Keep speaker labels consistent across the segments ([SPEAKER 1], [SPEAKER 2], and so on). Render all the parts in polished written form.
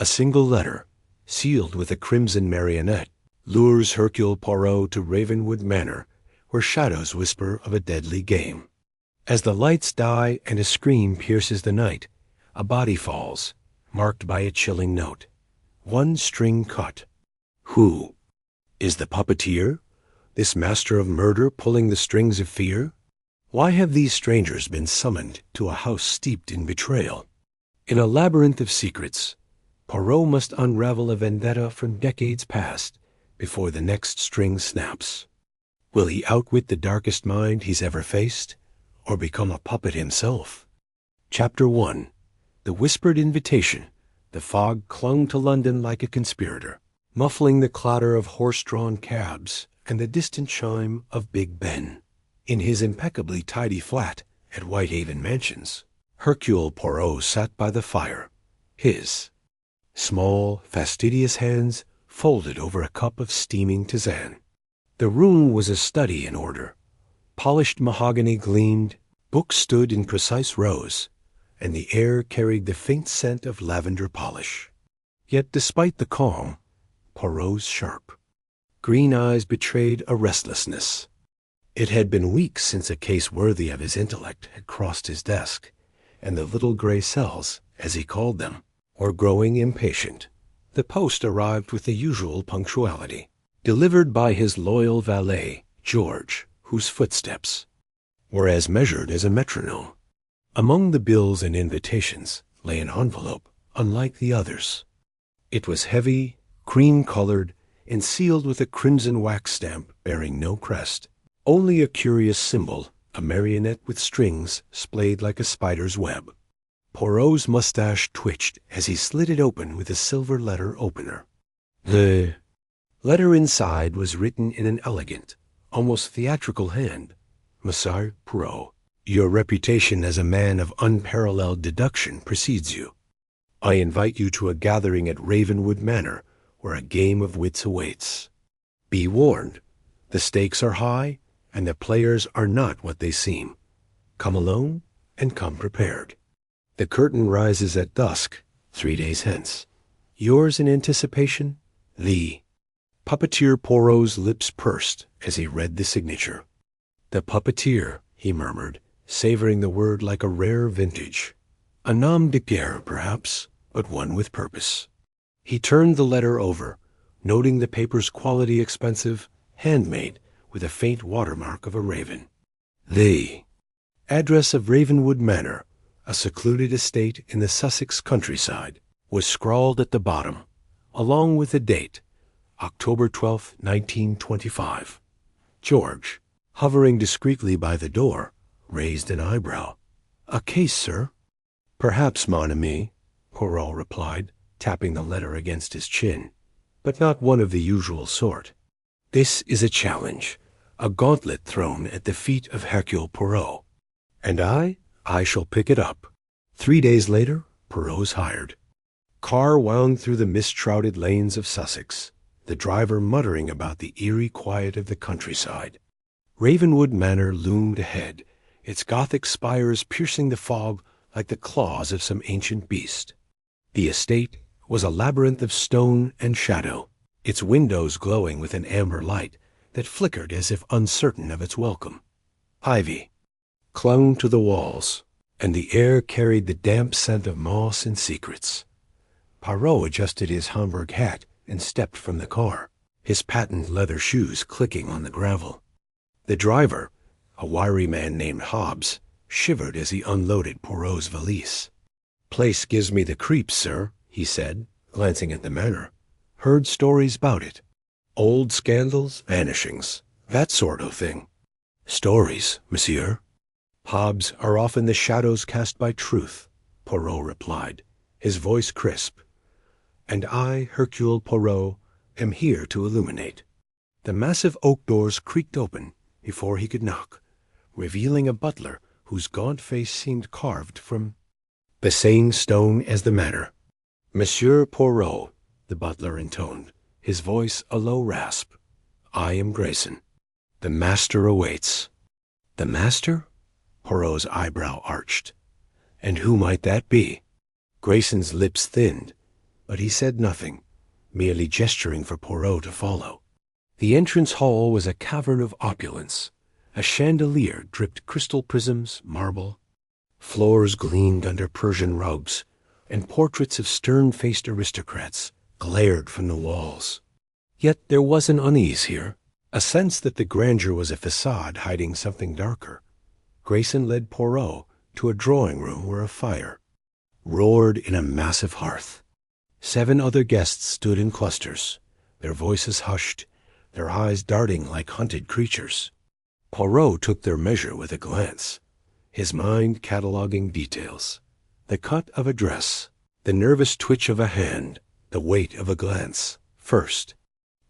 [SPEAKER 1] A single letter, sealed with a crimson marionette, lures Hercule Poirot to Ravenwood Manor, where shadows whisper of a deadly game. As the lights die and a scream pierces the night, a body falls, marked by a chilling note. One string cut. Who? Is the puppeteer, this master of murder, pulling the strings of fear? Why have these strangers been summoned to a house steeped in betrayal? In a labyrinth of secrets, Poirot must unravel a vendetta from decades past before the next string snaps. Will he outwit the darkest mind he's ever faced, or become a puppet himself? Chapter 1. The whispered invitation. The fog clung to London like a conspirator, muffling the clatter of horse-drawn cabs and the distant chime of Big Ben. In his impeccably tidy flat at Whitehaven Mansions, Hercule Poirot sat by the fire, his small, fastidious hands folded over a cup of steaming tisane. The room was a study in order. Polished mahogany gleamed, books stood in precise rows, and the air carried the faint scent of lavender polish. Yet despite the calm, Poirot's sharp green eyes betrayed a restlessness. It had been weeks since a case worthy of his intellect had crossed his desk, and the little gray cells, as he called them, were growing impatient. The post arrived with the usual punctuality, delivered by his loyal valet, George, whose footsteps were as measured as a metronome. Among the bills and invitations lay an envelope unlike the others. It was heavy, cream-colored, and sealed with a crimson wax stamp bearing no crest, only a curious symbol, a marionette with strings splayed like a spider's web. Poirot's mustache twitched as he slid it open with a silver letter opener. The letter inside was written in an elegant, almost theatrical hand. Monsieur Poirot, your reputation as a man of unparalleled deduction precedes you. I invite you to a gathering at Ravenwood Manor, where a game of wits awaits. Be warned, the stakes are high, and the players are not what they seem. Come alone, and come prepared. The curtain rises at dusk, 3 days hence. Yours in anticipation, the Puppeteer. Poirot's lips pursed as he read the signature. The puppeteer, he murmured, savoring the word like a rare vintage. A nom de guerre, perhaps, but one with purpose. He turned the letter over, noting the paper's quality expensive, handmade, with a faint watermark of a raven. The address of Ravenwood Manor, a secluded estate in the Sussex countryside, was scrawled at the bottom, along with the date, October 12, 1925. George, hovering discreetly by the door, raised an eyebrow. A case, sir? Perhaps, mon ami, Poirot replied, tapping the letter against his chin, but not one of the usual sort. This is a challenge, a gauntlet thrown at the feet of Hercule Poirot. And I shall pick it up. 3 days later, Poirot's hired. Car wound through the mist-shrouded lanes of Sussex, the driver muttering about the eerie quiet of the countryside. Ravenwood Manor loomed ahead, its Gothic spires piercing the fog like the claws of some ancient beast. The estate was a labyrinth of stone and shadow, its windows glowing with an amber light that flickered as if uncertain of its welcome. Ivy clung to the walls, and the air carried the damp scent of moss and secrets. Poirot adjusted his Homburg hat and stepped from the car, his patent leather shoes clicking on the gravel. The driver, a wiry man named Hobbs, shivered as he unloaded Poirot's valise. Place gives me the creeps, sir, he said, glancing at the manor. Heard stories about it. Old scandals, vanishings, that sort of thing. Stories, monsieur. Hobbs are often the shadows cast by truth, Poirot replied, his voice crisp. And I, Hercule Poirot, am here to illuminate. The massive oak doors creaked open before he could knock, revealing a butler whose gaunt face seemed carved from the same stone as the manor. Monsieur Poirot, the butler intoned, his voice a low rasp. I am Grayson. The master awaits. The master? Poirot's eyebrow arched. And who might that be? Grayson's lips thinned, but he said nothing, merely gesturing for Poirot to follow. The entrance hall was a cavern of opulence. A chandelier dripped crystal prisms, marble. Floors gleamed under Persian rugs, and portraits of stern-faced aristocrats glared from the walls. Yet there was an unease here, a sense that the grandeur was a facade hiding something darker. Grayson led Poirot to a drawing-room where a fire roared in a massive hearth. 7 other guests stood in clusters, their voices hushed, their eyes darting like hunted creatures. Poirot took their measure with a glance, his mind cataloguing details. The cut of a dress, the nervous twitch of a hand, the weight of a glance. First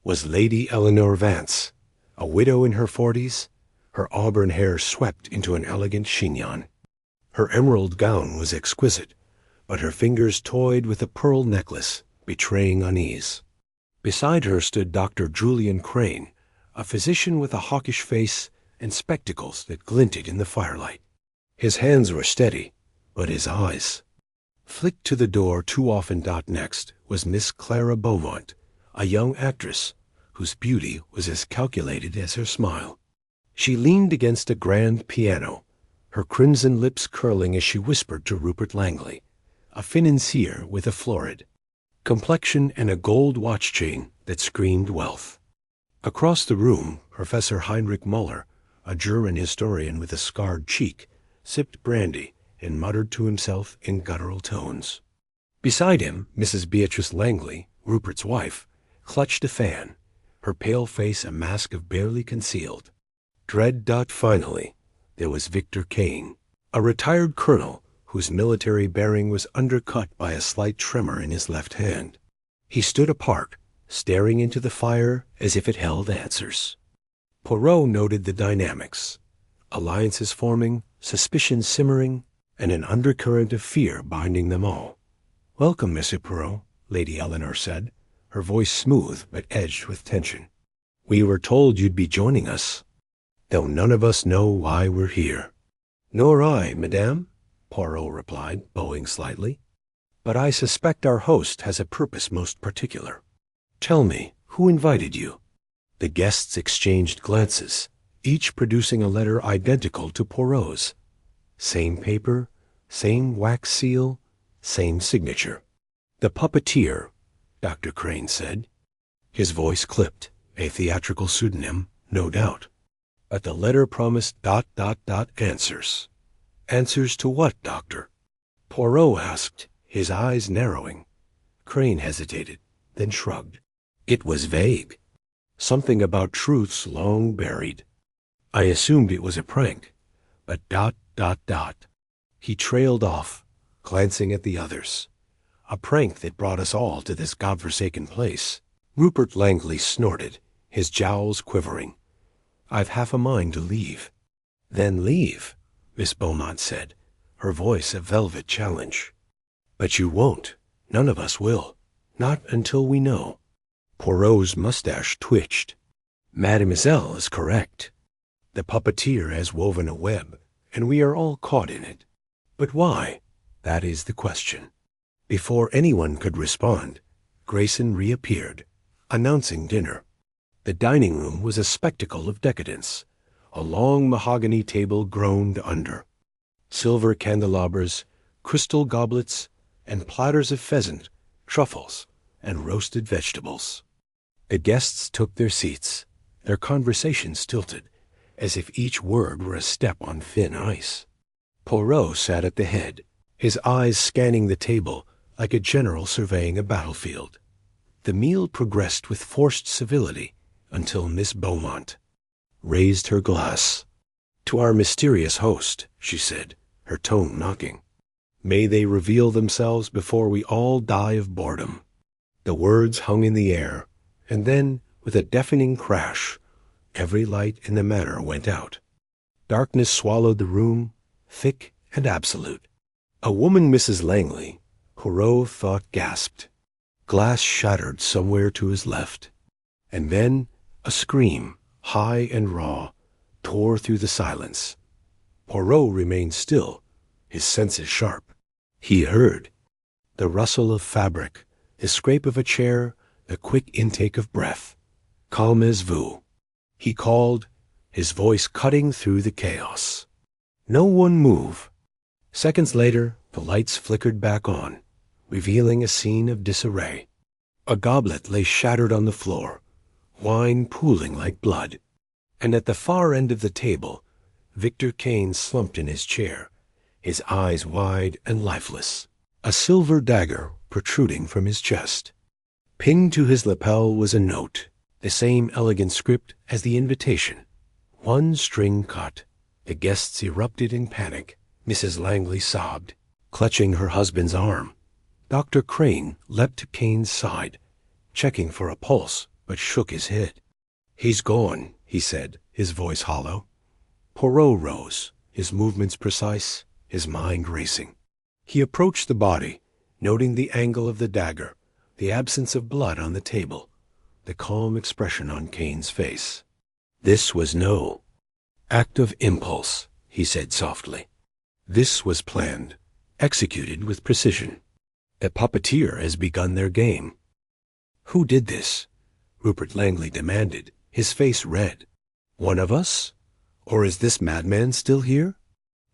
[SPEAKER 1] was Lady Eleanor Vance, a widow in her 40s, her auburn hair swept into an elegant chignon. Her emerald gown was exquisite, but her fingers toyed with a pearl necklace, betraying unease. Beside her stood Dr. Julian Crane, a physician with a hawkish face and spectacles that glinted in the firelight. His hands were steady, but his eyes. Flicked to the door too often. Next was Miss Clara Beaumont, a young actress whose beauty was as calculated as her smile. She leaned against a grand piano, her crimson lips curling as she whispered to Rupert Langley, a financier with a florid complexion and a gold watch chain that screamed wealth. Across the room, Professor Heinrich Müller, a German historian with a scarred cheek, sipped brandy and muttered to himself in guttural tones. Beside him, Mrs. Beatrice Langley, Rupert's wife, clutched a fan, her pale face a mask of barely concealed dread. Finally, there was Victor Kane, a retired colonel whose military bearing was undercut by a slight tremor in his left hand. He stood apart, staring into the fire as if it held answers. Poirot noted the dynamics, alliances forming, suspicion simmering, and an undercurrent of fear binding them all. "Welcome, Monsieur Poirot," Lady Eleanor said, her voice smooth but edged with tension. "We were told you'd be joining us, though none of us know why we're here." "Nor I, madame," Poirot replied, bowing slightly. "But I suspect our host has a purpose most particular. Tell me, who invited you?" The guests exchanged glances, each producing a letter identical to Poirot's. Same paper, same wax seal, same signature. "The puppeteer," Dr. Crane said. His voice clipped, a theatrical pseudonym, no doubt. But the letter promised ... answers. "Answers to what, Doctor?" Poirot asked, his eyes narrowing. Crane hesitated, then shrugged. It was vague. Something about truths long buried. "I assumed it was a prank, but ... He trailed off, glancing at the others. "A prank that brought us all to this godforsaken place." Rupert Langley snorted, his jowls quivering. "I've half a mind to leave." "Then leave," Miss Beaumont said, her voice a velvet challenge. "But you won't. None of us will. Not until we know." Poirot's mustache twitched. "Mademoiselle is correct. The puppeteer has woven a web, and we are all caught in it. But why? That is the question." Before anyone could respond, Grayson reappeared, announcing dinner. The dining room was a spectacle of decadence. A long mahogany table groaned under. Silver candelabras, crystal goblets, and platters of pheasant, truffles, and roasted vegetables. The guests took their seats, their conversation stilted, as if each word were a step on thin ice. Poirot sat at the head, his eyes scanning the table like a general surveying a battlefield. The meal progressed with forced civility until Miss Beaumont raised her glass. "To our mysterious host," she said, her tone knocking. "May they reveal themselves before we all die of boredom." The words hung in the air, and then, with a deafening crash, every light in the manor went out. Darkness swallowed the room, thick and absolute. A woman, Mrs. Langley, Poirot thought gasped. Glass shattered somewhere to his left. And then a scream, high and raw, tore through the silence. Poirot remained still, his senses sharp. He heard the rustle of fabric, the scrape of a chair, the quick intake of breath. Calmez-vous, he called, his voice cutting through the chaos. No one move. Seconds later, the lights flickered back on, revealing a scene of disarray. A goblet lay shattered on the floor, wine pooling like blood. And at the far end of the table, Victor Kane slumped in his chair, his eyes wide and lifeless, a silver dagger protruding from his chest. Pinned to his lapel was a note, the same elegant script as the invitation. One string cut. The guests erupted in panic. Mrs. Langley sobbed, clutching her husband's arm. Dr. Crane leapt to Kane's side, checking for a pulse, but shook his head. "He's gone," he said, his voice hollow. Poirot rose, his movements precise, his mind racing. He approached the body, noting the angle of the dagger, the absence of blood on the table, the calm expression on Kane's face. This was no act of impulse, he said softly. This was planned, executed with precision. A puppeteer has begun their game. Who did this? Rupert Langley demanded, his face red. One of us? Or is this madman still here?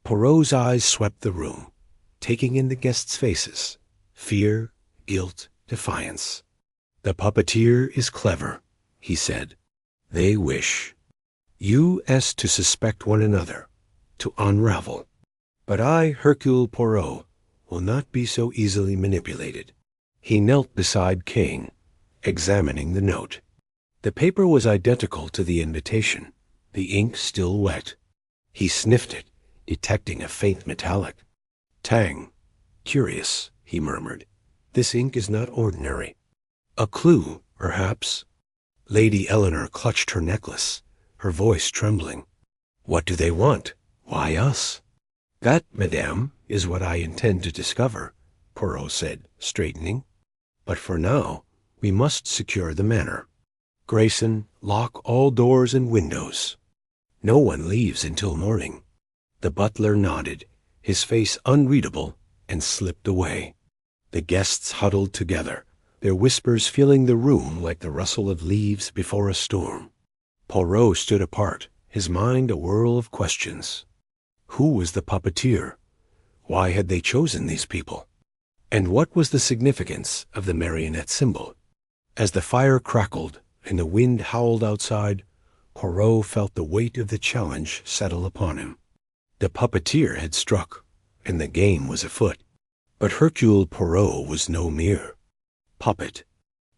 [SPEAKER 1] Poirot's eyes swept the room, taking in the guests' faces. Fear, guilt, defiance. The puppeteer is clever, he said. They wish you as to suspect one another, to unravel. But I, Hercule Poirot, will not be so easily manipulated. He knelt beside Kane, examining the note. The paper was identical to the invitation, the ink still wet. He sniffed it, detecting a faint metallic. Tang. Curious, he murmured. This ink is not ordinary. A clue, perhaps. Lady Eleanor clutched her necklace, her voice trembling. What do they want? Why us? That, madame, is what I intend to discover, Poirot said, straightening. But for now, we must secure the manor. Grayson, lock all doors and windows. No one leaves until morning. The butler nodded, his face unreadable, and slipped away. The guests huddled together, their whispers filling the room like the rustle of leaves before a storm. Poirot stood apart, his mind a whirl of questions. Who was the puppeteer? Why had they chosen these people? And what was the significance of the marionette symbol? As the fire crackled and the wind howled outside, Poirot felt the weight of the challenge settle upon him. The puppeteer had struck, and the game was afoot. But Hercule Poirot was no mere puppet.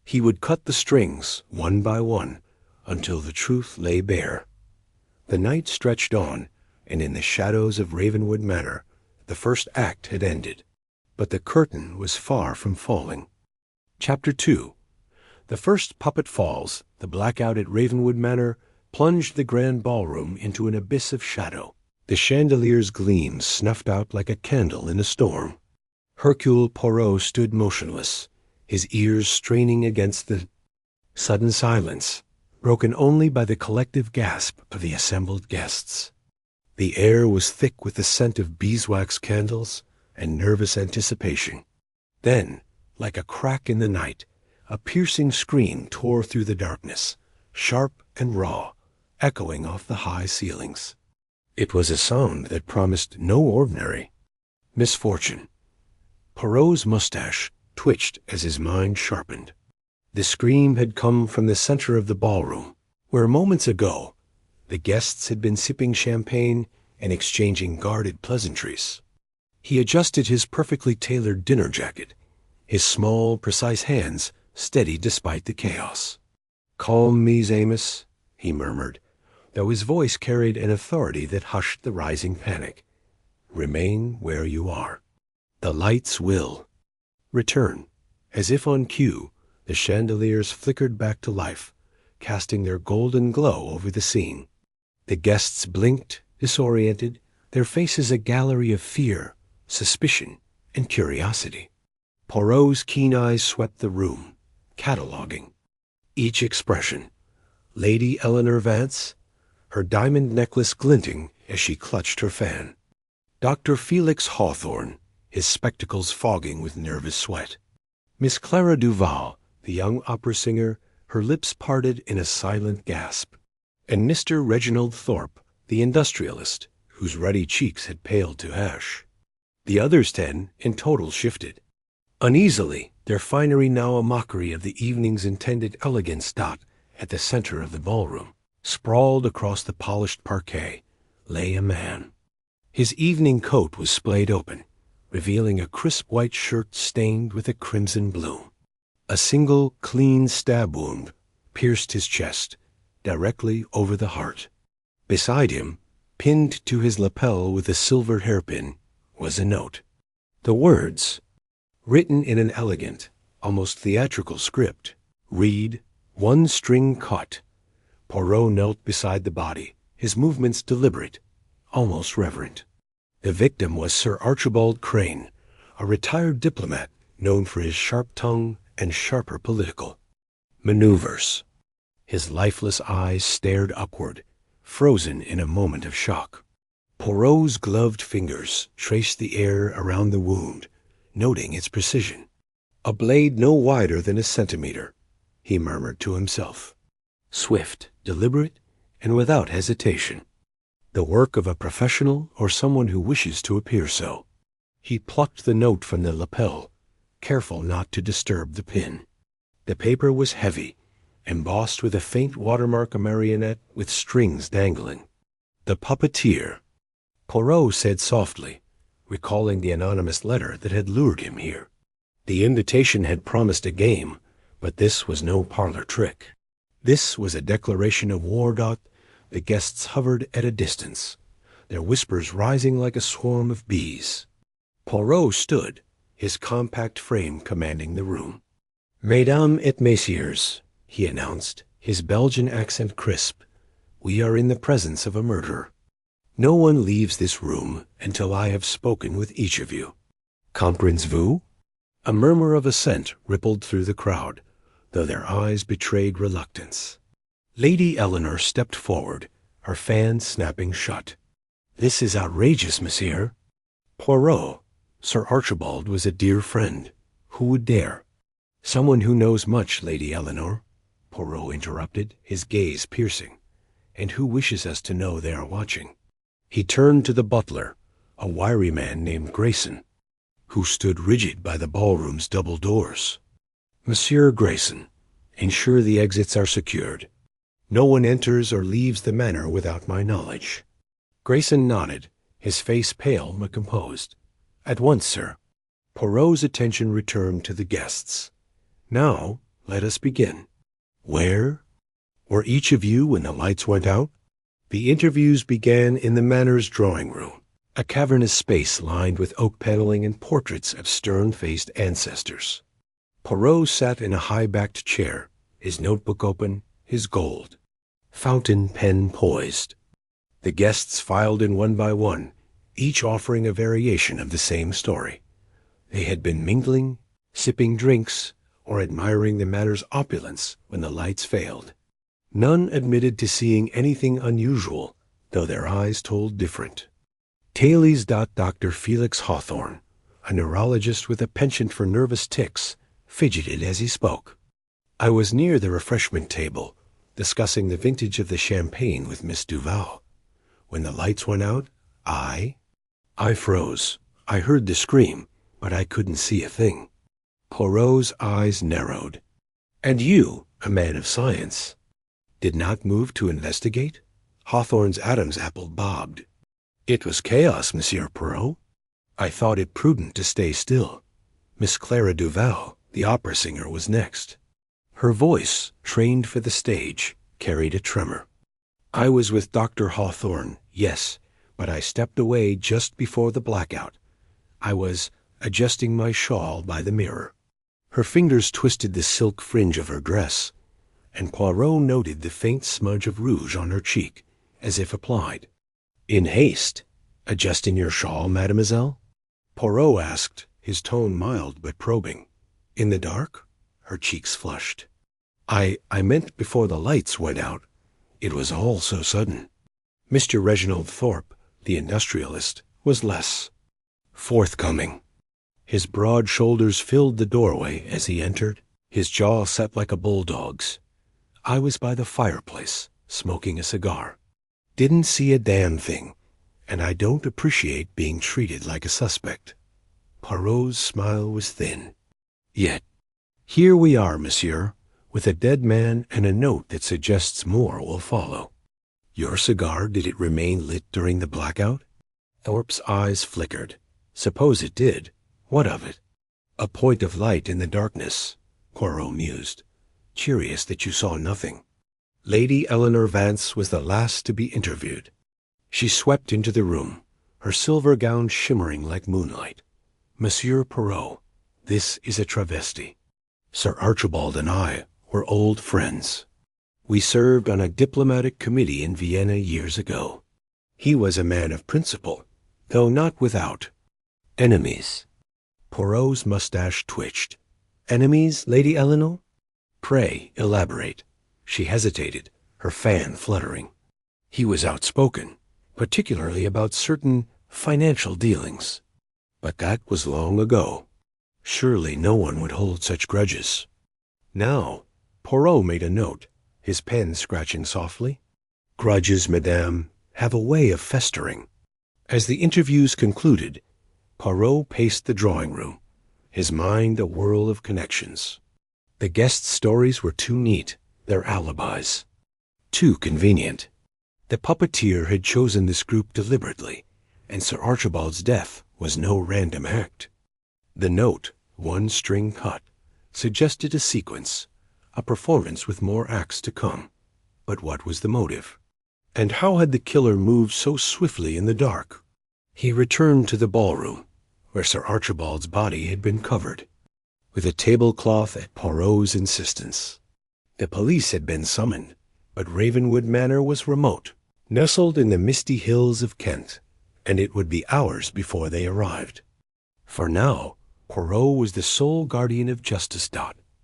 [SPEAKER 1] He would cut the strings, one by one, until the truth lay bare. The night stretched on, and in the shadows of Ravenwood Manor, the first act had ended. But the curtain was far from falling. Chapter 2. The first puppet falls, the blackout at Ravenwood Manor plunged the grand ballroom into an abyss of shadow. The chandelier's gleam snuffed out like a candle in a storm. Hercule Poirot stood motionless, his ears straining against the sudden silence, broken only by the collective gasp of the assembled guests. The air was thick with the scent of beeswax candles and nervous anticipation. Then, like a crack in the night, a piercing scream tore through the darkness, sharp and raw, echoing off the high ceilings. It was a sound that promised no ordinary misfortune. Poirot's mustache twitched as his mind sharpened. The scream had come from the center of the ballroom, where moments ago the guests had been sipping champagne and exchanging guarded pleasantries. He adjusted his perfectly tailored dinner jacket, his small, precise hands steady despite the chaos. "Calm, Mies Amos," he murmured, though his voice carried an authority that hushed the rising panic. "Remain where you are. The lights will return." As if on cue, the chandeliers flickered back to life, casting their golden glow over the scene. The guests blinked, disoriented, their faces a gallery of fear, suspicion, and curiosity. Poirot's keen eyes swept the room, cataloguing each expression. Lady Eleanor Vance, her diamond necklace glinting as she clutched her fan. Dr. Felix Hawthorne, his spectacles fogging with nervous sweat. Miss Clara Duval, the young opera singer, her lips parted in a silent gasp, and Mr. Reginald Thorpe, the industrialist, whose ruddy cheeks had paled to ash. The others 10, in total, shifted. Uneasily, their finery now a mockery of the evening's intended elegance, at the center of the ballroom, sprawled across the polished parquet, lay a man. His evening coat was splayed open, revealing a crisp white shirt stained with a crimson bloom. A single, clean stab wound pierced his chest, directly over the heart. Beside him, pinned to his lapel with a silver hairpin, was a note. The words, written in an elegant, almost theatrical script, read, "One string cut." Poirot knelt beside the body, his movements deliberate, almost reverent. The victim was Sir Archibald Crane, a retired diplomat known for his sharp tongue and sharper political maneuvers. His lifeless eyes stared upward, frozen in a moment of shock. Poirot's gloved fingers traced the air around the wound, noting its precision. A blade no wider than a centimeter, he murmured to himself. Swift, deliberate, and without hesitation. The work of a professional or someone who wishes to appear so. He plucked the note from the lapel, careful not to disturb the pin. The paper was heavy, embossed with a faint watermark, a marionette with strings dangling. The puppeteer, Poirot said softly, recalling the anonymous letter that had lured him here. The invitation had promised a game, but this was no parlor trick. This was a declaration of war. The guests hovered at a distance, their whispers rising like a swarm of bees. Poirot stood, his compact frame commanding the room. "Mesdames et messieurs," he announced, his Belgian accent crisp, "we are in the presence of a murderer. No one leaves this room until I have spoken with each of you. Comprenez-vous?" A murmur of assent rippled through the crowd, though their eyes betrayed reluctance. Lady Eleanor stepped forward, her fan snapping shut. "This is outrageous, monsieur." Poirot, Sir Archibald was a dear friend. Who would dare? "Someone who knows much, Lady Eleanor," Poirot interrupted, his gaze piercing. "And who wishes us to know they are watching?" He turned to the butler, a wiry man named Grayson, who stood rigid by the ballroom's double doors. "Monsieur Grayson, ensure the exits are secured. No one enters or leaves the manor without my knowledge." Grayson nodded, his face pale but composed. "At once, sir." Poirot's attention returned to the guests. "Now, let us begin. Where were each of you when the lights went out?" The interviews began in the manor's drawing room, a cavernous space lined with oak paneling and portraits of stern-faced ancestors. Poirot sat in a high-backed chair, his notebook open, his gold fountain pen poised. The guests filed in one by one, each offering a variation of the same story. They had been mingling, sipping drinks, or admiring the manor's opulence when the lights failed. None admitted to seeing anything unusual, though their eyes told different. Taylor's Dr. Felix Hawthorne, a neurologist with a penchant for nervous tics, fidgeted as he spoke. I was near the refreshment table, discussing the vintage of the champagne with Miss Duval. When the lights went out, I froze. I heard the scream, but I couldn't see a thing. Poirot's eyes narrowed. "And you, a man of science, did not move to investigate?" Hawthorne's Adam's apple bobbed. "It was chaos, Monsieur Poirot. I thought it prudent to stay still. Miss Clara Duval, the opera singer, was next." Her voice, trained for the stage, carried a tremor. "I was with Dr. Hawthorne, yes, but I stepped away just before the blackout. I was adjusting my shawl by the mirror." Her fingers twisted the silk fringe of her dress, and Poirot noted the faint smudge of rouge on her cheek, as if applied. "In haste? Adjusting your shawl, mademoiselle?" Poirot asked, his tone mild but probing. "In the dark?" Her cheeks flushed. I meant before the lights went out. It was all so sudden." Mr. Reginald Thorpe, the industrialist, was less forthcoming. His broad shoulders filled the doorway as he entered, his jaw set like a bulldog's. I was by the fireplace, smoking a cigar. Didn't see a damn thing, and I don't appreciate being treated like a suspect. Poirot's smile was thin. Yet, here we are, monsieur, with a dead man and a note that suggests more will follow. Your cigar, did it remain lit during the blackout? Thorpe's eyes flickered. Suppose it did. What of it? A point of light in the darkness, Poirot mused. Curious that you saw nothing. Lady Eleanor Vance was the last to be interviewed. She swept into the room, her silver gown shimmering like moonlight. Monsieur Poirot, this is a travesty. Sir Archibald and I were old friends. We served on a diplomatic committee in Vienna years ago. He was a man of principle, though not without enemies. Poirot's mustache twitched. Enemies, Lady Eleanor? Pray, elaborate. She hesitated, her fan fluttering. He was outspoken, particularly about certain financial dealings. But that was long ago. Surely no one would hold such grudges. Now, Poirot made a note, his pen scratching softly. Grudges, madame, have a way of festering. As the interviews concluded, Poirot paced the drawing room, his mind a whirl of connections. The guests' stories were too neat, their alibis. Too convenient. The puppeteer had chosen this group deliberately, and Sir Archibald's death was no random act. The note, one string cut, suggested a sequence, a performance with more acts to come. But what was the motive? And how had the killer moved so swiftly in the dark? He returned to the ballroom, where Sir Archibald's body had been covered, with a tablecloth at Poirot's insistence. The police had been summoned, but Ravenwood Manor was remote, nestled in the misty hills of Kent, and it would be hours before they arrived. For now, Poirot was the sole guardian of justice.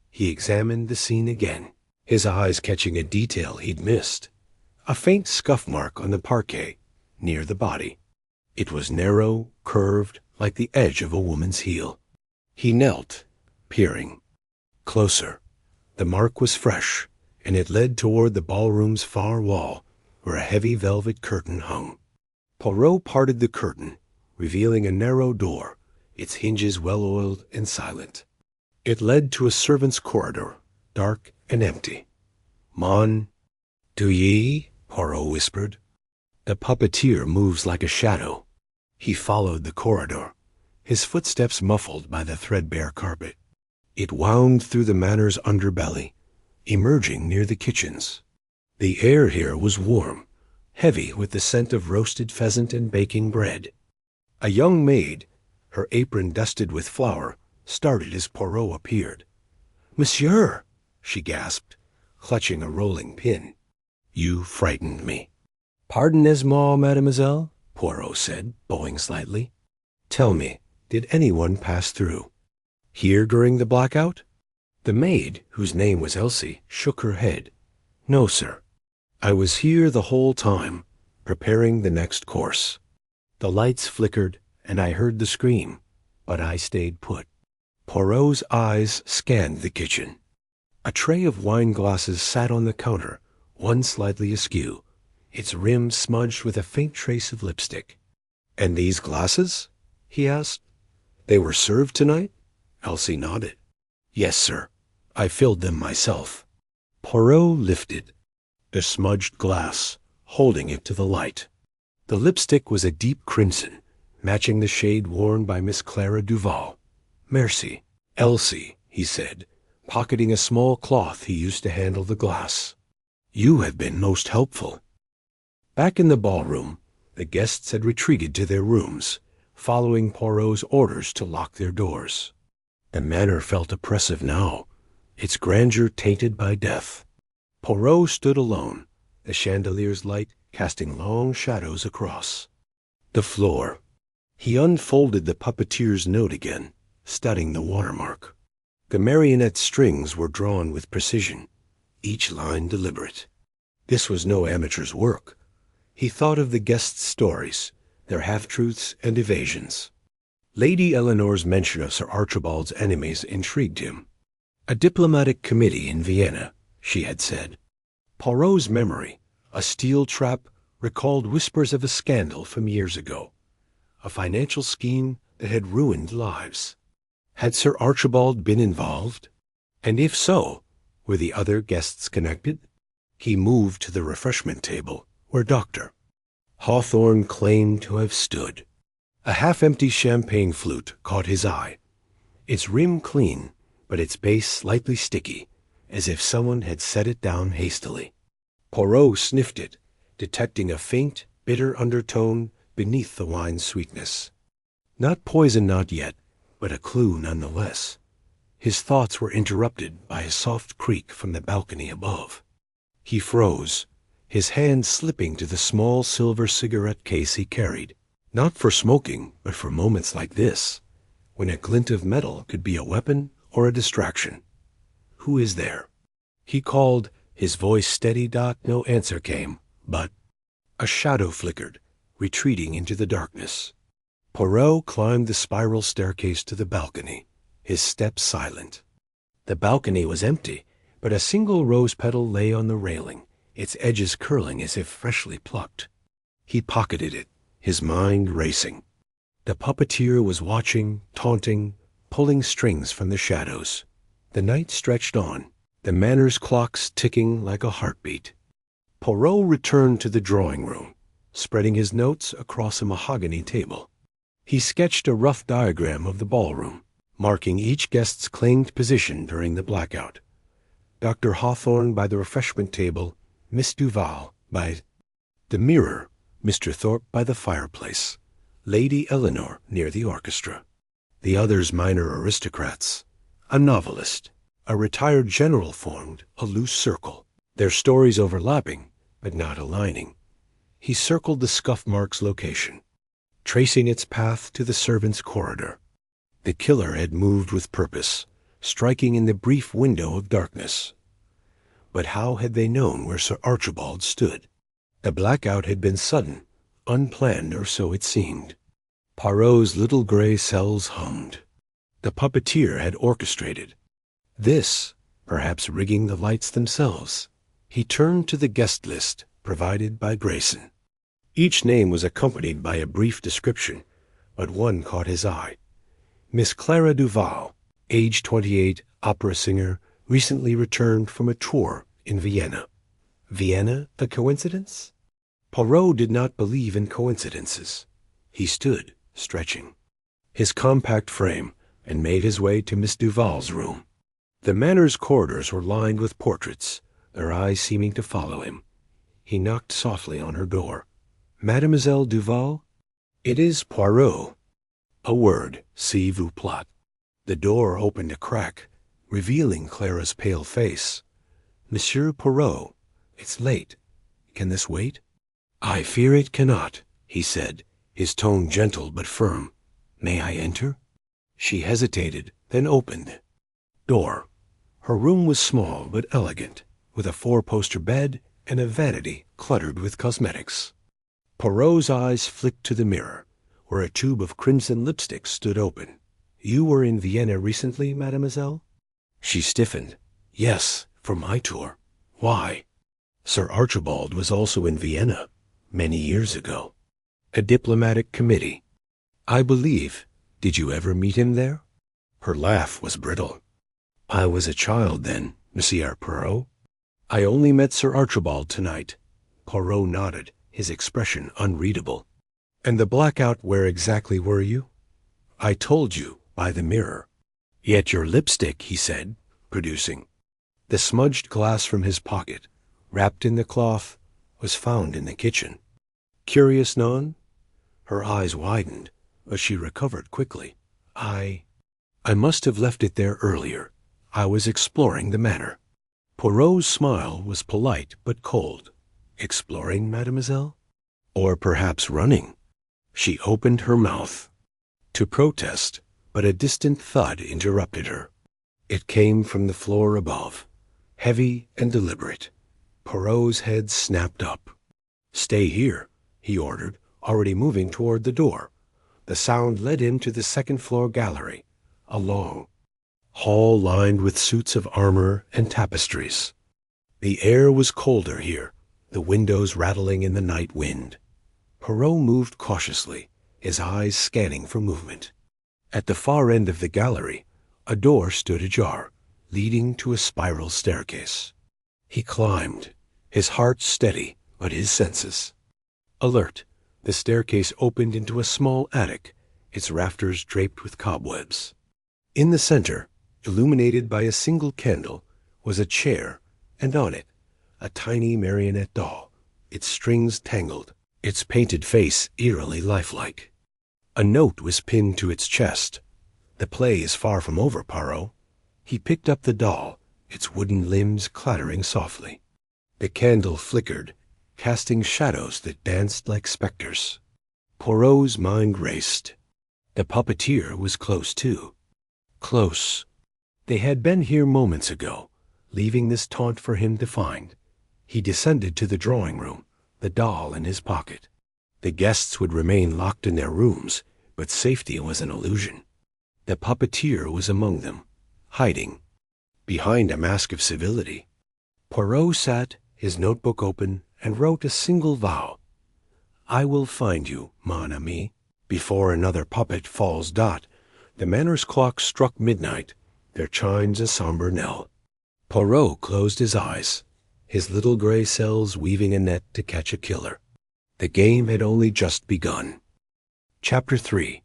[SPEAKER 1] He examined the scene again, his eyes catching a detail he'd missed, a faint scuff mark on the parquet near the body. It was narrow, curved, like the edge of a woman's heel. He knelt, peering. Closer. The mark was fresh, and it led toward the ballroom's far wall, where a heavy velvet curtain hung. Poirot parted the curtain, revealing a narrow door, its hinges well-oiled and silent. It led to a servants' corridor, dark and empty. "Mon, do ye?" Poirot whispered. The puppeteer moves like a shadow. He followed the corridor, his footsteps muffled by the threadbare carpet. It wound through the manor's underbelly, emerging near the kitchens. The air here was warm, heavy with the scent of roasted pheasant and baking bread. A young maid, her apron dusted with flour, started as Poirot appeared. "Monsieur!" she gasped, clutching a rolling pin. "You frightened me." "Pardonnez-moi, mademoiselle," Poirot said, bowing slightly. "Tell me, did anyone pass through? Here during the blackout?" The maid, whose name was Elsie, shook her head. "No, sir. I was here the whole time, preparing the next course. The lights flickered, and I heard the scream, but I stayed put." Poirot's eyes scanned the kitchen. A tray of wine glasses sat on the counter, one slightly askew, its rim smudged with a faint trace of lipstick. "And these glasses?" he asked. "They were served tonight?" Elsie nodded. "Yes, sir. I filled them myself." Poirot lifted the smudged glass, holding it to the light. The lipstick was a deep crimson, matching the shade worn by Miss Clara Duval. "Merci, Elsie," he said, pocketing a small cloth he used to handle the glass. "You have been most helpful." Back in the ballroom, the guests had retreated to their rooms, following Poirot's orders to lock their doors. The manor felt oppressive now, its grandeur tainted by death. Poirot stood alone, the chandelier's light casting long shadows across the floor. He unfolded the puppeteer's note again, studying the watermark. The marionette strings were drawn with precision, each line deliberate. This was no amateur's work. He thought of the guests' stories, their half-truths and evasions. Lady Eleanor's mention of Sir Archibald's enemies intrigued him. A diplomatic committee in Vienna, she had said. Poirot's memory, a steel trap, recalled whispers of a scandal from years ago, a financial scheme that had ruined lives. Had Sir Archibald been involved? And if so, were the other guests connected? He moved to the refreshment table, where Dr. Hawthorne claimed to have stood. A half-empty champagne flute caught his eye, its rim clean, but its base slightly sticky, as if someone had set it down hastily. Poirot sniffed it, detecting a faint, bitter undertone beneath the wine's sweetness. Not poison, not yet, but a clue nonetheless. His thoughts were interrupted by a soft creak from the balcony above. He froze, his hand slipping to the small silver cigarette case he carried, not for smoking, but for moments like this, when a glint of metal could be a weapon or a distraction. "Who is there?" He called, his voice steady. No answer came, but a shadow flickered, retreating into the darkness. Poirot climbed the spiral staircase to the balcony, his steps silent. The balcony was empty, but a single rose petal lay on the railing, its edges curling as if freshly plucked. He pocketed it, his mind racing. The puppeteer was watching, taunting, pulling strings from the shadows. The night stretched on, the manor's clocks ticking like a heartbeat. Poirot returned to the drawing-room, spreading his notes across a mahogany table. He sketched a rough diagram of the ballroom, marking each guest's claimed position during the blackout. Dr. Hawthorne by the refreshment table, Miss Duval by the mirror, Mr. Thorpe by the fireplace, Lady Eleanor near the orchestra. The others minor aristocrats. A novelist, a retired general formed a loose circle, their stories overlapping, but not aligning. He circled the scuff mark's location, tracing its path to the servants' corridor. The killer had moved with purpose, striking in the brief window of darkness. But how had they known where Sir Archibald stood? The blackout had been sudden, unplanned, or so it seemed. Poirot's little gray cells hummed. The puppeteer had orchestrated. This, perhaps rigging the lights themselves. He turned to the guest list provided by Grayson. Each name was accompanied by a brief description, but one caught his eye. Miss Clara Duval, age 28, opera singer, recently returned from a tour in Vienna. Vienna, a coincidence? Poirot did not believe in coincidences. He stood, stretching his compact frame, and made his way to Miss Duval's room. The manor's corridors were lined with portraits, their eyes seeming to follow him. He knocked softly on her door. "Mademoiselle Duval?" "It is Poirot." A word, s'il vous plaît. The door opened a crack, revealing Clara's pale face. "Monsieur Poirot, it's late. Can this wait?" "I fear it cannot," he said, his tone gentle but firm. "May I enter?" She hesitated, then opened. Door. Her room was small but elegant, with a four-poster bed and a vanity cluttered with cosmetics. Poirot's eyes flicked to the mirror, where a tube of crimson lipstick stood open. "You were in Vienna recently, mademoiselle?" She stiffened. "Yes, for my tour. Why?" "Sir Archibald was also in Vienna, many years ago. A diplomatic committee. I believe. Did you ever meet him there?" Her laugh was brittle. "I was a child then, Monsieur Poirot. I only met Sir Archibald tonight." Poirot nodded, his expression unreadable. "And the blackout, where exactly were you?" "I told you, by the mirror." "Yet your lipstick," he said, producing. The smudged glass from his pocket, wrapped in the cloth, was found in the kitchen. "Curious none?" Her eyes widened, but she recovered quickly. I must have left it there earlier. I was exploring the manor." Poirot's smile was polite but cold. "Exploring, mademoiselle? Or perhaps running?" She opened her mouth to protest, but a distant thud interrupted her. It came from the floor above, heavy and deliberate. Poirot's head snapped up. "Stay here," he ordered, already moving toward the door. The sound led him to the second-floor gallery, a long hall lined with suits of armor and tapestries. The air was colder here, the windows rattling in the night wind. Poirot moved cautiously, his eyes scanning for movement. At the far end of the gallery, a door stood ajar, leading to a spiral staircase. He climbed, his heart steady, but his senses alert. The staircase opened into a small attic, its rafters draped with cobwebs. In the center, illuminated by a single candle, was a chair, and on it, a tiny marionette doll, its strings tangled, its painted face eerily lifelike. A note was pinned to its chest. "The play is far from over, Poirot." He picked up the doll, its wooden limbs clattering softly. The candle flickered, casting shadows that danced like specters. Poirot's mind raced. The puppeteer was close too. Close. They had been here moments ago, leaving this taunt for him to find. He descended to the drawing room, the doll in his pocket. The guests would remain locked in their rooms, but safety was an illusion. The puppeteer was among them, hiding behind a mask of civility. Poirot sat, his notebook open, and wrote a single vow. "I will find you, mon ami." Before another puppet falls dot, the manor's clock struck midnight. There chimes a somber knell. Poirot closed his eyes, his little gray cells weaving a net to catch a killer. The game had only just begun. Chapter 3.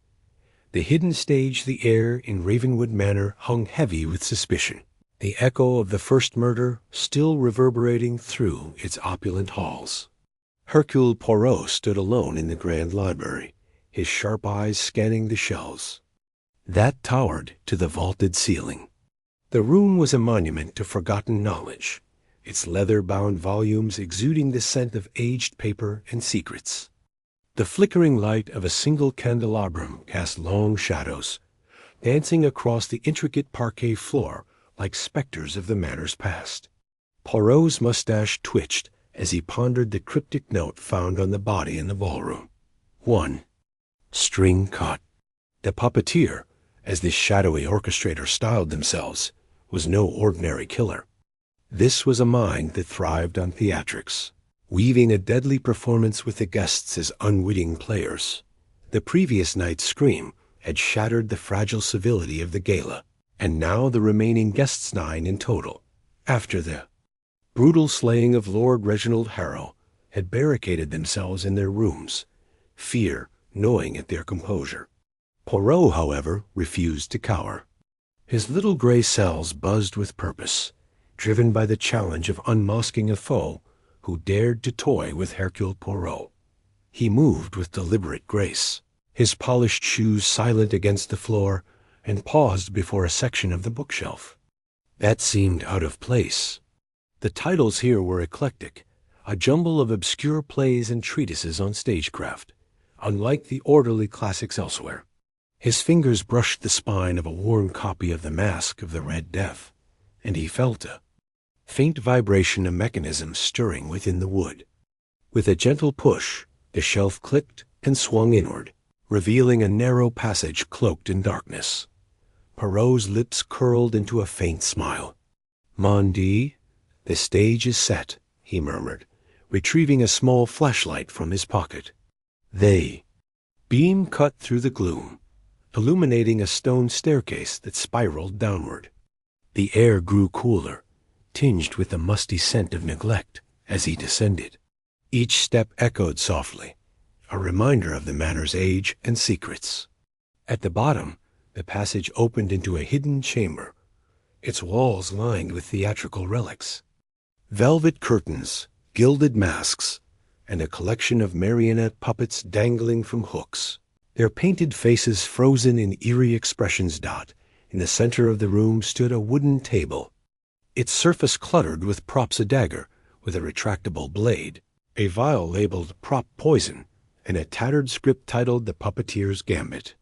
[SPEAKER 1] The hidden stage, the air in Ravenwood Manor hung heavy with suspicion, the echo of the first murder still reverberating through its opulent halls. Hercule Poirot stood alone in the grand library, his sharp eyes scanning the shelves. That towered to the vaulted ceiling. The room was a monument to forgotten knowledge, its leather-bound volumes exuding the scent of aged paper and secrets. The flickering light of a single candelabrum cast long shadows, dancing across the intricate parquet floor like specters of the manor's past. Poirot's mustache twitched as he pondered the cryptic note found on the body in the ballroom. 1. String cut. The puppeteer, as this shadowy orchestrator styled themselves, was no ordinary killer. This was a mind that thrived on theatrics, weaving a deadly performance with the guests as unwitting players. The previous night's scream had shattered the fragile civility of the gala, and now the remaining guests, 9 in total, after the brutal slaying of Lord Reginald Harrow, had barricaded themselves in their rooms, fear gnawing at their composure. Poirot, however, refused to cower. His little gray cells buzzed with purpose, driven by the challenge of unmasking a foe who dared to toy with Hercule Poirot. He moved with deliberate grace, his polished shoes silent against the floor, and paused before a section of the bookshelf. That seemed out of place. The titles here were eclectic, a jumble of obscure plays and treatises on stagecraft, unlike the orderly classics elsewhere. His fingers brushed the spine of a worn copy of The Mask of the Red Death, and he felt a faint vibration of mechanism stirring within the wood. With a gentle push, the shelf clicked and swung inward, revealing a narrow passage cloaked in darkness. Poirot's lips curled into a faint smile. "Mon Dieu, the stage is set," he murmured, retrieving a small flashlight from his pocket. The beam cut through the gloom, illuminating a stone staircase that spiraled downward. The air grew cooler, tinged with the musty scent of neglect as he descended. Each step echoed softly, a reminder of the manor's age and secrets. At the bottom, the passage opened into a hidden chamber, its walls lined with theatrical relics. Velvet curtains, gilded masks, and a collection of marionette puppets dangling from hooks, their painted faces frozen in eerie expressions. In the center of the room stood a wooden table, its surface cluttered with props: a dagger with a retractable blade, a vial labeled "Prop Poison," and a tattered script titled "The Puppeteer's Gambit."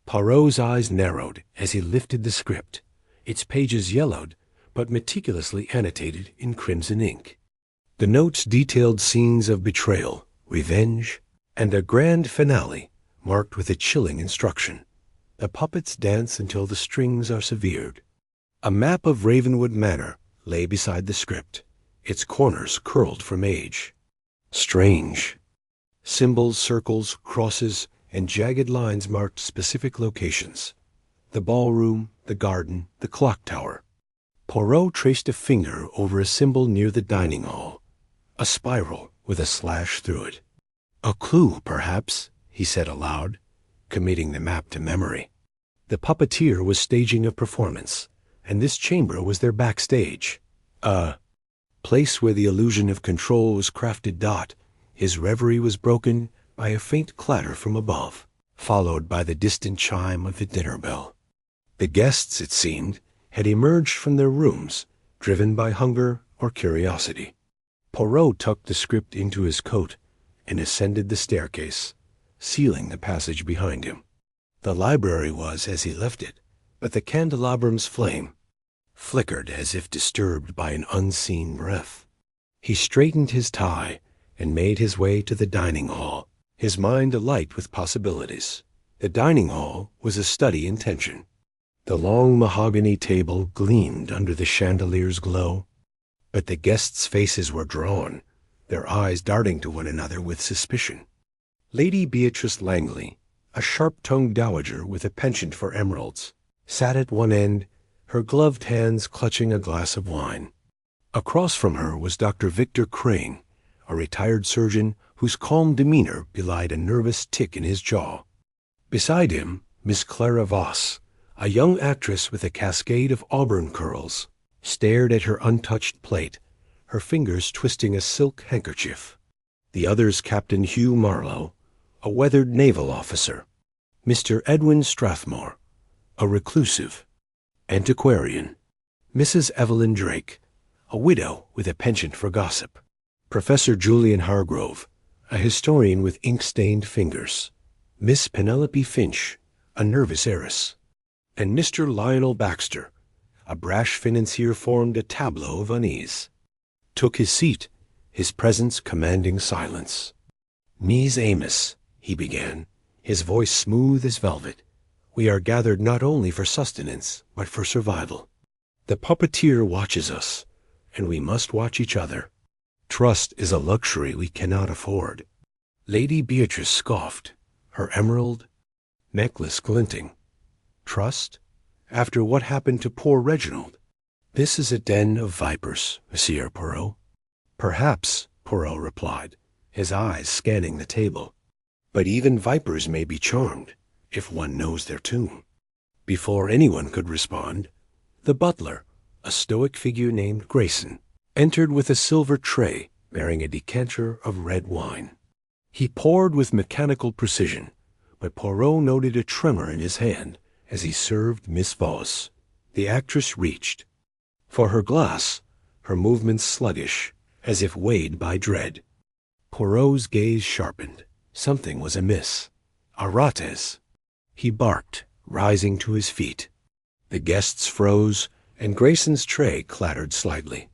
[SPEAKER 1] Poirot's eyes narrowed as he lifted the script, its pages yellowed but meticulously annotated in crimson ink. The notes detailed scenes of betrayal, revenge, and a grand finale marked with a chilling instruction. The puppets dance until the strings are severed. A map of Ravenwood Manor lay beside the script, its corners curled from age. Strange. Symbols, circles, crosses, and jagged lines marked specific locations. The ballroom, the garden, the clock tower. Poirot traced a finger over a symbol near the dining hall, a spiral with a slash through it. A clue, perhaps, he said aloud, committing the map to memory. The puppeteer was staging a performance, and this chamber was their backstage. A place where the illusion of control was crafted. His reverie was broken by a faint clatter from above, followed by the distant chime of the dinner bell. The guests, it seemed, had emerged from their rooms, driven by hunger or curiosity. Poirot tucked the script into his coat and ascended the staircase, sealing the passage behind him. The library was as he left it, but the candelabram's flame flickered as if disturbed by an unseen breath. He straightened his tie and made his way to the dining hall, his mind alight with possibilities. The dining hall was a study in tension. The long mahogany table gleamed under the chandelier's glow, but the guests' faces were drawn, their eyes darting to one another with suspicion. Lady Beatrice Langley, a sharp-tongued dowager with a penchant for emeralds, sat at one end, her gloved hands clutching a glass of wine. Across from her was Dr. Victor Crane, a retired surgeon whose calm demeanor belied a nervous tic in his jaw. Beside him, Miss Clara Voss, a young actress with a cascade of auburn curls, stared at her untouched plate, her fingers twisting a silk handkerchief. The other's Captain Hugh Marlowe, a weathered naval officer, Mr. Edwin Strathmore, a reclusive antiquarian, Mrs. Evelyn Drake, a widow with a penchant for gossip, Professor Julian Hargrove, a historian with ink-stained fingers, Miss Penelope Finch, a nervous heiress, and Mr. Lionel Baxter, a brash financier formed a tableau of unease. Took his seat, his presence commanding silence. "Mies Amos," he began, his voice smooth as velvet, "we are gathered not only for sustenance, but for survival. The puppeteer watches us, and we must watch each other. Trust is a luxury we cannot afford." Lady Beatrice scoffed, her emerald necklace glinting. Trust? After what happened to poor Reginald? "This is a den of vipers, Monsieur Poirot." "Perhaps," Poirot replied, his eyes scanning the table. "But even vipers may be charmed, if one knows their tune." Before anyone could respond, the butler, a stoic figure named Grayson, entered with a silver tray bearing a decanter of red wine. He poured with mechanical precision, but Poirot noted a tremor in his hand as he served Miss Voss. The actress reached for her glass, her movements sluggish, as if weighed by dread. Poirot's gaze sharpened. Something was amiss. Arates. He barked, rising to his feet. The guests froze, and Grayson's tray clattered slightly.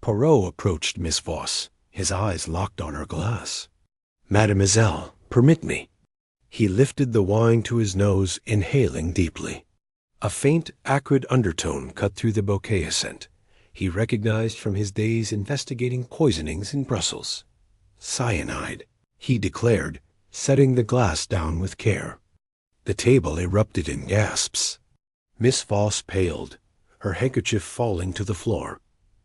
[SPEAKER 1] Poirot approached Miss Voss, his eyes locked on her glass. "Mademoiselle, permit me." He lifted the wine to his nose, inhaling deeply. A faint, acrid undertone cut through the bouquet scent he recognized from his days investigating poisonings in Brussels. "Cyanide," he declared, setting the glass down with care. The table erupted in gasps. Miss Voss paled, her handkerchief falling to the floor.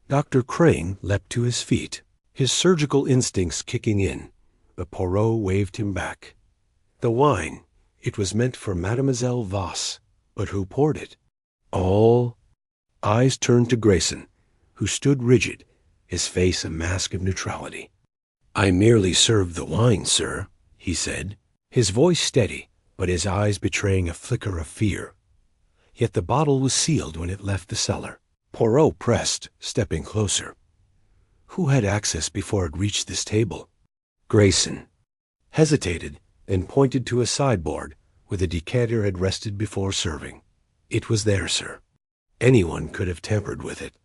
[SPEAKER 1] Dr. Crane leapt to his feet, his surgical instincts kicking in, but Poirot waved him back. The wine, it was meant for Mademoiselle Voss, but who poured it? All eyes turned to Grayson, who stood rigid, his face a mask of neutrality. "I merely served the wine, sir," he said, his voice steady, but his eyes betraying a flicker of fear. Yet the bottle was sealed when it left the cellar. Poirot pressed, stepping closer. Who had access before it reached this table? Grayson hesitated, then pointed to a sideboard where the decanter had rested before serving. "It was there, sir. Anyone could have tampered with it."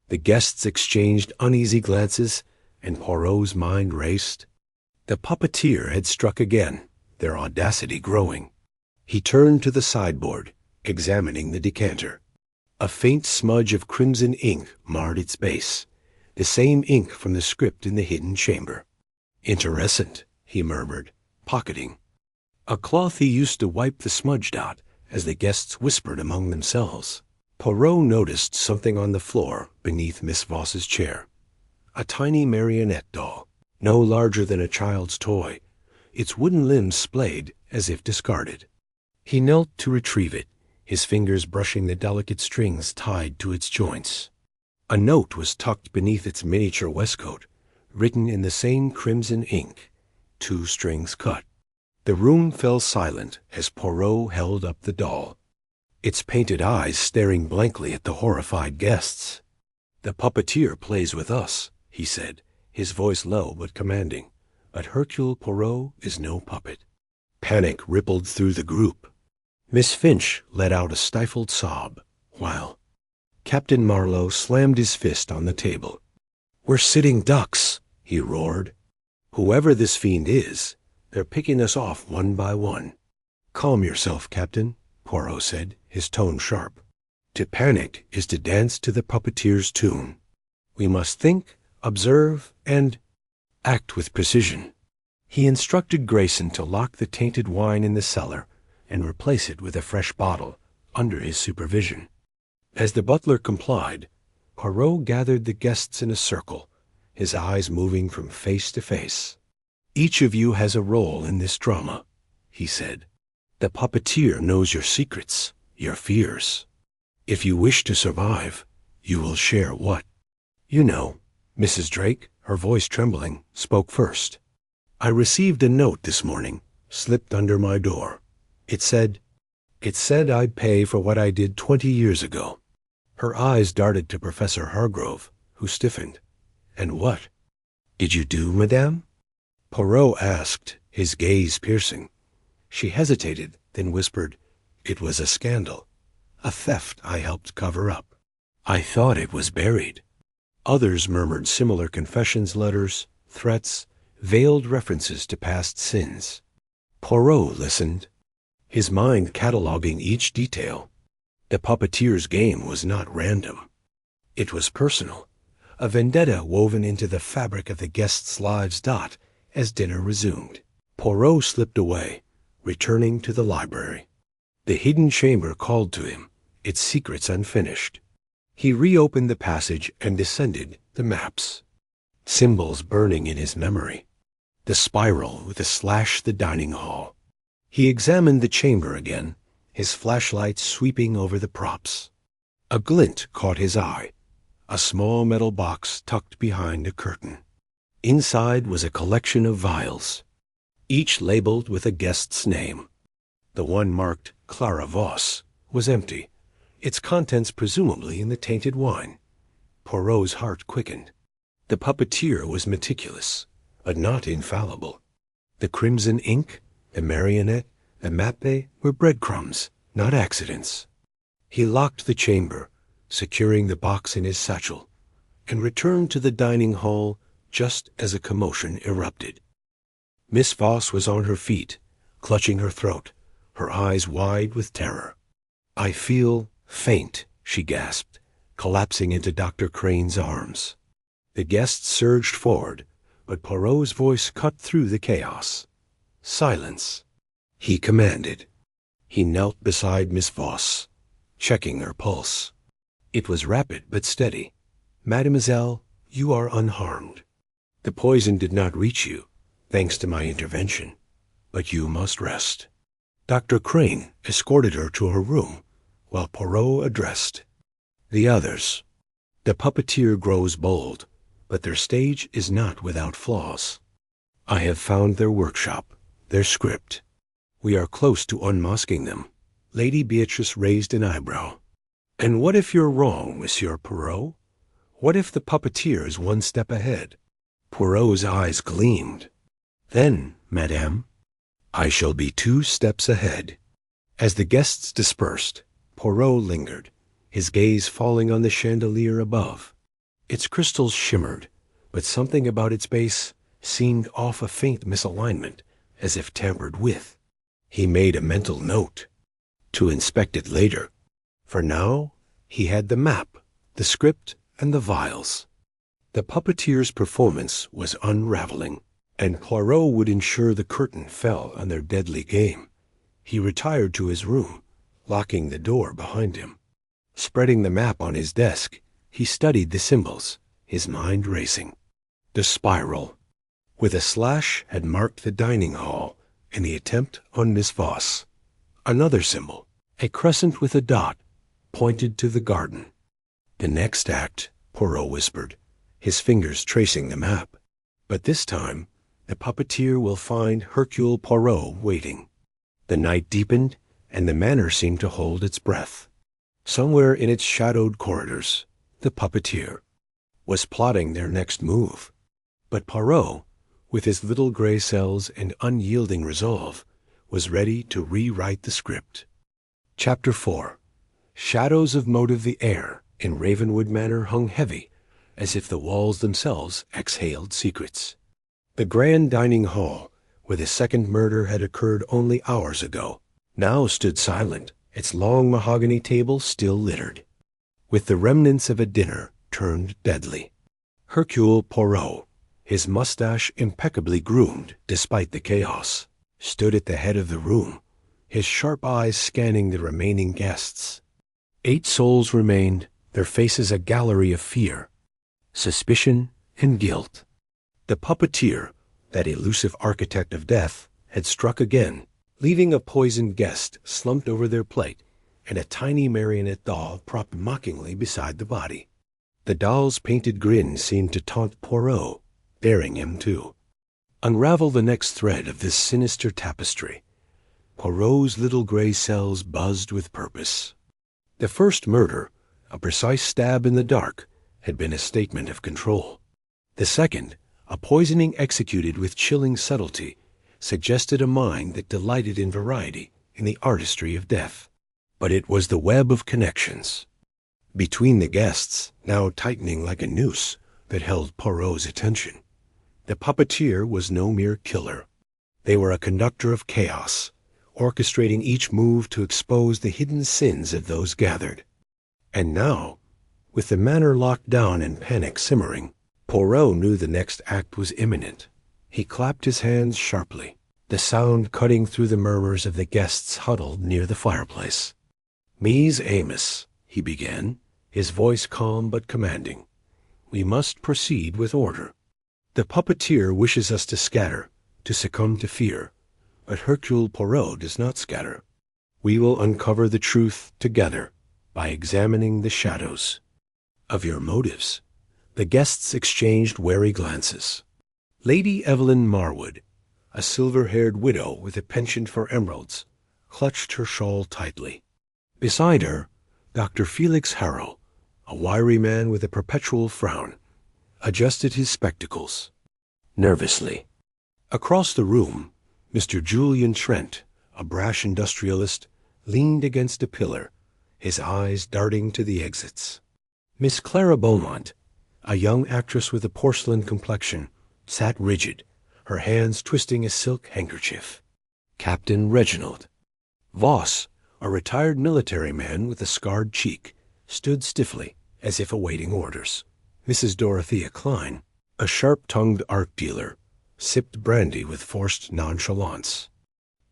[SPEAKER 1] The guests exchanged uneasy glances, and Poirot's mind raced. The puppeteer had struck again, their audacity growing. He turned to the sideboard, examining the decanter. A faint smudge of crimson ink marred its base, the same ink from the script in the hidden chamber. "Interesant," he murmured, pocketing a cloth he used to wipe the smudge dot as the guests whispered among themselves. Poirot noticed something on the floor beneath Miss Voss's chair. A tiny marionette doll, no larger than a child's toy, its wooden limbs splayed as if discarded. He knelt to retrieve it, his fingers brushing the delicate strings tied to its joints. A note was tucked beneath its miniature waistcoat, written in the same crimson ink, 2 strings cut. The room fell silent as Poirot held up the doll, its painted eyes staring blankly at the horrified guests. "The puppeteer plays with us," he said, his voice low but commanding, "but Hercule Poirot is no puppet." Panic rippled through the group. Miss Finch let out a stifled sob, while Captain Marlowe slammed his fist on the table. "We're sitting ducks," he roared. "Whoever this fiend is, they're picking us off one by one." "Calm yourself, Captain," Poirot said, his tone sharp. "To panic is to dance to the puppeteer's tune. We must think, observe, and act with precision." He instructed Grayson to lock the tainted wine in the cellar and replace it with a fresh bottle, under his supervision. As the butler complied, Poirot gathered the guests in a circle, his eyes moving from face to face. "Each of you has a role in this drama," he said. "The puppeteer knows your secrets, your fears. If you wish to survive, you will share what? You know." Mrs. Drake, her voice trembling, spoke first. "I received a note this morning, slipped under my door. It said I'd pay for what I did 20 years ago." Her eyes darted to Professor Hargrove, who stiffened. "And what did you do, madame?" Poirot asked, his gaze piercing. She hesitated, then whispered, "It was a scandal, a theft I helped cover up. I thought it was buried." Others murmured similar confessions letters, threats, veiled references to past sins. Poirot listened, his mind cataloging each detail. The puppeteer's game was not random. It was personal, a vendetta woven into the fabric of the guests' lives. As dinner resumed, Poirot slipped away, returning to the library. The hidden chamber called to him, its secrets unfinished. He reopened the passage and descended the maps, symbols burning in his memory. The spiral with the slash the dining hall. He examined the chamber again, his flashlight sweeping over the props. A glint caught his eye, a small metal box tucked behind a curtain. Inside was a collection of vials, each labeled with a guest's name. The one marked Clara Voss was empty, its contents presumably in the tainted wine. Poirot's heart quickened. The puppeteer was meticulous, but not infallible. The crimson ink, the marionette, the mappe were breadcrumbs, not accidents. He locked the chamber, securing the box in his satchel, and returned to the dining hall just as a commotion erupted. Miss Voss was on her feet, clutching her throat, her eyes wide with terror. "I feel faint," she gasped, collapsing into Dr. Crane's arms. The guests surged forward, but Poirot's voice cut through the chaos. "Silence," he commanded. He knelt beside Miss Voss, checking her pulse. It was rapid but steady. "Mademoiselle, you are unharmed. The poison did not reach you, thanks to my intervention, but you must rest." Dr. Crane escorted her to her room, while Poirot addressed the others. "The puppeteer grows bold, but their stage is not without flaws. I have found their workshop, their script. We are close to unmasking them." Lady Beatrice raised an eyebrow. "And what if you're wrong, Monsieur Poirot? What if the puppeteer is one step ahead?" Poirot's eyes gleamed. "Then, madame, I shall be 2 steps ahead." As the guests dispersed, Poirot lingered, his gaze falling on the chandelier above. Its crystals shimmered, but something about its base seemed off, a faint misalignment, as if tampered with. He made a mental note to inspect it later. For now, he had the map, the script, and the vials. The puppeteer's performance was unraveling, and Poirot would ensure the curtain fell on their deadly game. He retired to his room, locking the door behind him. Spreading the map on his desk, he studied the symbols, his mind racing. The spiral, with a slash, had marked the dining hall and the attempt on Miss Voss. Another symbol, a crescent with a dot, pointed to the garden. The next act, Poirot whispered, his fingers tracing the map. But this time, the puppeteer will find Hercule Poirot waiting. The night deepened, and the manor seemed to hold its breath. Somewhere in its shadowed corridors, the puppeteer was plotting their next move. But Poirot, with his little gray cells and unyielding resolve, was ready to rewrite the script. Chapter 4. Shadows of motive. The air in Ravenwood Manor hung heavy, as if the walls themselves exhaled secrets. The grand dining hall, where the second murder had occurred only hours ago, now stood silent, its long mahogany table still littered with the remnants of a dinner turned deadly. Hercule Poirot, his mustache impeccably groomed despite the chaos, stood at the head of the room, his sharp eyes scanning the remaining guests. 8 souls remained, their faces a gallery of fear, suspicion, and guilt. The puppeteer, that elusive architect of death, had struck again, leaving a poisoned guest slumped over their plate and a tiny marionette doll propped mockingly beside the body. The doll's painted grin seemed to taunt Poirot, daring him to unravel the next thread of this sinister tapestry. Poirot's little gray cells buzzed with purpose. The first murder, a precise stab in the dark, had been a statement of control. The second, a poisoning executed with chilling subtlety, suggested a mind that delighted in variety, in the artistry of death. But it was the web of connections between the guests, now tightening like a noose, that held Poirot's attention. The puppeteer was no mere killer. They were a conductor of chaos, orchestrating each move to expose the hidden sins of those gathered. And now, with the manor locked down and panic simmering, Poirot knew the next act was imminent. He clapped his hands sharply, the sound cutting through the murmurs of the guests huddled near the fireplace. "Mies Amos," he began, his voice calm but commanding. "We must proceed with order. The puppeteer wishes us to scatter, to succumb to fear, but Hercule Poirot does not scatter. We will uncover the truth together by examining the shadows of your motives." The guests exchanged wary glances. Lady Evelyn Marwood, a silver-haired widow with a penchant for emeralds, clutched her shawl tightly. Beside her, Dr. Felix Harrow, a wiry man with a perpetual frown, adjusted his spectacles nervously. Across the room, Mr. Julian Trent, a brash industrialist, leaned against a pillar, his eyes darting to the exits. Miss Clara Beaumont, a young actress with a porcelain complexion, sat rigid, her hands twisting a silk handkerchief. Captain Reginald Voss, a retired military man with a scarred cheek, stood stiffly, as if awaiting orders. Mrs. Dorothea Klein, a sharp-tongued art dealer, sipped brandy with forced nonchalance.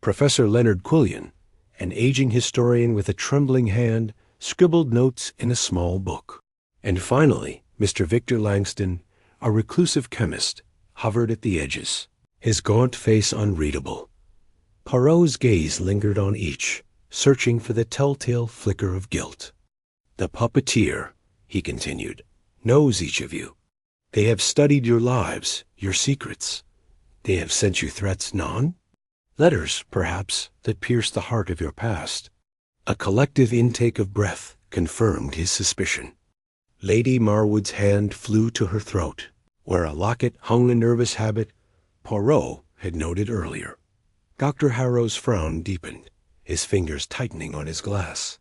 [SPEAKER 1] Professor Leonard Quillian, an aging historian with a trembling hand, scribbled notes in a small book. And finally, Mr. Victor Langston, a reclusive chemist, hovered at the edges, his gaunt face unreadable. Poirot's gaze lingered on each, searching for the telltale flicker of guilt. "The puppeteer," he continued, "knows each of you. They have studied your lives, your secrets. They have sent you threats, letters, perhaps, that pierced the heart of your past." A collective intake of breath confirmed his suspicion. Lady Marwood's hand flew to her throat, where a locket hung a nervous habit Poirot had noted earlier. Dr. Harrow's frown deepened, his fingers tightening on his glass.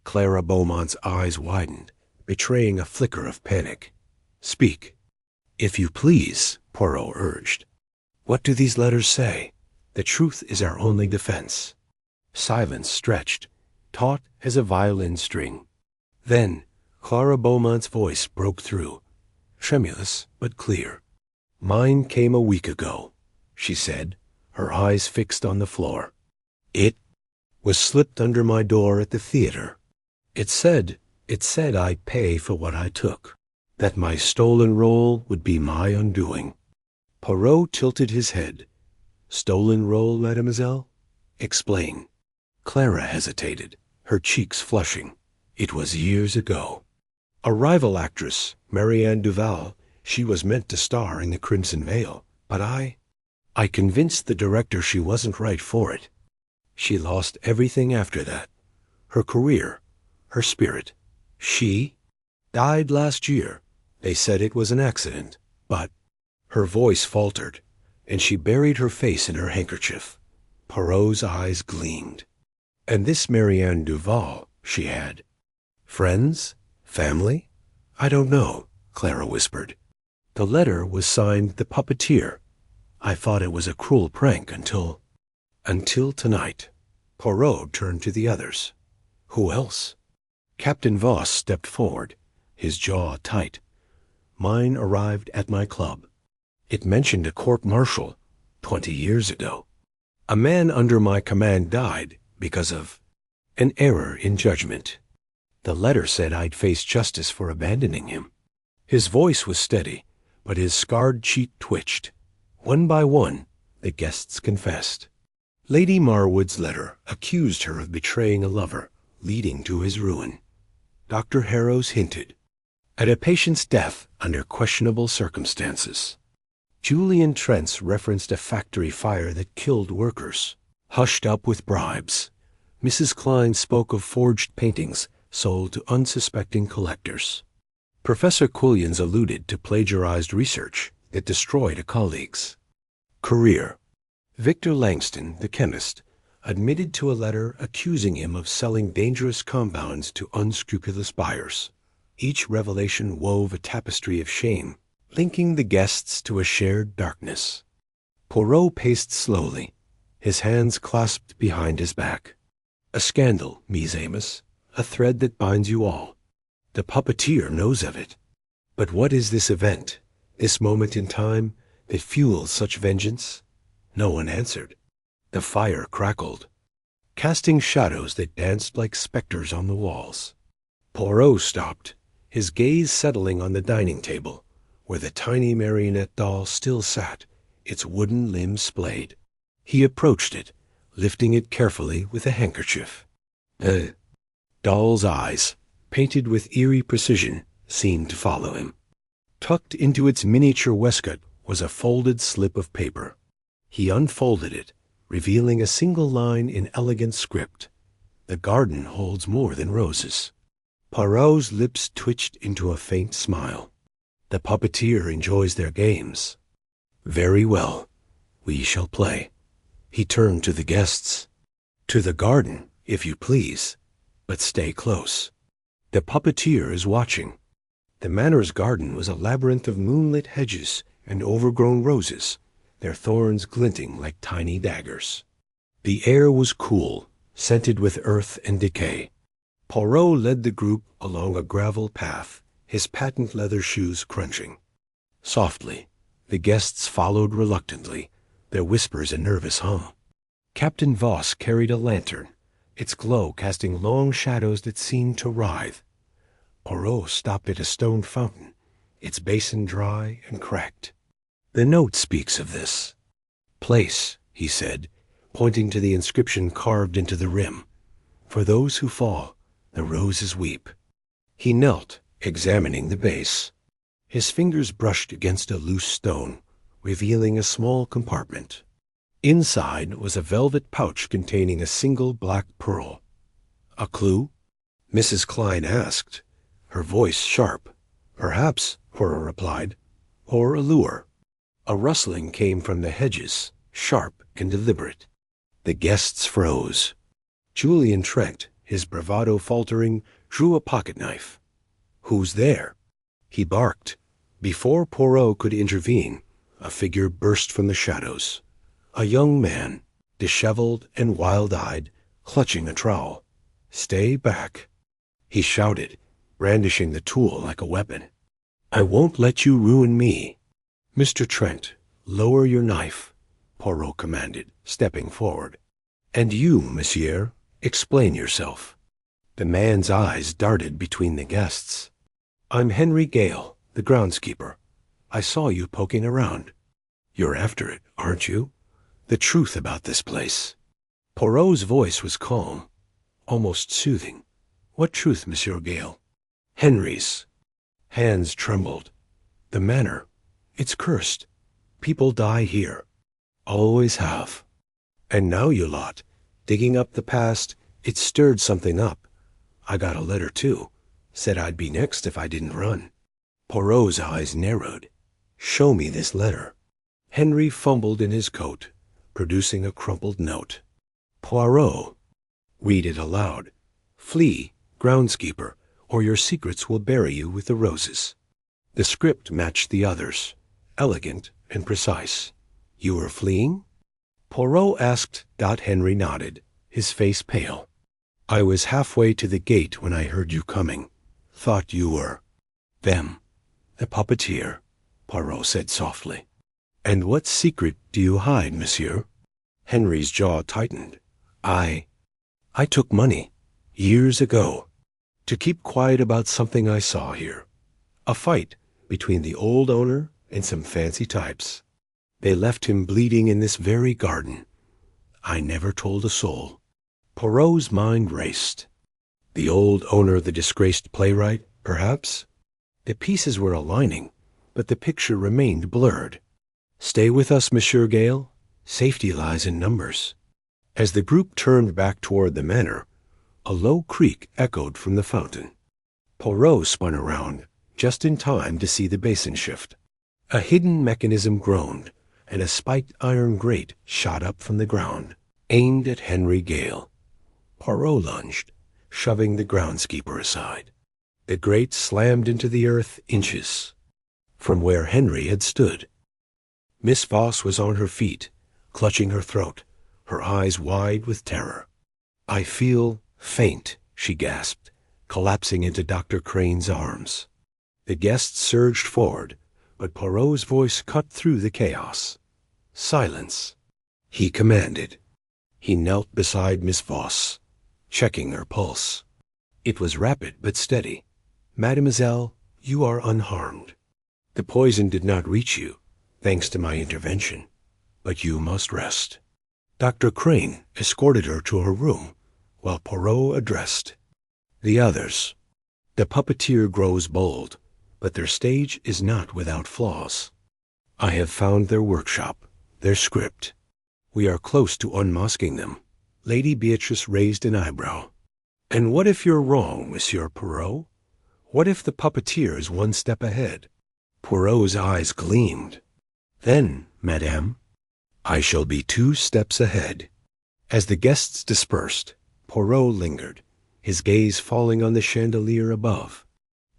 [SPEAKER 1] Clara Beaumont's eyes widened, betraying a flicker of panic. "Speak, if you please," Poirot urged. "What do these letters say?" The truth is our only defense. Silence stretched, taut as a violin string. Then Clara Beaumont's voice broke through, tremulous but clear. Mine came a week ago, she said, her eyes fixed on the floor. It was slipped under my door at the theater. It said I'd pay for what I took, that my stolen role would be my undoing. Poirot tilted his head. Stolen role, mademoiselle? Explain. Clara hesitated, her cheeks flushing. It was years ago. A rival actress, Marianne Duval, she was meant to star in The Crimson Veil, but I convinced the director she wasn't right for it. She lost everything after that. Her career, her spirit. She died last year. They said it was an accident, but her voice faltered, and she buried her face in her handkerchief. Poirot's eyes gleamed. And this Marianne Duval, she had friends? Family? I don't know, Clara whispered. The letter was signed The Puppeteer. I thought it was a cruel prank until tonight. Poirot turned to the others. Who else? Captain Voss stepped forward, his jaw tight. Mine arrived at my club. It mentioned a court-martial 20 years ago. A man under my command died because of an error in judgment. The letter said I'd face justice for abandoning him. His voice was steady, but his scarred cheek twitched. One by one, the guests confessed. Lady Marwood's letter accused her of betraying a lover, leading to his ruin. Dr. Harrow's hinted at a patient's death under questionable circumstances. Julian Trent's referenced a factory fire that killed workers, hushed up with bribes. Mrs. Klein spoke of forged paintings sold to unsuspecting collectors. Professor Quillians alluded to plagiarized research that destroyed a colleague's career. Victor Langston, the chemist, admitted to a letter accusing him of selling dangerous compounds to unscrupulous buyers. Each revelation wove a tapestry of shame, linking the guests to a shared darkness. Poirot paced slowly, his hands clasped behind his back. A scandal, Mies Amos, a thread that binds you all. The puppeteer knows of it. But what is this event, this moment in time, that fuels such vengeance? No one answered. The fire crackled, casting shadows that danced like specters on the walls. Poirot stopped, his gaze settling on the dining table, where the tiny marionette doll still sat, its wooden limbs splayed. He approached it, lifting it carefully with a handkerchief. The doll's eyes, painted with eerie precision, seemed to follow him. Tucked into its miniature waistcoat was a folded slip of paper. He unfolded it, revealing a single line in elegant script. The garden holds more than roses. Poirot's lips twitched into a faint smile. The puppeteer enjoys their games. Very well, we shall play. He turned to the guests. To the garden, if you please, but stay close. The puppeteer is watching. The manor's garden was a labyrinth of moonlit hedges and overgrown roses, their thorns glinting like tiny daggers. The air was cool, scented with earth and decay. Poirot led the group along a gravel path, his patent leather shoes crunching. Softly, the guests followed reluctantly, their whispers a nervous hum. Captain Voss carried a lantern, its glow casting long shadows that seemed to writhe. Poirot stopped at a stone fountain, its basin dry and cracked. The note speaks of this place, he said, pointing to the inscription carved into the rim. For those who fall, the roses weep. He knelt, examining the base. His fingers brushed against a loose stone, revealing a small compartment. Inside was a velvet pouch containing a single black pearl. A clue? Mrs. Klein asked, her voice sharp. Perhaps, Poirot replied, or a lure. A rustling came from the hedges, sharp and deliberate. The guests froze. Julian Trent, his bravado faltering, drew a pocket-knife. Who's there? He barked. Before Poirot could intervene, a figure burst from the shadows. A young man, disheveled and wild-eyed, clutching a trowel. "Stay back," he shouted, brandishing the tool like a weapon. "I won't let you ruin me." "Mr. Trent, lower your knife," Poirot commanded, stepping forward. "And you, monsieur, explain yourself." The man's eyes darted between the guests. "I'm Henry Gale, the groundskeeper. I saw you poking around. You're after it, aren't you? The truth about this place." Poirot's voice was calm, almost soothing. "What truth, Monsieur Gale?" "Henry's." Hands trembled. "The manor. It's cursed. People die here. Always have. And now you lot, digging up the past, it stirred something up. I got a letter, too. Said I'd be next if I didn't run." Poirot's eyes narrowed. "Show me this letter." Henry fumbled in his coat, producing a crumpled note. "Poirot." "Read it aloud. Flee, groundskeeper, or your secrets will bury you with the roses." The script matched the others, elegant and precise. "You were fleeing?" Poirot asked. Henry nodded, his face pale. "I was halfway to the gate when I heard you coming. Thought you were—" "Them. The puppeteer," Poirot said softly. "And what secret do you hide, monsieur?" Henry's jaw tightened. I took money, years ago, to keep quiet about something I saw here. A fight between the old owner and some fancy types. They left him bleeding in this very garden. I never told a soul." Poirot's mind raced. The old owner, the disgraced playwright, perhaps? The pieces were aligning, but the picture remained blurred. "Stay with us, Monsieur Gale. Safety lies in numbers." As the group turned back toward the manor, a low creak echoed from the fountain. Poirot spun around, just in time to see the basin shift. A hidden mechanism groaned, and a spiked iron grate shot up from the ground, aimed at Henry Gale. Poirot lunged, shoving the groundskeeper aside. The grate slammed into the earth inches from where Henry had stood. Miss Voss was on her feet, clutching her throat, her eyes wide with terror. "I feel faint," she gasped, collapsing into Dr. Crane's arms. The guests surged forward, but Poirot's voice cut through the chaos. "Silence," he commanded. He knelt beside Miss Voss, checking her pulse. It was rapid but steady. "Mademoiselle, you are unharmed. The poison did not reach you, thanks to my intervention, but you must rest." Dr. Crane escorted her to her room, while Poirot addressed the others. "The puppeteer grows bold, but their stage is not without flaws. I have found their workshop, their script. We are close to unmasking them." Lady Beatrice raised an eyebrow. "And what if you're wrong, Monsieur Poirot? What if the puppeteer is one step ahead?" Poirot's eyes gleamed. "Then, madame, I shall be 2 steps ahead." As the guests dispersed, Poirot lingered, his gaze falling on the chandelier above.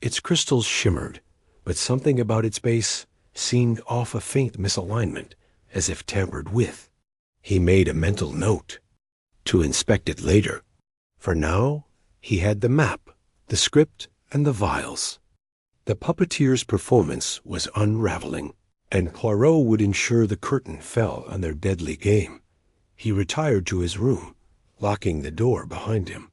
[SPEAKER 1] Its crystals shimmered, but something about its base seemed off, a faint misalignment, as if tampered with. He made a mental note to inspect it later. For now, he had the map, the script, and the vials. The puppeteer's performance was unraveling, and Poirot would ensure the curtain fell on their deadly game. He retired to his room, locking the door behind him.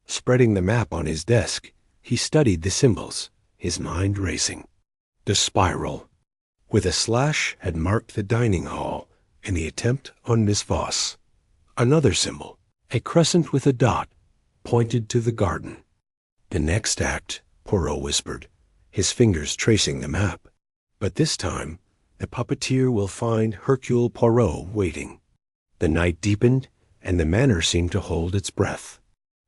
[SPEAKER 1] Spreading the map on his desk, he studied the symbols, his mind racing. The spiral, with a slash, had marked the dining hall and the attempt on Miss Voss. Another symbol, a crescent with a dot, pointed to the garden. "The next act," Poirot whispered, his fingers tracing the map. "But this time, the puppeteer will find Hercule Poirot waiting." The night deepened, and the manor seemed to hold its breath.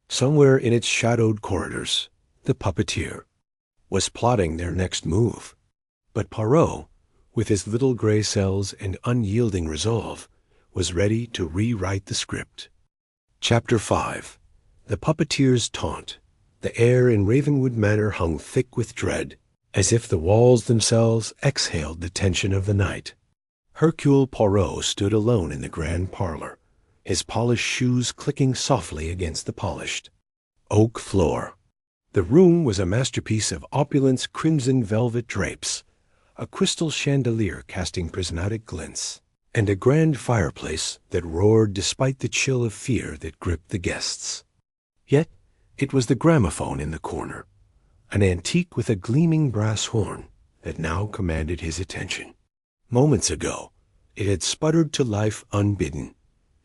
[SPEAKER 1] Somewhere in its shadowed corridors, the puppeteer was plotting their next move. But Poirot, with his little gray cells and unyielding resolve, was ready to rewrite the script. Chapter 5. The Puppeteer's Taunt. The air in Ravenwood Manor hung thick with dread, as if the walls themselves exhaled the tension of the night. Hercule Poirot stood alone in the grand parlor, his polished shoes clicking softly against the polished oak floor. The room was a masterpiece of opulence, crimson velvet drapes, a crystal chandelier casting prismatic glints, and a grand fireplace that roared despite the chill of fear that gripped the guests. Yet it was the gramophone in the corner, an antique with a gleaming brass horn, that now commanded his attention. Moments ago, it had sputtered to life unbidden,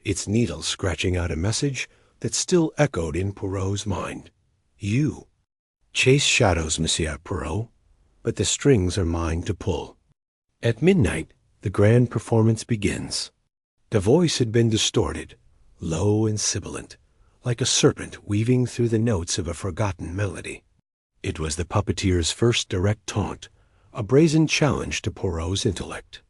[SPEAKER 1] its needle scratching out a message that still echoed in Poirot's mind. You chase shadows, Monsieur Poirot, but the strings are mine to pull. At midnight, the grand performance begins. The voice had been distorted, low and sibilant, like a serpent weaving through the notes of a forgotten melody. It was the puppeteer's first direct taunt, a brazen challenge to Poirot's intellect.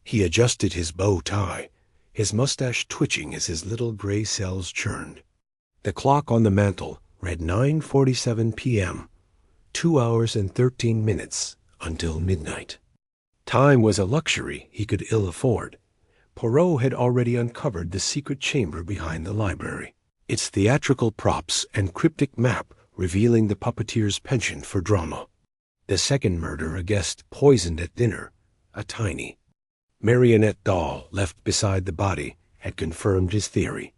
[SPEAKER 1] He adjusted his bow tie, his mustache twitching as his little gray cells churned. The clock on the mantel read 9:47 p.m., 2 hours and 13 minutes until midnight. Time was a luxury he could ill afford. Poirot had already uncovered the secret chamber behind the library, its theatrical props and cryptic map revealing the puppeteer's penchant for drama. The second murder a guest poisoned at dinner, a tiny marionette doll left beside the body, had confirmed his theory.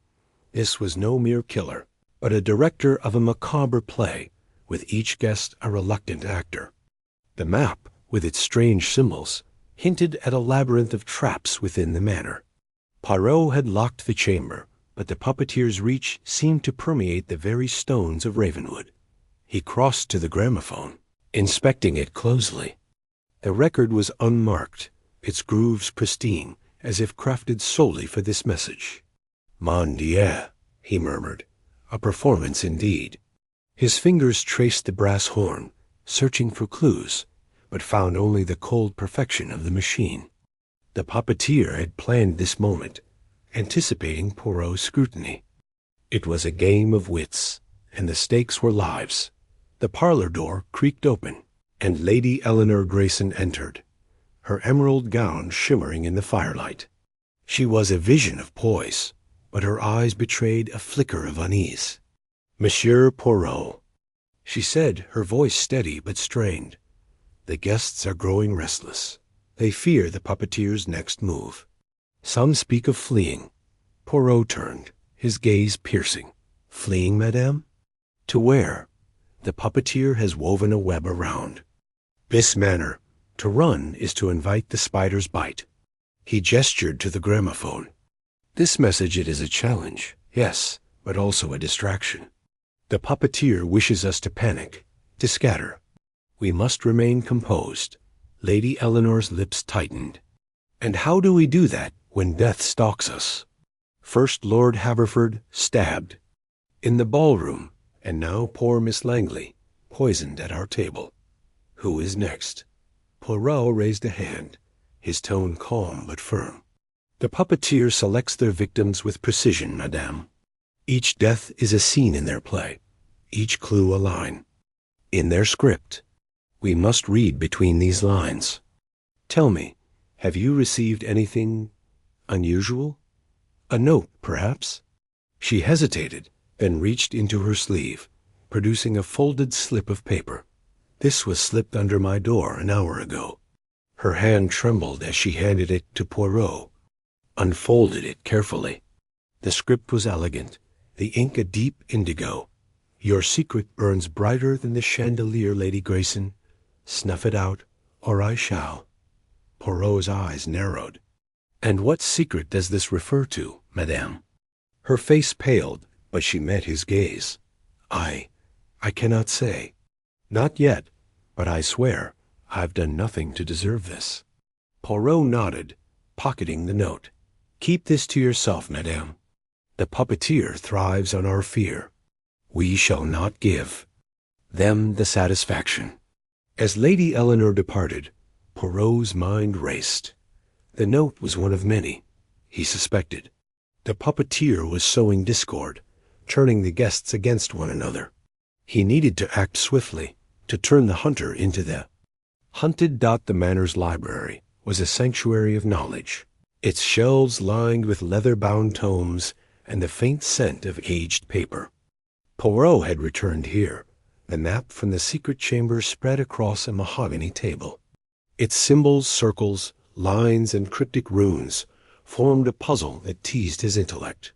[SPEAKER 1] This was no mere killer, but a director of a macabre play, with each guest a reluctant actor. The map, with its strange symbols, hinted at a labyrinth of traps within the manor. Poirot had locked the chamber, but the puppeteer's reach seemed to permeate the very stones of Ravenwood. He crossed to the gramophone, inspecting it closely. The record was unmarked, its grooves pristine, as if crafted solely for this message. Mon Dieu, he murmured, a performance indeed. His fingers traced the brass horn, searching for clues, but found only the cold perfection of the machine. The puppeteer had planned this moment, anticipating Poirot's scrutiny. It was a game of wits, and the stakes were lives. The parlor door creaked open, and Lady Eleanor Grayson entered, her emerald gown shimmering in the firelight. She was a vision of poise, but her eyes betrayed a flicker of unease. Monsieur Poirot, she said, her voice steady but strained. The guests are growing restless. They fear the puppeteer's next move. Some speak of fleeing. Poirot turned, his gaze piercing. Fleeing, madame? To where? The puppeteer has woven a web around this manor. To run is to invite the spider's bite. He gestured to the gramophone. This message, it is a challenge, yes, but also a distraction. The puppeteer wishes us to panic, to scatter. We must remain composed. Lady Eleanor's lips tightened. And how do we do that when death stalks us? First Lord Haverford, stabbed. In the ballroom, and now poor Miss Langley, poisoned at our table. Who is next? Poirot raised a hand, his tone calm but firm. The puppeteer selects their victims with precision, madame. Each death is a scene in their play, each clue a line. In their script, we must read between these lines. Tell me, have you received anything unusual? A note, perhaps? She hesitated, then reached into her sleeve, producing a folded slip of paper. This was slipped under my door an hour ago. Her hand trembled as she handed it to Poirot, unfolded it carefully. The script was elegant, the ink a deep indigo. Your secret burns brighter than the chandelier, Lady Grayson. Snuff it out, or I shall. Poirot's eyes narrowed. And what secret does this refer to, madame? Her face paled, but she met his gaze. I cannot say. Not yet, but I swear I've done nothing to deserve this. Poirot nodded, pocketing the note. Keep this to yourself, madame. The puppeteer thrives on our fear. We shall not give them the satisfaction. As Lady Eleanor departed, Poirot's mind raced. The note was one of many, he suspected. The puppeteer was sowing discord, turning the guests against one another. He needed to act swiftly, to turn the hunter into the hunted. The manor's library, was a sanctuary of knowledge, its shelves lined with leather-bound tomes and the faint scent of aged paper. Poirot had returned here, the map from the secret chamber spread across a mahogany table. Its symbols, circles, lines, and cryptic runes formed a puzzle that teased his intellect.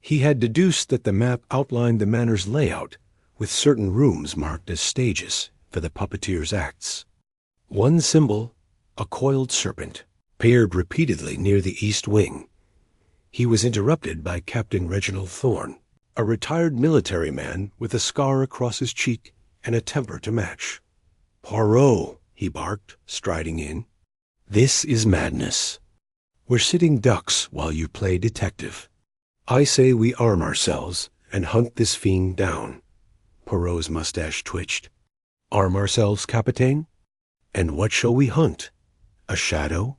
[SPEAKER 1] He had deduced that the map outlined the manor's layout, with certain rooms marked as stages for the puppeteer's acts. One symbol, a coiled serpent, appeared repeatedly near the east wing. He was interrupted by Captain Reginald Thorne, a retired military man with a scar across his cheek and a temper to match. "Poirot," he barked, striding in. "This is madness. We're sitting ducks while you play detective. I say we arm ourselves and hunt this fiend down." Poirot's mustache twitched. "Arm ourselves, Capitaine? And what shall we hunt? A shadow?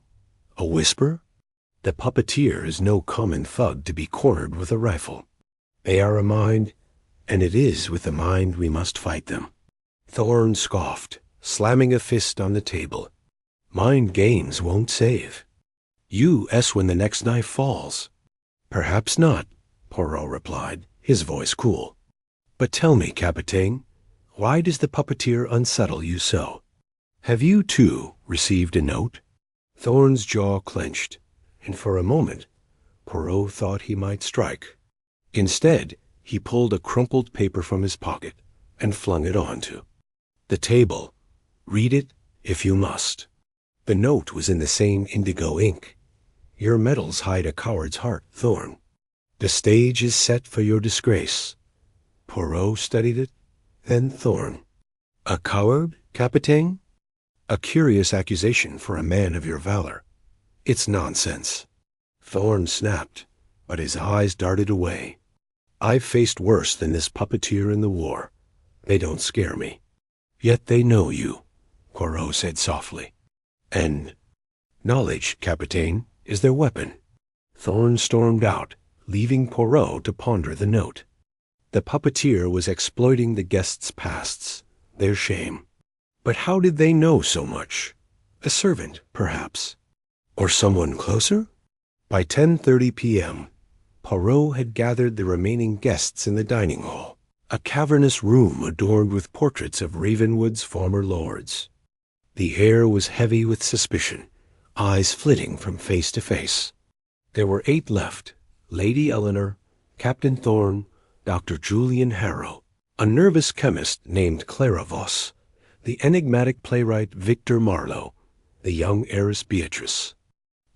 [SPEAKER 1] A whisper? The puppeteer is no common thug to be cornered with a rifle. They are a mind, and it is with the mind we must fight them." Thorne scoffed, slamming a fist on the table. "Mind games won't save. You S when the next knife falls." "Perhaps not," Poirot replied, his voice cool. "But tell me, Capitaine, why does the puppeteer unsettle you so? Have you, too, received a note?" Thorne's jaw clenched, and for a moment Poirot thought he might strike. Instead, he pulled a crumpled paper from his pocket and flung it onto the table. "Read it, if you must." The note was in the same indigo ink. "Your medals hide a coward's heart, Thorne. The stage is set for your disgrace." Poirot studied it, then Thorne. "A coward, Capitaine? A curious accusation for a man of your valor." "It's nonsense." Thorne snapped, but his eyes darted away. "I've faced worse than this puppeteer in the war. They don't scare me." "Yet they know you," Poirot said softly. "And knowledge, Capitaine, is their weapon." Thorne stormed out, leaving Poirot to ponder the note. The puppeteer was exploiting the guests' pasts, their shame. But how did they know so much? A servant, perhaps. Or someone closer? By 10:30 p.m., Poirot had gathered the remaining guests in the dining hall, a cavernous room adorned with portraits of Ravenwood's former lords. The air was heavy with suspicion, eyes flitting from face to face. There were 8 left: Lady Eleanor, Captain Thorne, Dr. Julian Harrow, a nervous chemist named Clara Voss, the enigmatic playwright Victor Marlowe, the young heiress Beatrice,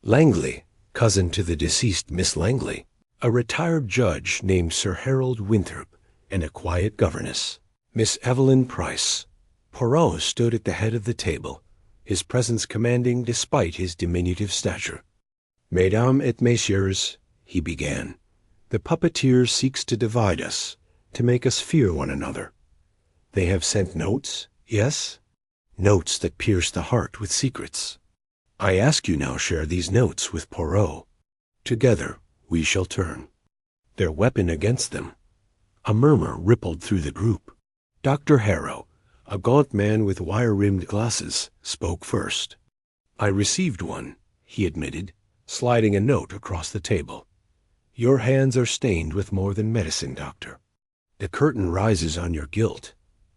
[SPEAKER 1] Langley, cousin to the deceased Miss Langley, a retired judge named Sir Harold Winthrop, and a quiet governess, Miss Evelyn Price. Poirot stood at the head of the table, his presence commanding despite his diminutive stature. "Mesdames et messieurs," he began, "the puppeteer seeks to divide us, to make us fear one another. They have sent notes, yes? Notes that pierce the heart with secrets. I ask you now share these notes with Poirot. Together we shall turn their weapon against them." A murmur rippled through the group. Dr. Harrow, a gaunt man with wire-rimmed glasses, spoke first. "I received one," he admitted, sliding a note across the table. "Your hands are stained with more than medicine, doctor. The curtain rises on your guilt."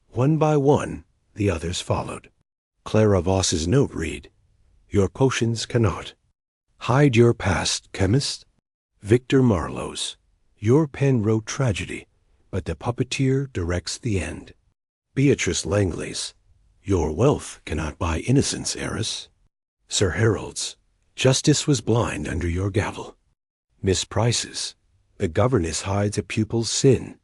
[SPEAKER 1] One by one, the others followed. Clara Voss's note read, "Your potions cannot hide your past, chemist." Victor Marlowe's, "Your pen wrote tragedy, but the puppeteer directs the end." Beatrice Langley's, "Your wealth cannot buy innocence, heiress." Sir Harold's, "Justice was blind under your gavel." Miss Price's, "The governess hides a pupil's sin."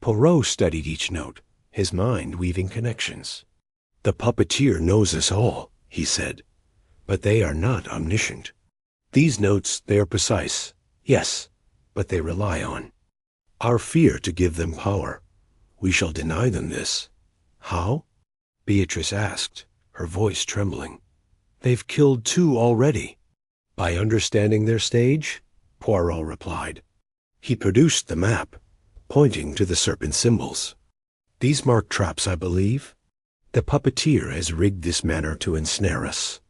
[SPEAKER 1] Poirot studied each note, his mind weaving connections. "The puppeteer knows us all," he said, "but they are not omniscient. These notes, they are precise, yes, but they rely on our fear to give them power. We shall deny them this." "How?" Beatrice asked, her voice trembling. "They've killed 2 already." "By understanding their stage," Poirot replied. He produced the map, pointing to the serpent symbols. "These mark traps, I believe. The puppeteer has rigged this manner to ensnare us.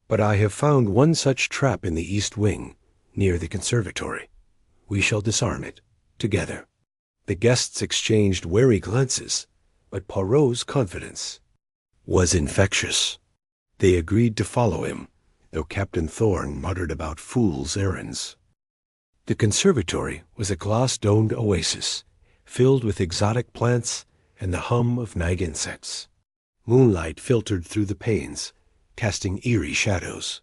[SPEAKER 1] But I have found one such trap in the east wing, near the conservatory. We shall disarm it, together." The guests exchanged wary glances, but Poirot's confidence was infectious. They agreed to follow him, though Captain Thorne muttered about fool's errands. The conservatory was a glass-domed oasis, filled with exotic plants and the hum of night insects. Moonlight filtered through the panes, casting eerie shadows.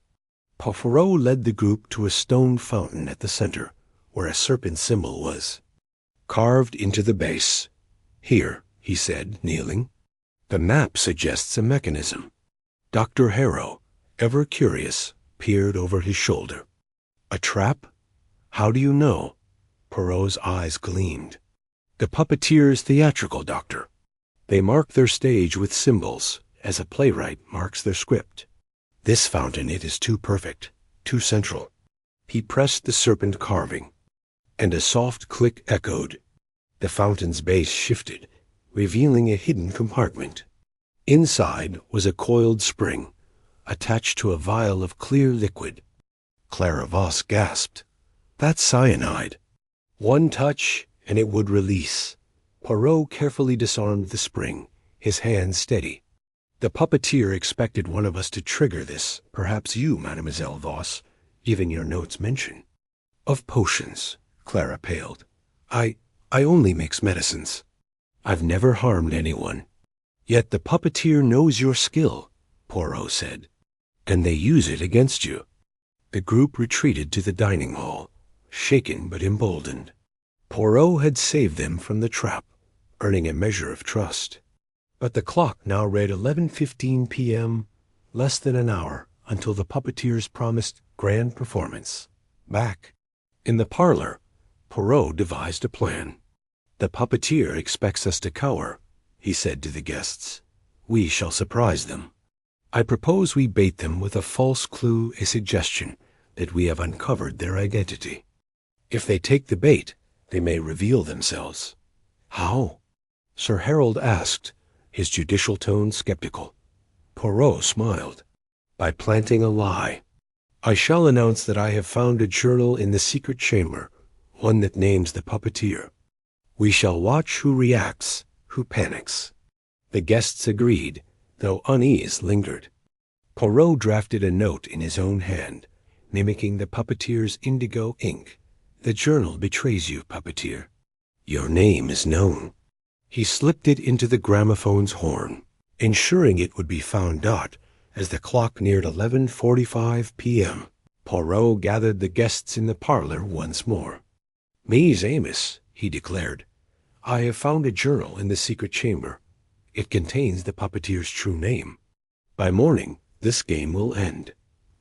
[SPEAKER 1] Poirot led the group to a stone fountain at the center, where a serpent symbol was carved into the base. "Here," he said, kneeling. "The map suggests a mechanism." Dr. Harrow, ever curious, peered over his shoulder. "A trap? How do you know?" Poirot's eyes gleamed. "The puppeteer's theatrical, Doctor. They mark their stage with symbols, as a playwright marks their script. This Whodunit is too perfect, too central." He pressed the serpent carving, and a soft click echoed. The fountain's base shifted, revealing a hidden compartment. Inside was a coiled spring, attached to a vial of clear liquid. Clara Voss gasped. "That's cyanide. One touch, and it would release." Poirot carefully disarmed the spring, his hand steady. "The puppeteer expected one of us to trigger this, perhaps you, Mademoiselle Voss, given your note's mention." "Of potions," Clara paled. I only mix medicines. I've never harmed anyone." "Yet the puppeteer knows your skill," Poirot said, "and they use it against you." The group retreated to the dining hall, shaken but emboldened. Poirot had saved them from the trap, earning a measure of trust. But the clock now read 11:15 p.m., less than an hour until the puppeteer's promised grand performance. Back in the parlor, Poirot devised a plan. "The puppeteer expects us to cower," he said to the guests. "We shall surprise them. I propose we bait them with a false clue, a suggestion that we have uncovered their identity. If they take the bait, they may reveal themselves." "How?" Sir Harold asked, his judicial tone skeptical. Poirot smiled. "By planting a lie. I shall announce that I have found a journal in the secret chamber, one that names the puppeteer. We shall watch who reacts, who panics." The guests agreed, though unease lingered. Poirot drafted a note in his own hand, mimicking the puppeteer's indigo ink. "The journal betrays you, puppeteer. Your name is known." He slipped it into the gramophone's horn, ensuring it would be found out as the clock neared 11:45 p.m. Poirot gathered the guests in the parlor once more. "Me's Amos," he declared. "I have found a journal in the secret chamber. It contains the puppeteer's true name. By morning, this game will end."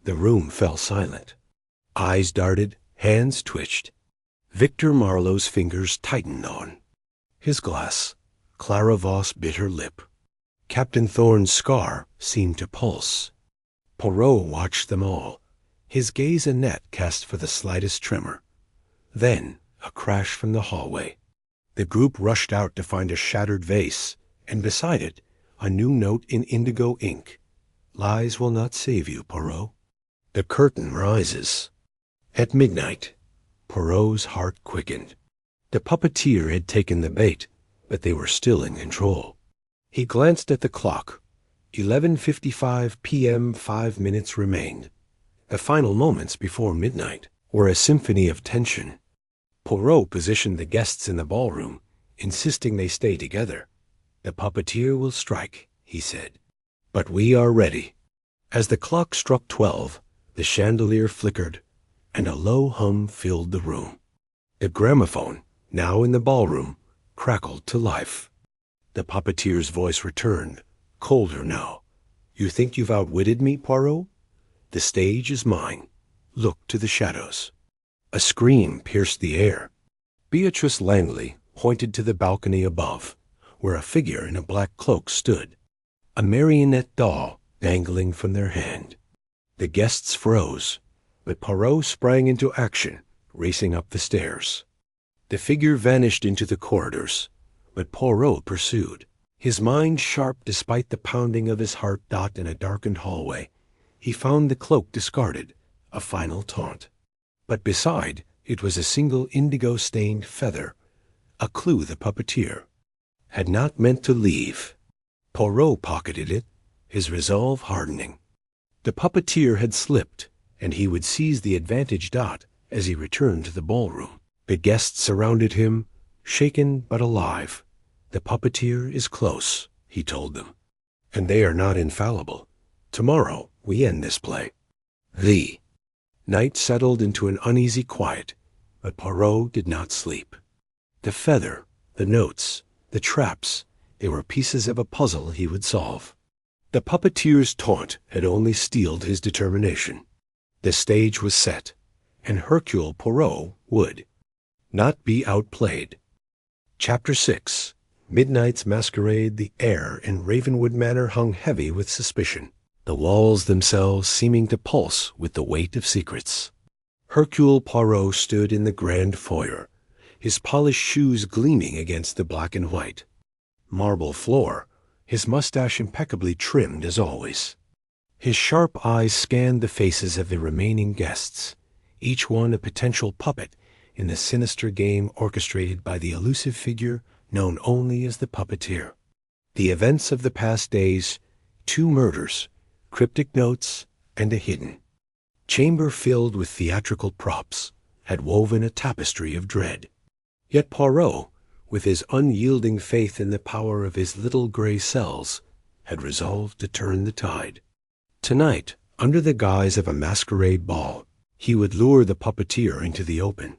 [SPEAKER 1] The room fell silent. Eyes darted, hands twitched. Victor Marlowe's fingers tightened on his glass. Clara Voss bit her lip. Captain Thorne's scar seemed to pulse. Poirot watched them all, his gaze a net cast for the slightest tremor. Then a crash from the hallway. The group rushed out to find a shattered vase, and beside it, a new note in indigo ink. "Lies will not save you, Poirot." The curtain rises. At midnight, Poirot's heart quickened. The puppeteer had taken the bait, but they were still in control. He glanced at the clock. 11:55 p.m. 5 minutes remained. The final moments before midnight were a symphony of tension. Poirot positioned the guests in the ballroom, insisting they stay together. "The puppeteer will strike," he said. "But we are ready." As the clock struck 12, the chandelier flickered, and a low hum filled the room. The gramophone, now in the ballroom, crackled to life. The puppeteer's voice returned, colder now. "You think you've outwitted me, Poirot? The stage is mine. Look to the shadows." A scream pierced the air. Beatrice Langley pointed to the balcony above, where a figure in a black cloak stood, a marionette doll dangling from their hand. The guests froze, but Poirot sprang into action, racing up the stairs. The figure vanished into the corridors, but Poirot pursued, his mind sharp despite the pounding of his heart. In a darkened hallway, he found the cloak discarded, a final taunt. But beside it was a single indigo-stained feather, a clue the puppeteer had not meant to leave. Poirot pocketed it, his resolve hardening. The puppeteer had slipped, and he would seize the advantage dot as he returned to the ballroom. The guests surrounded him, shaken but alive. The puppeteer is close, he told them. And they are not infallible. Tomorrow we end this play. The night settled into an uneasy quiet, but Poirot did not sleep. The feather, the notes, the traps, they were pieces of a puzzle he would solve. The puppeteer's taunt had only steeled his determination. The stage was set, and Hercule Poirot would not be outplayed. Chapter 6. Midnight's masquerade. The air in Ravenwood Manor hung heavy with suspicion, the walls themselves seeming to pulse with the weight of secrets. Hercule Poirot stood in the grand foyer, his polished shoes gleaming against the black and white marble floor, his mustache impeccably trimmed as always. His sharp eyes scanned the faces of the remaining guests, each one a potential puppet in the sinister game orchestrated by the elusive figure known only as the puppeteer. The events of the past days, 2 murders, cryptic notes, and a hidden chamber filled with theatrical props, had woven a tapestry of dread. Yet Poirot, with his unyielding faith in the power of his little gray cells, had resolved to turn the tide. Tonight, under the guise of a masquerade ball, he would lure the puppeteer into the open.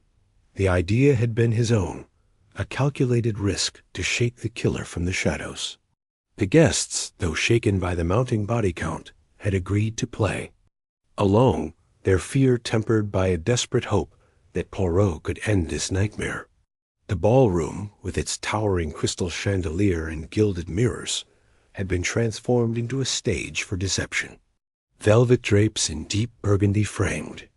[SPEAKER 1] The idea had been his own, a calculated risk to shake the killer from the shadows. The guests, though shaken by the mounting body count, had agreed to play. Alone, their fear tempered by a desperate hope that Poirot could end this nightmare. The ballroom, with its towering crystal chandelier and gilded mirrors, had been transformed into a stage for deception. Velvet drapes in deep burgundy framed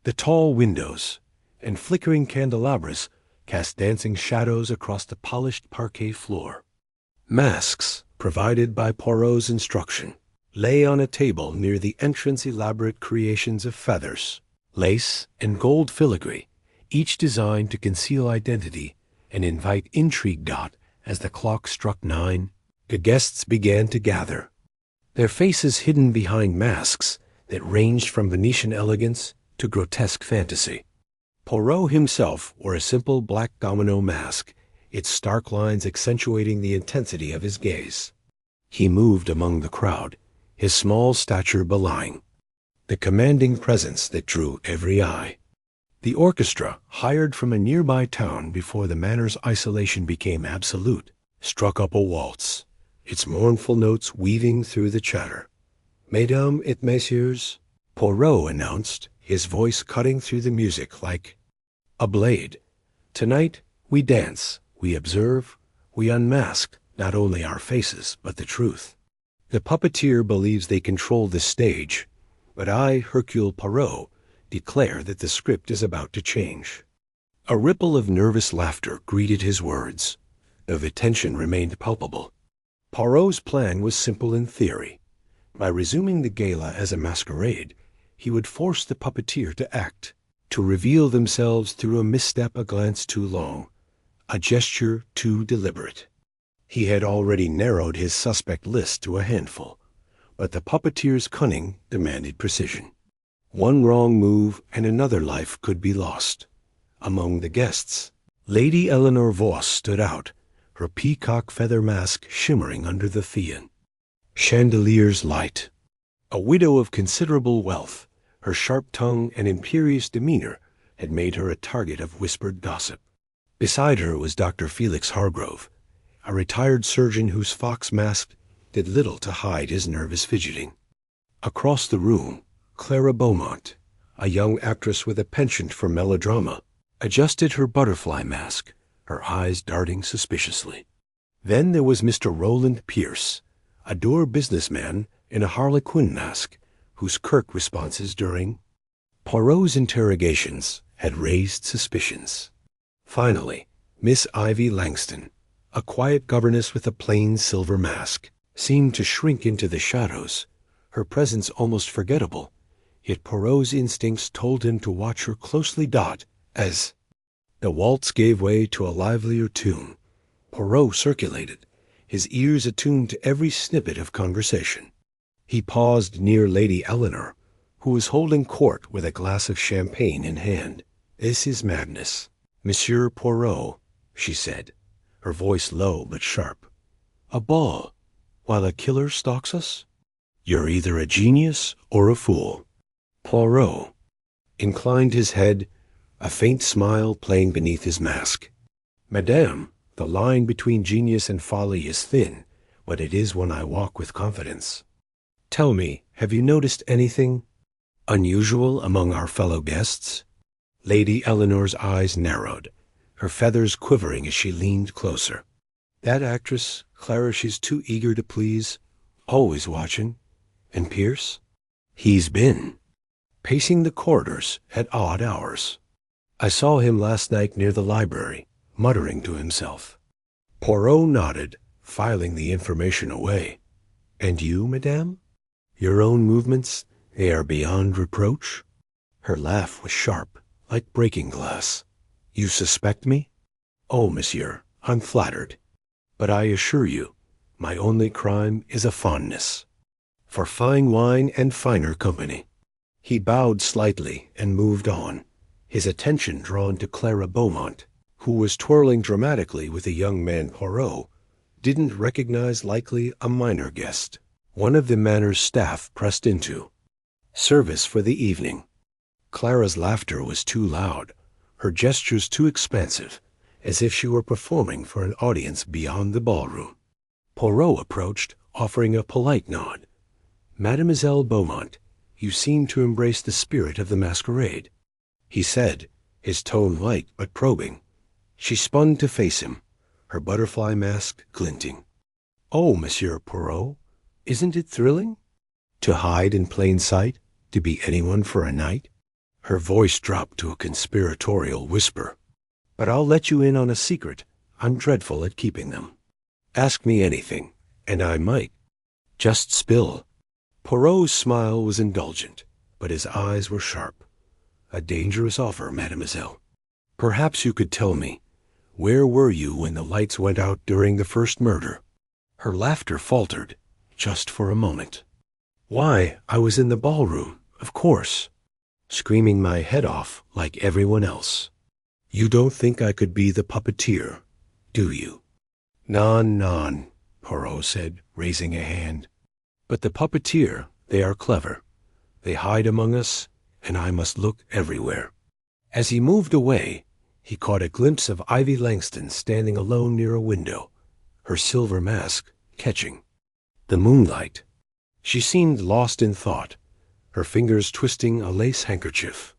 [SPEAKER 1] the tall windows, and flickering candelabras cast dancing shadows across the polished parquet floor. Masks, provided by Poirot's instruction, lay on a table near the entrance, elaborate creations of feathers, lace, and gold filigree, each designed to conceal identity and invite intrigue. As the clock struck 9, the guests began to gather, their faces hidden behind masks that ranged from Venetian elegance to grotesque fantasy. Poirot himself wore a simple black domino mask, its stark lines accentuating the intensity of his gaze. He moved among the crowd, his small stature belying the commanding presence that drew every eye. The orchestra, hired from a nearby town before the manor's isolation became absolute, struck up a waltz, its mournful notes weaving through the chatter. "Mesdames et messieurs," Poirot announced, his voice cutting through the music like a blade. "Tonight we dance, we observe, we unmask not only our faces but the truth. The puppeteer believes they control the stage, but I, Hercule Poirot, declare that the script is about to change." A ripple of nervous laughter greeted his words, though the tension remained palpable. Poirot's plan was simple in theory. By resuming the gala as a masquerade, he would force the puppeteer to act, to reveal themselves through a misstep, a glance too long, a gesture too deliberate. He had already narrowed his suspect list to a handful, but the puppeteer's cunning demanded precision. One wrong move and another life could be lost. Among the guests, Lady Eleanor Voss stood out, her peacock feather mask shimmering under the Thean chandelier's light. A widow of considerable wealth, her sharp tongue and imperious demeanor had made her a target of whispered gossip. Beside her was Dr. Felix Hargrove, a retired surgeon whose fox mask did little to hide his nervous fidgeting. Across the room, Clara Beaumont, a young actress with a penchant for melodrama, adjusted her butterfly mask, her eyes darting suspiciously. Then there was Mr. Roland Pierce, a dour businessman in a harlequin mask, whose curt responses during Poirot's interrogations had raised suspicions. Finally, Miss Ivy Langston, a quiet governess with a plain silver mask, seemed to shrink into the shadows, her presence almost forgettable, yet Poirot's instincts told him to watch her closely. As the waltz gave way to a livelier tune, Poirot circulated, his ears attuned to every snippet of conversation. He paused near Lady Eleanor, who was holding court with a glass of champagne in hand. "This is madness, Monsieur Poirot," she said, her voice low but sharp. "A ball, while a killer stalks us? You're either a genius or a fool." Poirot inclined his head, a faint smile playing beneath his mask. "Madame, the line between genius and folly is thin, but it is one I walk with confidence. Tell me, have you noticed anything unusual among our fellow guests?" Lady Eleanor's eyes narrowed, her feathers quivering as she leaned closer. "That actress, Clara, she's too eager to please, always watching. And Pierce? He's been pacing the corridors at odd hours. I saw him last night near the library, muttering to himself." Poirot nodded, filing the information away. "And you, madame? Your own movements, they are beyond reproach?" Her laugh was sharp, like breaking glass. "You suspect me? Oh, monsieur, I'm flattered. But I assure you, my only crime is a fondness for fine wine and finer company." He bowed slightly and moved on, his attention drawn to Clara Beaumont, who was twirling dramatically with a young man Poirot didn't recognize, likely a minor guest. One of the manor's staff pressed into service for the evening. Clara's laughter was too loud, her gestures too expansive, as if she were performing for an audience beyond the ballroom. Poirot approached, offering a polite nod. "Mademoiselle Beaumont, you seem to embrace the spirit of the masquerade," he said, his tone light but probing. She spun to face him, her butterfly mask glinting. "Oh, Monsieur Poirot, isn't it thrilling? To hide in plain sight, to be anyone for a night?" Her voice dropped to a conspiratorial whisper. "But I'll let you in on a secret. I'm dreadful at keeping them. Ask me anything, and I might just spill." Poirot's smile was indulgent, but his eyes were sharp. "A dangerous offer, mademoiselle. Perhaps you could tell me, where were you when the lights went out during the first murder?" Her laughter faltered, just for a moment. "Why, I was in the ballroom, of course, screaming my head off like everyone else. You don't think I could be the puppeteer, do you?" "Non, non," Poirot said, raising a hand. "But the puppeteer, they are clever. They hide among us, and I must look everywhere." As he moved away, he caught a glimpse of Ivy Langston standing alone near a window, her silver mask catching the moonlight. She seemed lost in thought, her fingers twisting a lace handkerchief.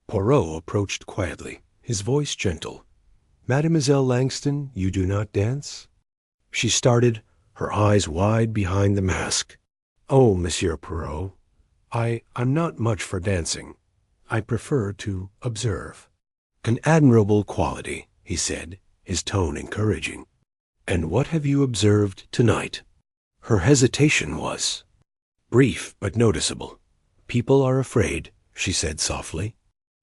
[SPEAKER 1] Poirot approached quietly, his voice gentle. "Mademoiselle Langston, you do not dance?" She started, her eyes wide behind the mask. "Oh, Monsieur Poirot, I'm not much for dancing. I prefer to observe." "An admirable quality," he said, his tone encouraging. "And what have you observed tonight?" Her hesitation was brief but noticeable. "People are afraid," she said softly.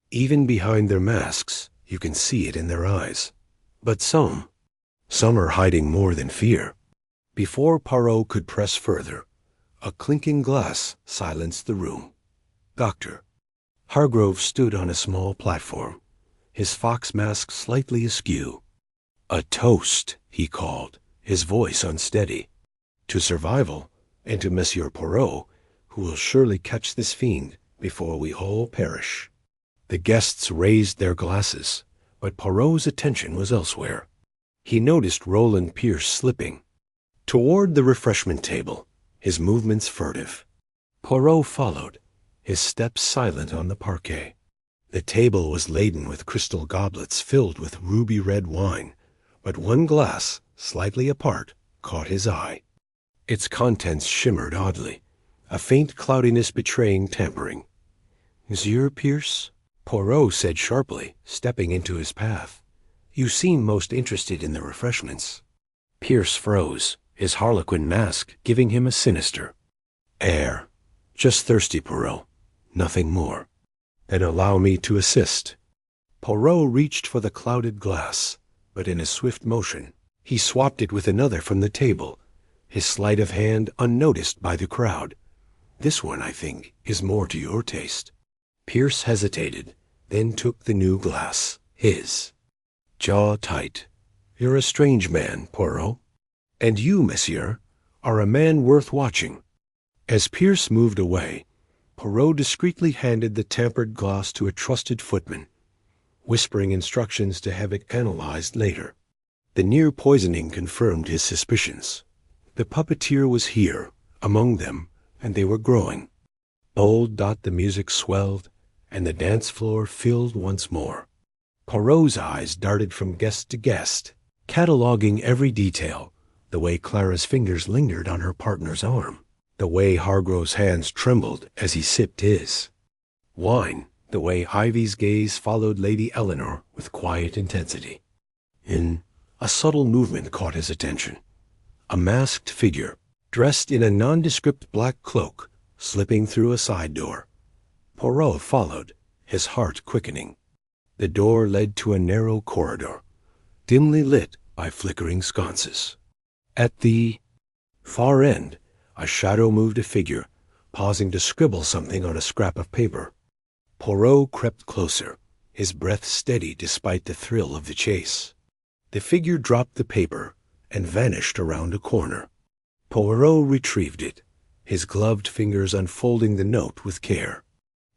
[SPEAKER 1] "Even behind their masks, you can see it in their eyes. But some are hiding more than fear." Before Poirot could press further, a clinking glass silenced the room. Dr. Hargrove stood on a small platform, his fox mask slightly askew. "A toast," he called, his voice unsteady. "To survival, and to Monsieur Poirot, who will surely catch this fiend before we all perish." The guests raised their glasses, but Poirot's attention was elsewhere. He noticed Roland Pierce slipping toward the refreshment table, his movements furtive. Poirot followed, his steps silent on the parquet. The table was laden with crystal goblets filled with ruby-red wine, but one glass, slightly apart, caught his eye. Its contents shimmered oddly, a faint cloudiness betraying tampering. "Monsieur Pierce?" Poirot said sharply, stepping into his path. "You seem most interested in the refreshments." Pierce froze, his harlequin mask giving him a sinister air. Just thirsty, Poirot. Nothing more. Then allow me to assist. Poirot reached for the clouded glass, but in a swift motion, he swapped it with another from the table, his sleight of hand unnoticed by the crowd. This one, I think, is more to your taste. Pierce hesitated, then took the new glass, his. Jaw tight. You're a strange man, Poirot. And you, monsieur, are a man worth watching. As Pierce moved away, Poirot discreetly handed the tampered glass to a trusted footman, whispering instructions to have it analyzed later. The near poisoning confirmed his suspicions. The puppeteer was here, among them, and they were growing. Bold dot the music swelled, and the dance floor filled once more. Poirot's eyes darted from guest to guest, cataloging every detail, the way Clara's fingers lingered on her partner's arm, the way Hargrove's hands trembled as he sipped his wine, the way Ivy's gaze followed Lady Eleanor with quiet intensity. A subtle movement caught his attention. A masked figure, dressed in a nondescript black cloak, slipping through a side door. Poirot followed, his heart quickening. The door led to a narrow corridor, dimly lit by flickering sconces. At the far end, a shadow moved a figure, pausing to scribble something on a scrap of paper. Poirot crept closer, his breath steady despite the thrill of the chase. The figure dropped the paper and vanished around a corner. Poirot retrieved it, his gloved fingers unfolding the note with care.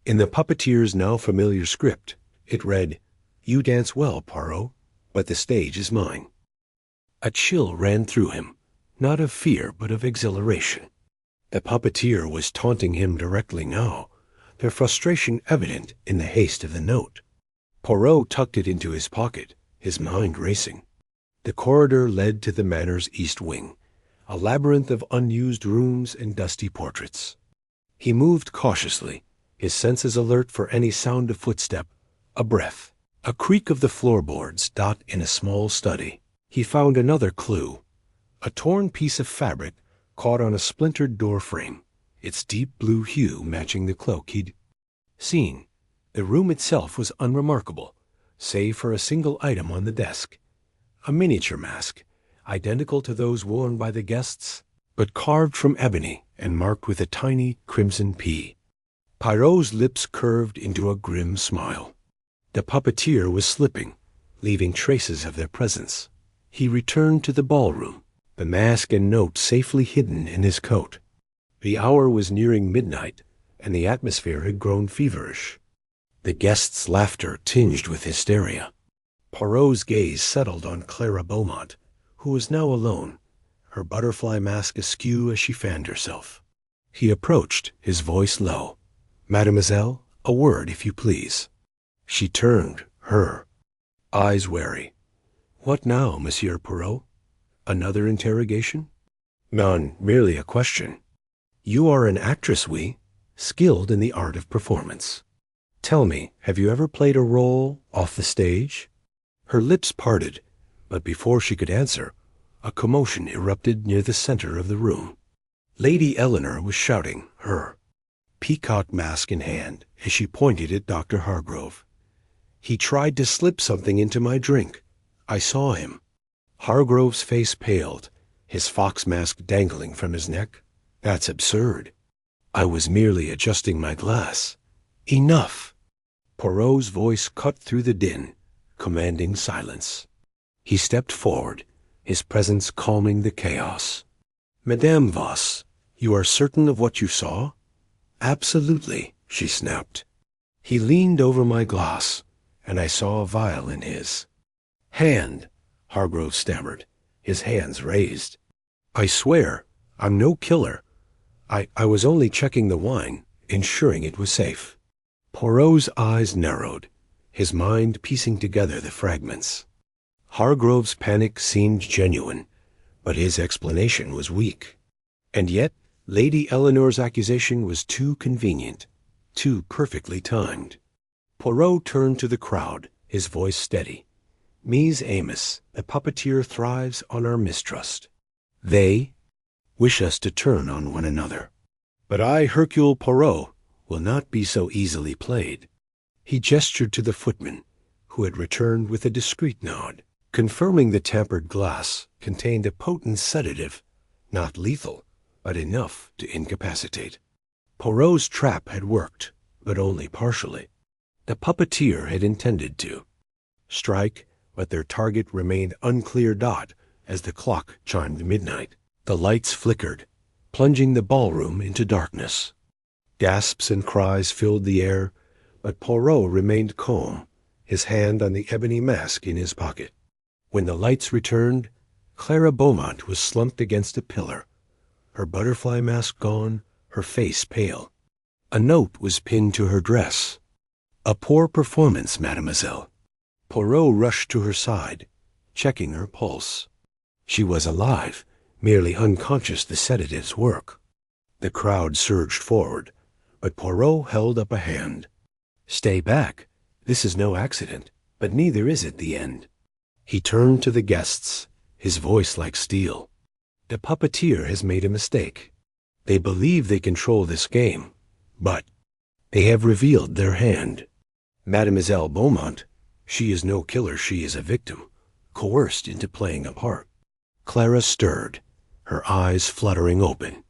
[SPEAKER 1] In the puppeteer's now familiar script, it read, "You dance well, Poirot, but the stage is mine." A chill ran through him, not of fear but of exhilaration. The puppeteer was taunting him directly now, their frustration evident in the haste of the note. Poirot tucked it into his pocket, his mind racing. The corridor led to the manor's east wing, a labyrinth of unused rooms and dusty portraits. He moved cautiously, his senses alert for any sound of footstep, a breath, a creak of the floorboards dot in a small study. He found another clue, a torn piece of fabric caught on a splintered door frame, its deep blue hue matching the cloak he'd seen. The room itself was unremarkable, save for a single item on the desk, a miniature mask, identical to those worn by the guests, but carved from ebony and marked with a tiny crimson P. Poirot's lips curved into a grim smile. The puppeteer was slipping, leaving traces of their presence. He returned to the ballroom, the mask and note safely hidden in his coat. The hour was nearing midnight, and the atmosphere had grown feverish. The guests' laughter tinged with hysteria. Poirot's gaze settled on Clara Beaumont, who was now alone, her butterfly mask askew as she fanned herself. He approached, his voice low. "Mademoiselle, a word, if you please." She turned, her eyes wary. "What now, Monsieur Poirot? Another interrogation?" "None, merely a question. You are an actress, oui, skilled in the art of performance. Tell me, have you ever played a role off the stage?" Her lips parted, but before she could answer, a commotion erupted near the center of the room. Lady Eleanor was shouting, her peacock mask in hand, as she pointed at Dr. Hargrove. "He tried to slip something into my drink. I saw him." Hargrove's face paled, his fox mask dangling from his neck. "That's absurd. I was merely adjusting my glass." "Enough!" Poirot's voice cut through the din, commanding silence. He stepped forward, his presence calming the chaos. "Madame Voss, you are certain of what you saw?" "Absolutely," she snapped. He leaned over my glass, and I saw a vial in his hand, Hargrove stammered, his hands raised. "I swear, I'm no killer. I was only checking the wine, ensuring it was safe." Poirot's eyes narrowed, his mind piecing together the fragments. Hargrove's panic seemed genuine, but his explanation was weak. And yet, Lady Eleanor's accusation was too convenient, too perfectly timed. Poirot turned to the crowd, his voice steady. "Mies Amos, the puppeteer thrives on our mistrust. They wish us to turn on one another. But I, Hercule Poirot, will not be so easily played. He gestured to the footman, who had returned with a discreet nod, confirming the tampered glass contained a potent sedative, not lethal, but enough to incapacitate. Poirot's trap had worked, but only partially. The puppeteer had intended to strike, but their target remained unclear dot as the clock chimed midnight. The lights flickered, plunging the ballroom into darkness. Gasps and cries filled the air, but Poirot remained calm, his hand on the ebony mask in his pocket. When the lights returned, Clara Beaumont was slumped against a pillar, her butterfly mask gone, her face pale. A note was pinned to her dress. "A poor performance, mademoiselle." Poirot rushed to her side, checking her pulse. She was alive, merely unconscious the sedative's work. The crowd surged forward, but Poirot held up a hand. "Stay back. This is no accident, but neither is it the end." He turned to the guests, his voice like steel. "The puppeteer has made a mistake. They believe they control this game, but they have revealed their hand. Mademoiselle Beaumont, she is no killer, she is a victim, coerced into playing a part." Clara stirred, her eyes fluttering open.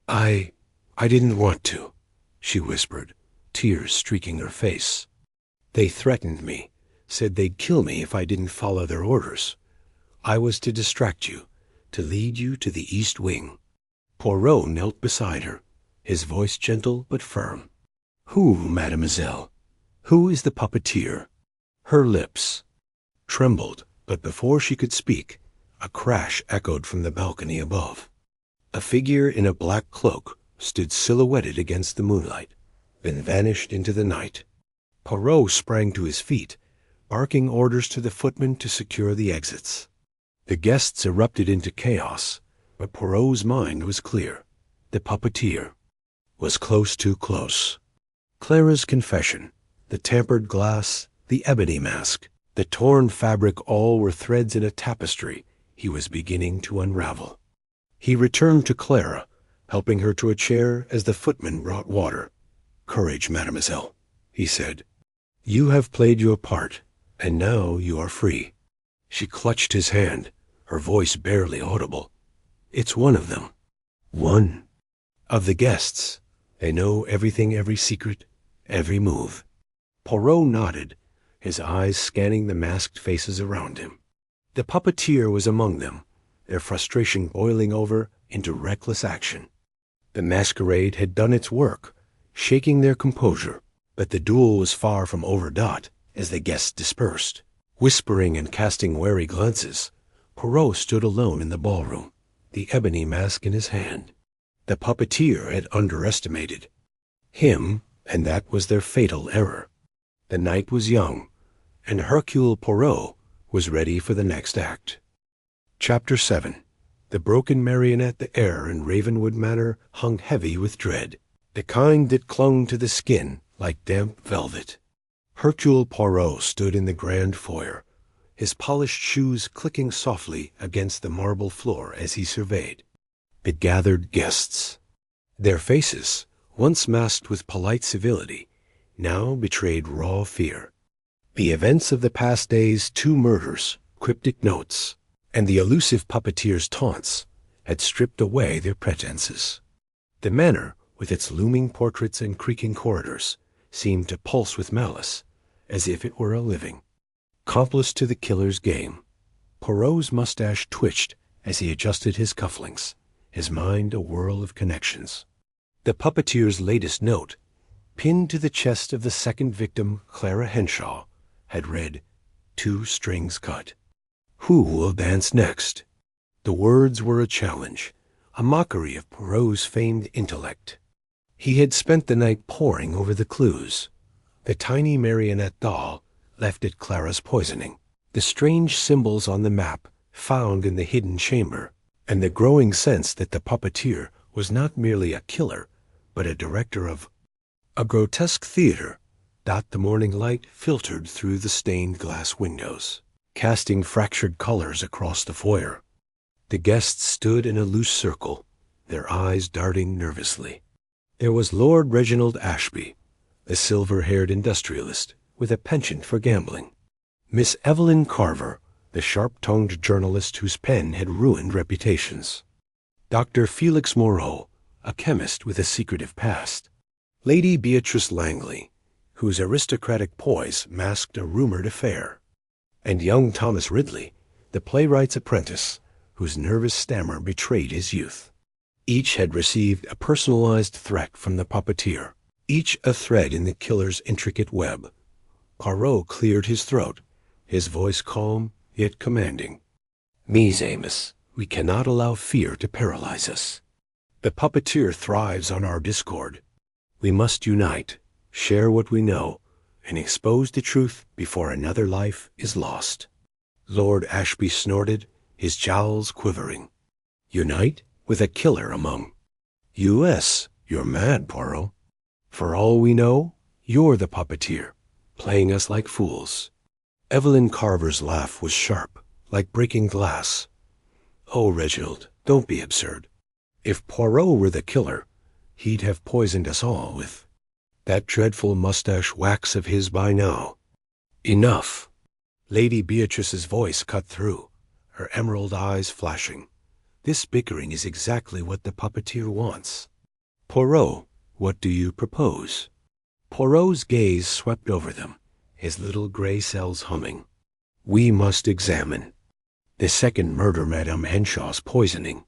[SPEAKER 1] I didn't want to," she whispered, tears streaking her face. "They threatened me, said they'd kill me if I didn't follow their orders. I was to distract you, to lead you to the East Wing." Poirot knelt beside her, his voice gentle but firm. "Who, mademoiselle? Who is the puppeteer?" Her lips trembled, but before she could speak, a crash echoed from the balcony above. A figure in a black cloak stood silhouetted against the moonlight, then vanished into the night. Poirot sprang to his feet, barking orders to the footman to secure the exits. The guests erupted into chaos, but Poirot's mind was clear. The puppeteer was close too close. Clara's confession, the tampered glass, the ebony mask, the torn fabric, all were threads in a tapestry he was beginning to unravel. He returned to Clara, helping her to a chair as the footman brought water. "Courage, mademoiselle," he said. "You have played your part, and now you are free." She clutched his hand, her voice barely audible. "It's one of them. One of the guests. They know everything, every secret, every move." Poirot nodded, his eyes scanning the masked faces around him. The puppeteer was among them, their frustration boiling over into reckless action. The masquerade had done its work, shaking their composure, but the duel was far from overdone as the guests dispersed. Whispering and casting wary glances, Poirot stood alone in the ballroom, the ebony mask in his hand. The puppeteer had underestimated him, and that was their fatal error. The night was young, and Hercule Poirot was ready for the next act. Chapter 7. The broken marionette, the air in Ravenwood Manor hung heavy with dread, the kind that clung to the skin like damp velvet. Hercule Poirot stood in the grand foyer, his polished shoes clicking softly against the marble floor as he surveyed the gathered guests. Their faces, once masked with polite civility, now betrayed raw fear. The events of the past days, 2 murders, cryptic notes, and the elusive puppeteer's taunts had stripped away their pretenses. The manor, with its looming portraits and creaking corridors, seemed to pulse with malice, as if it were a living accomplice to the killer's game. Poirot's mustache twitched as he adjusted his cufflinks, his mind a whirl of connections. The puppeteer's latest note, pinned to the chest of the second victim, Clara Henshaw, had read, "2 strings cut." Who will dance next? The words were a challenge, a mockery of Poirot's famed intellect. He had spent the night poring over the clues. The tiny marionette doll left at Clara's poisoning, the strange symbols on the map found in the hidden chamber, and the growing sense that the puppeteer was not merely a killer, but a director of a grotesque theater. The morning light filtered through the stained glass windows, casting fractured colors across the foyer. The guests stood in a loose circle, their eyes darting nervously. There was Lord Reginald Ashby, a silver-haired industrialist with a penchant for gambling. Miss Evelyn Carver, the sharp-tongued journalist whose pen had ruined reputations. Dr. Felix Moreau, a chemist with a secretive past. Lady Beatrice Langley, whose aristocratic poise masked a rumored affair. And young Thomas Ridley, the playwright's apprentice, whose nervous stammer betrayed his youth. Each had received a personalized threat from the puppeteer, each a thread in the killer's intricate web. Poirot cleared his throat, his voice calm yet commanding. "Mise, Amos, we cannot allow fear to paralyze us. The puppeteer thrives on our discord. We must unite, share what we know, and expose the truth before another life is lost." Lord Ashby snorted, his jowls quivering. "Unite? With a killer among. U.S., you're mad, Poirot. For all we know, you're the puppeteer, playing us like fools." Evelyn Carver's laugh was sharp, like breaking glass. "Oh, Reginald, don't be absurd. If Poirot were the killer, he'd have poisoned us all with that dreadful mustache wax of his by now." "Enough." Lady Beatrice's voice cut through, her emerald eyes flashing. "This bickering is exactly what the puppeteer wants. Poirot, what do you propose?" Poirot's gaze swept over them, his little gray cells humming. "We must examine. The second murder, Madame Henshaw's poisoning.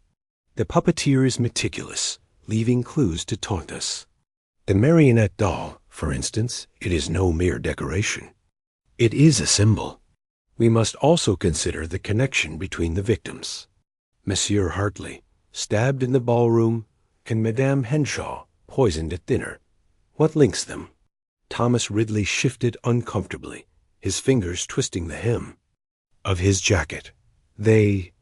[SPEAKER 1] The puppeteer is meticulous, leaving clues to taunt us. The marionette doll, for instance, it is no mere decoration. It is a symbol. We must also consider the connection between the victims. Monsieur Hartley, stabbed in the ballroom, and Madame Henshaw, poisoned at dinner. What links them?" Thomas Ridley shifted uncomfortably, his fingers twisting the hem of his jacket. They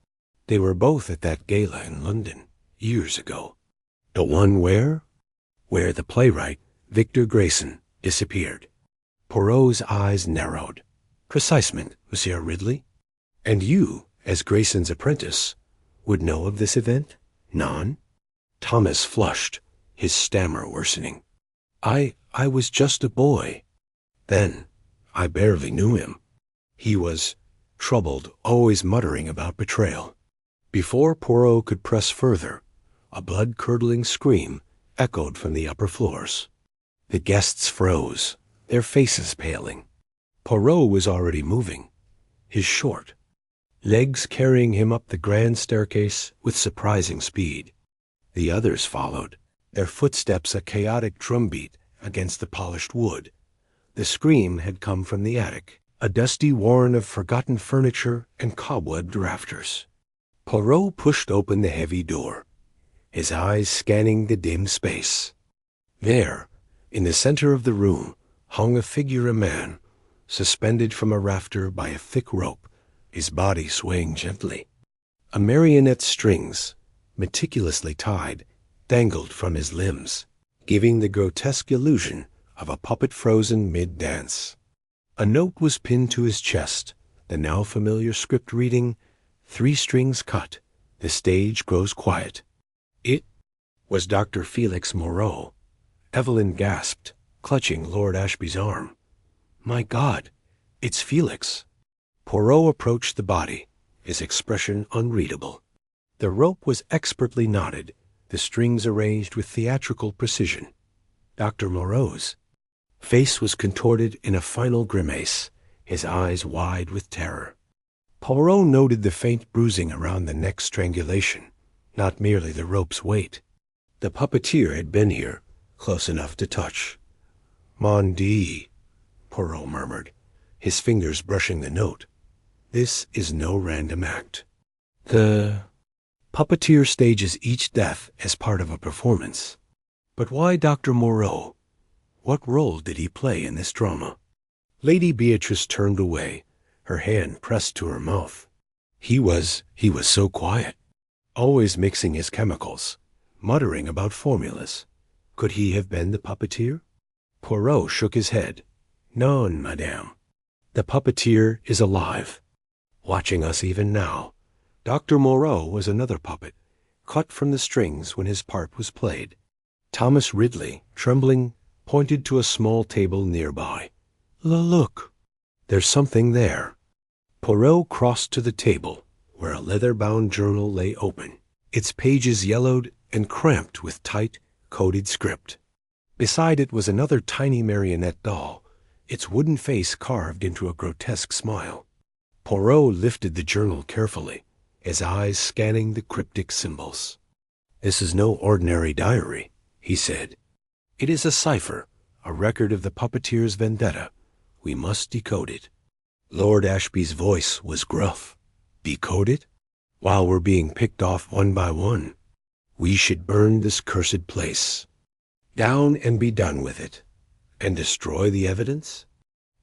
[SPEAKER 1] were both at that gala in London, years ago. The one where? Where the playwright, Victor Grayson, disappeared. Poirot's eyes narrowed. "Precisement, Monsieur Ridley. And you, as Grayson's apprentice, would know of this event? None?" Thomas flushed, his stammer worsening. I was just a boy. Then I barely knew him. He was troubled, always muttering about betrayal." Before Poirot could press further, a blood-curdling scream echoed from the upper floors. The guests froze, their faces paling. Poirot was already moving, his short legs carrying him up the grand staircase with surprising speed. The others followed, their footsteps a chaotic drumbeat against the polished wood. The scream had come from the attic, a dusty warren of forgotten furniture and cobwebbed rafters. Poirot pushed open the heavy door, his eyes scanning the dim space. There, in the center of the room, hung a figure, a man, suspended from a rafter by a thick rope, his body swaying gently. A marionette's strings, meticulously tied, dangled from his limbs, giving the grotesque illusion of a puppet frozen mid-dance. A note was pinned to his chest, the now familiar script reading, "3 strings cut, the stage grows quiet." It was Dr. Felix Moreau. Evelyn gasped, clutching Lord Ashby's arm. "My God, it's Felix." Poirot approached the body, his expression unreadable. The rope was expertly knotted, the strings arranged with theatrical precision. Dr. Moreau's face was contorted in a final grimace, his eyes wide with terror. Poirot noted the faint bruising around the neck strangulation, not merely the rope's weight. The puppeteer had been here, close enough to touch. "Mon Dieu," Poirot murmured, his fingers brushing the note. "This is no random act. The puppeteer stages each death as part of a performance. But why Dr. Moreau? What role did he play in this drama?" Lady Beatrice turned away, her hand pressed to her mouth. He was so quiet, always mixing his chemicals, muttering about formulas. Could he have been the puppeteer? Poirot shook his head. "Non, madame. The puppeteer is alive, watching us even now. Dr. Moreau was another puppet, cut from the strings when his part was played." Thomas Ridley, trembling, pointed to a small table nearby. Look, there's something there." Poirot crossed to the table, where a leather-bound journal lay open, its pages yellowed and cramped with tight, coded script. Beside it was another tiny marionette doll, its wooden face carved into a grotesque smile. Poirot lifted the journal carefully, his eyes scanning the cryptic symbols. "This is no ordinary diary," he said. "It is a cipher, a record of the puppeteer's vendetta. We must decode it." Lord Ashby's voice was gruff. "Decode it? While we're being picked off one by one. We should burn this cursed place down and be done with it. And destroy the evidence?"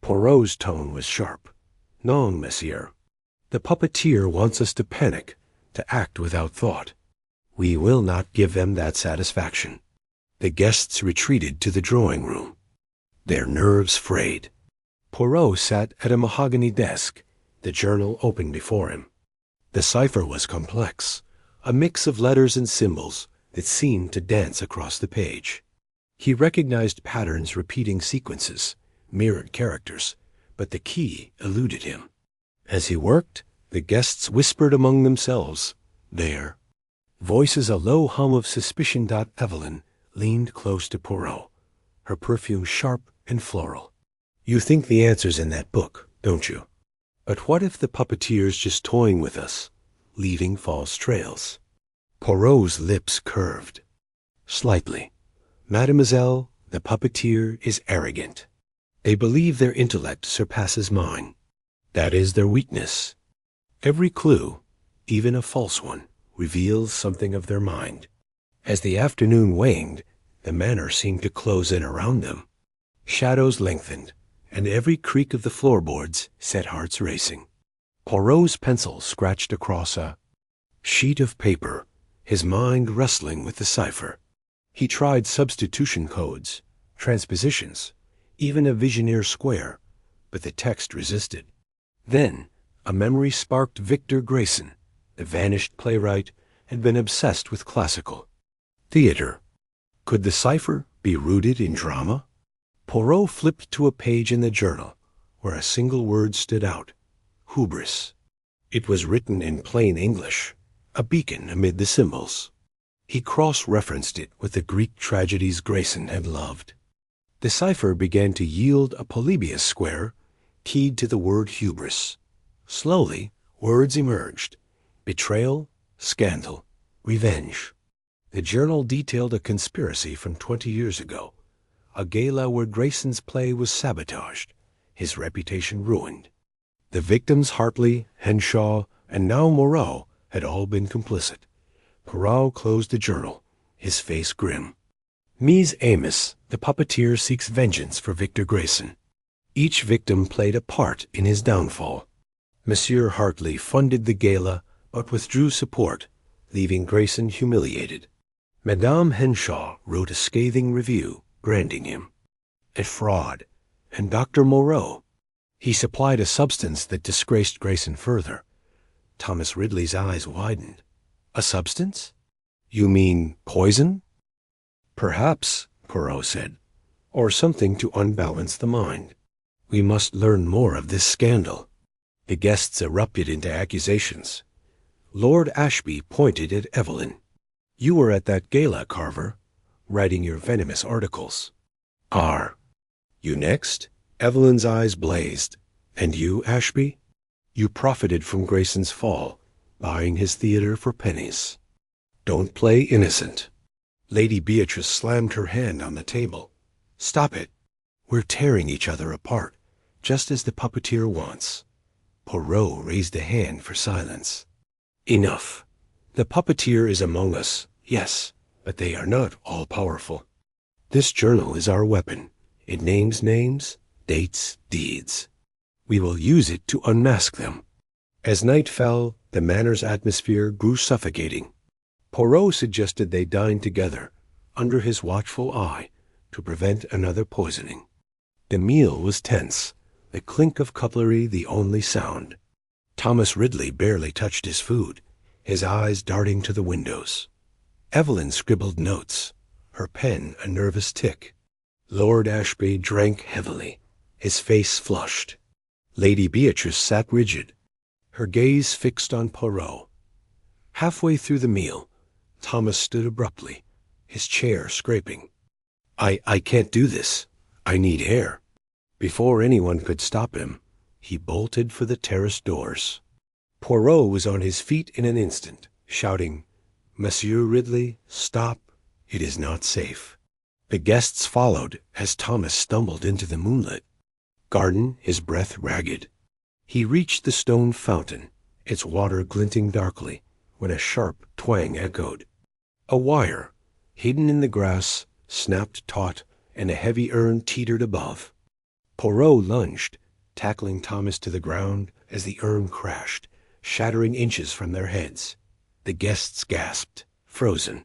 [SPEAKER 1] Poirot's tone was sharp. "Non, monsieur. The puppeteer wants us to panic, to act without thought. We will not give them that satisfaction." The guests retreated to the drawing room, their nerves frayed. Poirot sat at a mahogany desk, the journal open before him. The cipher was complex, a mix of letters and symbols that seemed to dance across the page. He recognized patterns, repeating sequences, mirrored characters, but the key eluded him. As he worked, the guests whispered among themselves, "There." Voices, a low hum of suspicion. Evelyn leaned close to Poirot, her perfume sharp and floral. "You think the answer's in that book, don't you? But what if the puppeteer's just toying with us, leaving false trails?" Poirot's lips curved. "Slightly. Mademoiselle, the puppeteer is arrogant. They believe their intellect surpasses mine. That is their weakness. Every clue, even a false one, reveals something of their mind." As the afternoon waned, the manor seemed to close in around them. Shadows lengthened, and every creak of the floorboards set hearts racing. Poirot's pencil scratched across a sheet of paper, his mind wrestling with the cipher. He tried substitution codes, transpositions, even a Vigenère square, but the text resisted. Then a memory sparked. Victor Grayson, the vanished playwright, had been obsessed with classical theater. Could the cipher be rooted in drama? Poirot flipped to a page in the journal where a single word stood out: hubris. It was written in plain English, a beacon amid the symbols. He cross-referenced it with the Greek tragedies Grayson had loved. The cipher began to yield a Polybius square keyed to the word hubris. Slowly, words emerged: betrayal, scandal, revenge. The journal detailed a conspiracy from 20 years ago, a gala where Grayson's play was sabotaged, his reputation ruined. The victims Hartley, Henshaw, and now Moreau had all been complicit. Poirot closed the journal, his face grim. Mies Amos, the puppeteer, seeks vengeance for Victor Grayson. Each victim played a part in his downfall. Monsieur Hartley funded the gala, but withdrew support, leaving Grayson humiliated. Madame Henshaw wrote a scathing review, branding him a fraud. And Dr. Moreau, he supplied a substance that disgraced Grayson further. Thomas Ridley's eyes widened. A substance? You mean poison? Perhaps, Poirot said, or something to unbalance the mind. We must learn more of this scandal. The guests erupted into accusations. Lord Ashby pointed at Evelyn. You were at that gala, Carver, writing your venomous articles. You next? Evelyn's eyes blazed. And you, Ashby? You profited from Grayson's fall, buying his theater for pennies. Don't play innocent. Lady Beatrice slammed her hand on the table. Stop it. We're tearing each other apart, just as the puppeteer wants. Poirot raised a hand for silence. Enough. The puppeteer is among us, yes, but they are not all-powerful. This journal is our weapon. It names names, dates, deeds. We will use it to unmask them. As night fell, the manor's atmosphere grew suffocating. Poirot suggested they dine together, under his watchful eye, to prevent another poisoning. The meal was tense, the clink of cutlery the only sound. Thomas Ridley barely touched his food, his eyes darting to the windows. Evelyn scribbled notes, her pen a nervous tick. Lord Ashby drank heavily, his face flushed. Lady Beatrice sat rigid, her gaze fixed on Poirot. Halfway through the meal, Thomas stood abruptly, his chair scraping. I can't do this. I need air." Before anyone could stop him, he bolted for the terrace doors. Poirot was on his feet in an instant, shouting, "Monsieur Ridley, stop. It is not safe." The guests followed as Thomas stumbled into the moonlit garden, his breath ragged. He reached the stone fountain, its water glinting darkly, when a sharp twang echoed. A wire, hidden in the grass, snapped taut, and a heavy urn teetered above. Poirot lunged, tackling Thomas to the ground as the urn crashed, shattering inches from their heads. The guests gasped, frozen.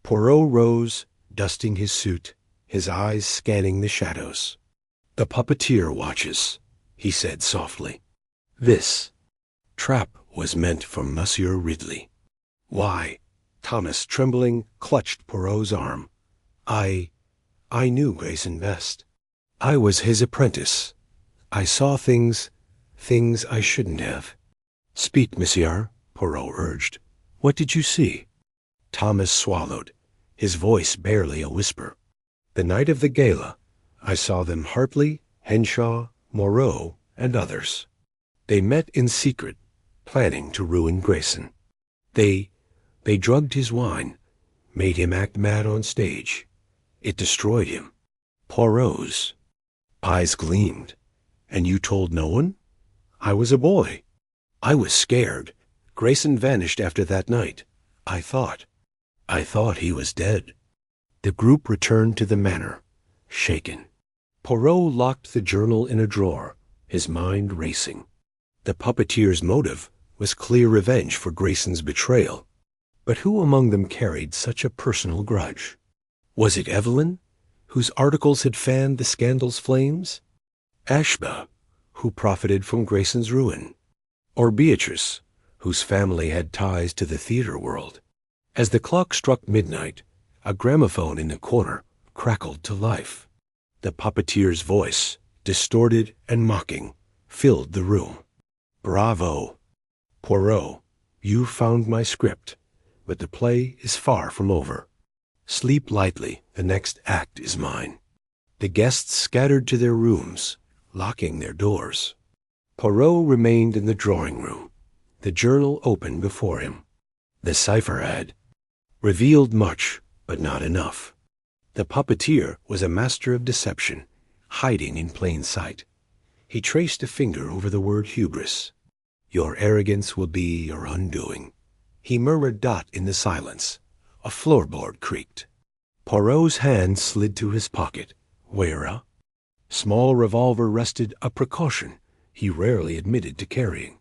[SPEAKER 1] Poirot rose, dusting his suit, his eyes scanning the shadows. "The puppeteer watches," he said softly. "This trap was meant for Monsieur Ridley." "Why?" Thomas, trembling, clutched Poirot's arm. I knew Grayson best. I was his apprentice. I saw things I shouldn't have." "Speak, monsieur," Poirot urged. "What did you see?" Thomas swallowed, his voice barely a whisper. "The night of the gala, I saw them Hartley, Henshaw, Moreau, and others. They met in secret, planning to ruin Grayson. They drugged his wine, made him act mad on stage. It destroyed him." Poirot's eyes gleamed. "And you told no one?" "I was a boy. I was scared. Grayson vanished after that night. I thought he was dead." The group returned to the manor, shaken. Poirot locked the journal in a drawer, his mind racing. The puppeteer's motive was clear revenge for Grayson's betrayal. But who among them carried such a personal grudge? Was it Evelyn, whose articles had fanned the scandal's flames? Ashba, who profited from Grayson's ruin? Or Beatrice, whose family had ties to the theater world? As the clock struck midnight, a gramophone in the corner crackled to life. The puppeteer's voice, distorted and mocking, filled the room. "Bravo! Poirot, you found my script, but the play is far from over. Sleep lightly, the next act is mine." The guests scattered to their rooms, locking their doors. Poirot remained in the drawing-room, the journal open before him. The cipher had revealed much, but not enough. The puppeteer was a master of deception, hiding in plain sight. He traced a finger over the word hubris. "Your arrogance will be your undoing." He murmured dot in the silence. A floorboard creaked. Poirot's hand slid to his pocket, where a small revolver rested, a precaution he rarely admitted to carrying.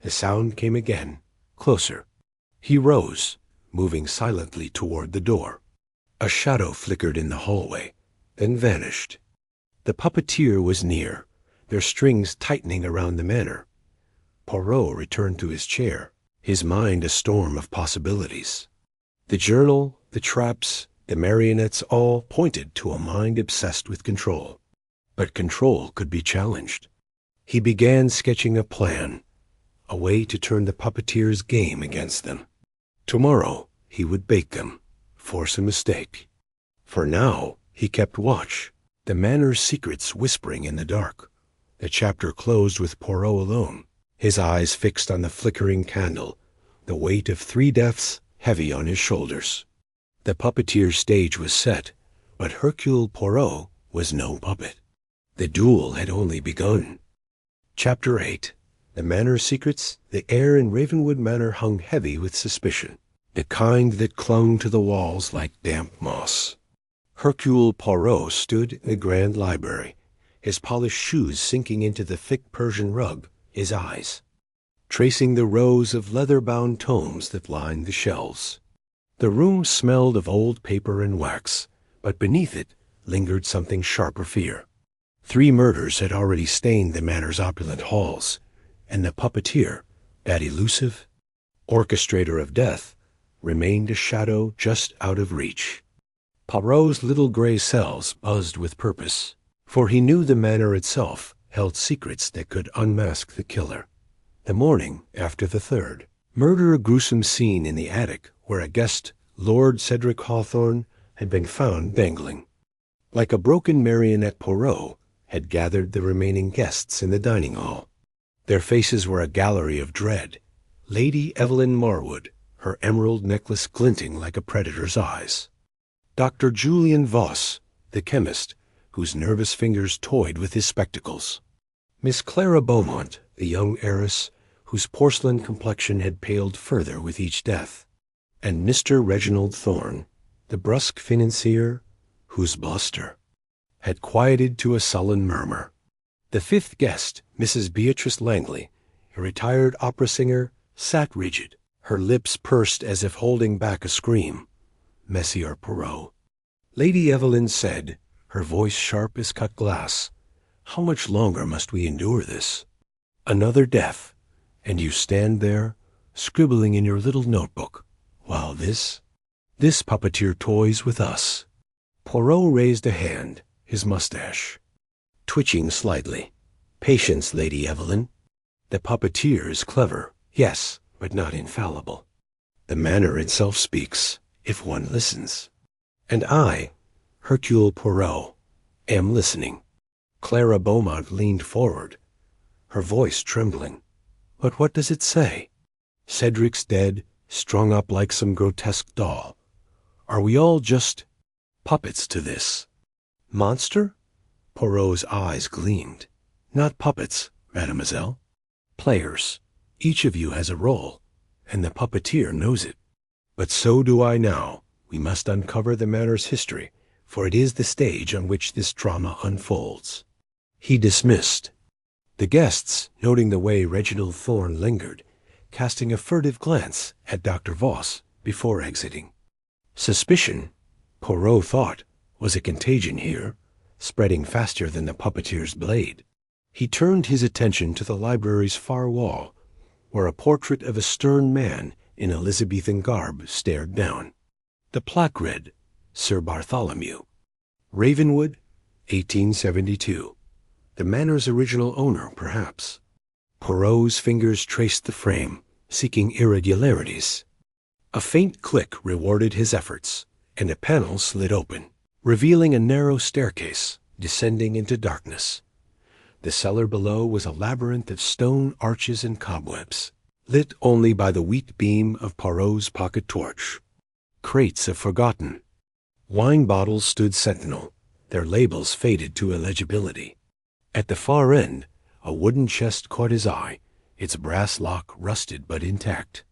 [SPEAKER 1] The sound came again, closer. He rose, moving silently toward the door. A shadow flickered in the hallway, then vanished. The puppeteer was near, their strings tightening around the manor. Poirot returned to his chair, his mind a storm of possibilities. The journal, the traps, the marionettes all pointed to a mind obsessed with control. But control could be challenged. He began sketching a plan, a way to turn the puppeteer's game against them. Tomorrow he would bait them, force a mistake. For now he kept watch, the manor's secrets whispering in the dark. The chapter closed with Poirot alone, his eyes fixed on the flickering candle, the weight of 3 deaths heavy on his shoulders. The puppeteer's stage was set, but Hercule Poirot was no puppet. The duel had only begun. Chapter 8. The Manor Secrets. The air in Ravenwood Manor hung heavy with suspicion, the kind that clung to the walls like damp moss. Hercule Poirot stood in the grand library, his polished shoes sinking into the thick Persian rug, his eyes tracing the rows of leather-bound tomes that lined the shelves. The room smelled of old paper and wax, but beneath it lingered something sharper fear. 3 murders had already stained the manor's opulent halls, and the puppeteer, that elusive orchestrator of death, remained a shadow just out of reach. Poirot's little gray cells buzzed with purpose, for he knew the manor itself held secrets that could unmask the killer. The morning after the 3rd, a gruesome scene in the attic where a guest, Lord Cedric Hawthorne, had been found dangling. Like a broken marionette, Poirot had gathered the remaining guests in the dining hall. Their faces were a gallery of dread. Lady Evelyn Marwood, her emerald necklace glinting like a predator's eyes. Dr. Julian Voss, the chemist, whose nervous fingers toyed with his spectacles. Miss Clara Beaumont, the young heiress, whose porcelain complexion had paled further with each death. And Mr. Reginald Thorne, the brusque financier, whose bluster had quieted to a sullen murmur. The 5th guest, Mrs. Beatrice Langley, a retired opera singer, sat rigid, her lips pursed as if holding back a scream. Monsieur Poirot. Lady Evelyn said, her voice sharp as cut glass, "How much longer must we endure this? Another death, and you stand there, scribbling in your little notebook, while this puppeteer toys with us." Poirot raised a hand, his mustache twitching slightly. "Patience, Lady Evelyn. The puppeteer is clever, yes, but not infallible. The manner itself speaks, if one listens. And I, Hercule Poirot, am listening." Clara Beaumont leaned forward, her voice trembling. "But what does it say? Cedric's dead, strung up like some grotesque doll. Are we all just puppets to this monster?" Poirot's eyes gleamed. "Not puppets, mademoiselle. Players. Each of you has a role, and the puppeteer knows it. But so do I now. We must uncover the manor's history, for it is the stage on which this drama unfolds." He dismissed. The guests, noting the way Reginald Thorne lingered, casting a furtive glance at Dr. Voss before exiting. Suspicion, Poirot thought, was a contagion here, spreading faster than the puppeteer's blade. He turned his attention to the library's far wall, where a portrait of a stern man in Elizabethan garb stared down. The plaque read, "Sir Bartholomew. Ravenwood, 1872. The manor's original owner, perhaps." Poirot's fingers traced the frame, seeking irregularities. A faint click rewarded his efforts, and a panel slid open, revealing a narrow staircase descending into darkness. The cellar below was a labyrinth of stone arches and cobwebs, lit only by the weak beam of Poirot's pocket torch. Crates of forgotten wine bottles stood sentinel, their labels faded to illegibility. At the far end, a wooden chest caught his eye, its brass lock rusted but intact.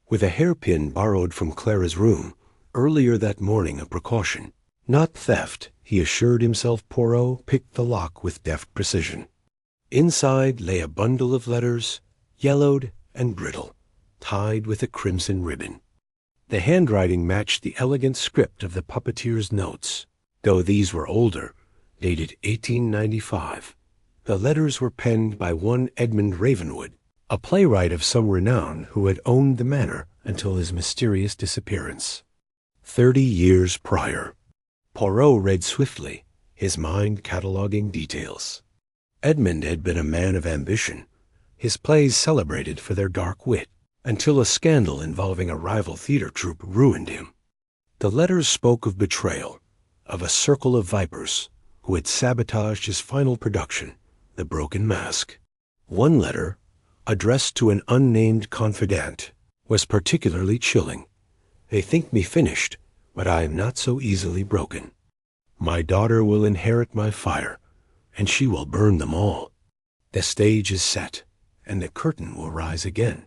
[SPEAKER 1] With a hairpin borrowed from Clara's room, earlier that morning a precaution, not theft, he assured himself, Poirot picked the lock with deft precision. Inside lay a bundle of letters, yellowed and brittle, tied with a crimson ribbon. The handwriting matched the elegant script of the puppeteer's notes, though these were older, dated 1895. The letters were penned by one Edmund Ravenwood, a playwright of some renown who had owned the manor until his mysterious disappearance. 30 years prior. Poirot read swiftly, his mind cataloguing details. Edmund had been a man of ambition, his plays celebrated for their dark wit, until a scandal involving a rival theater troupe ruined him. The letters spoke of betrayal, of a circle of vipers who had sabotaged his final production, The Broken Mask. One letter, addressed to an unnamed confidant, was particularly chilling. "They think me finished, but I am not so easily broken. My daughter will inherit my fire, and she will burn them all. The stage is set, and the curtain will rise again."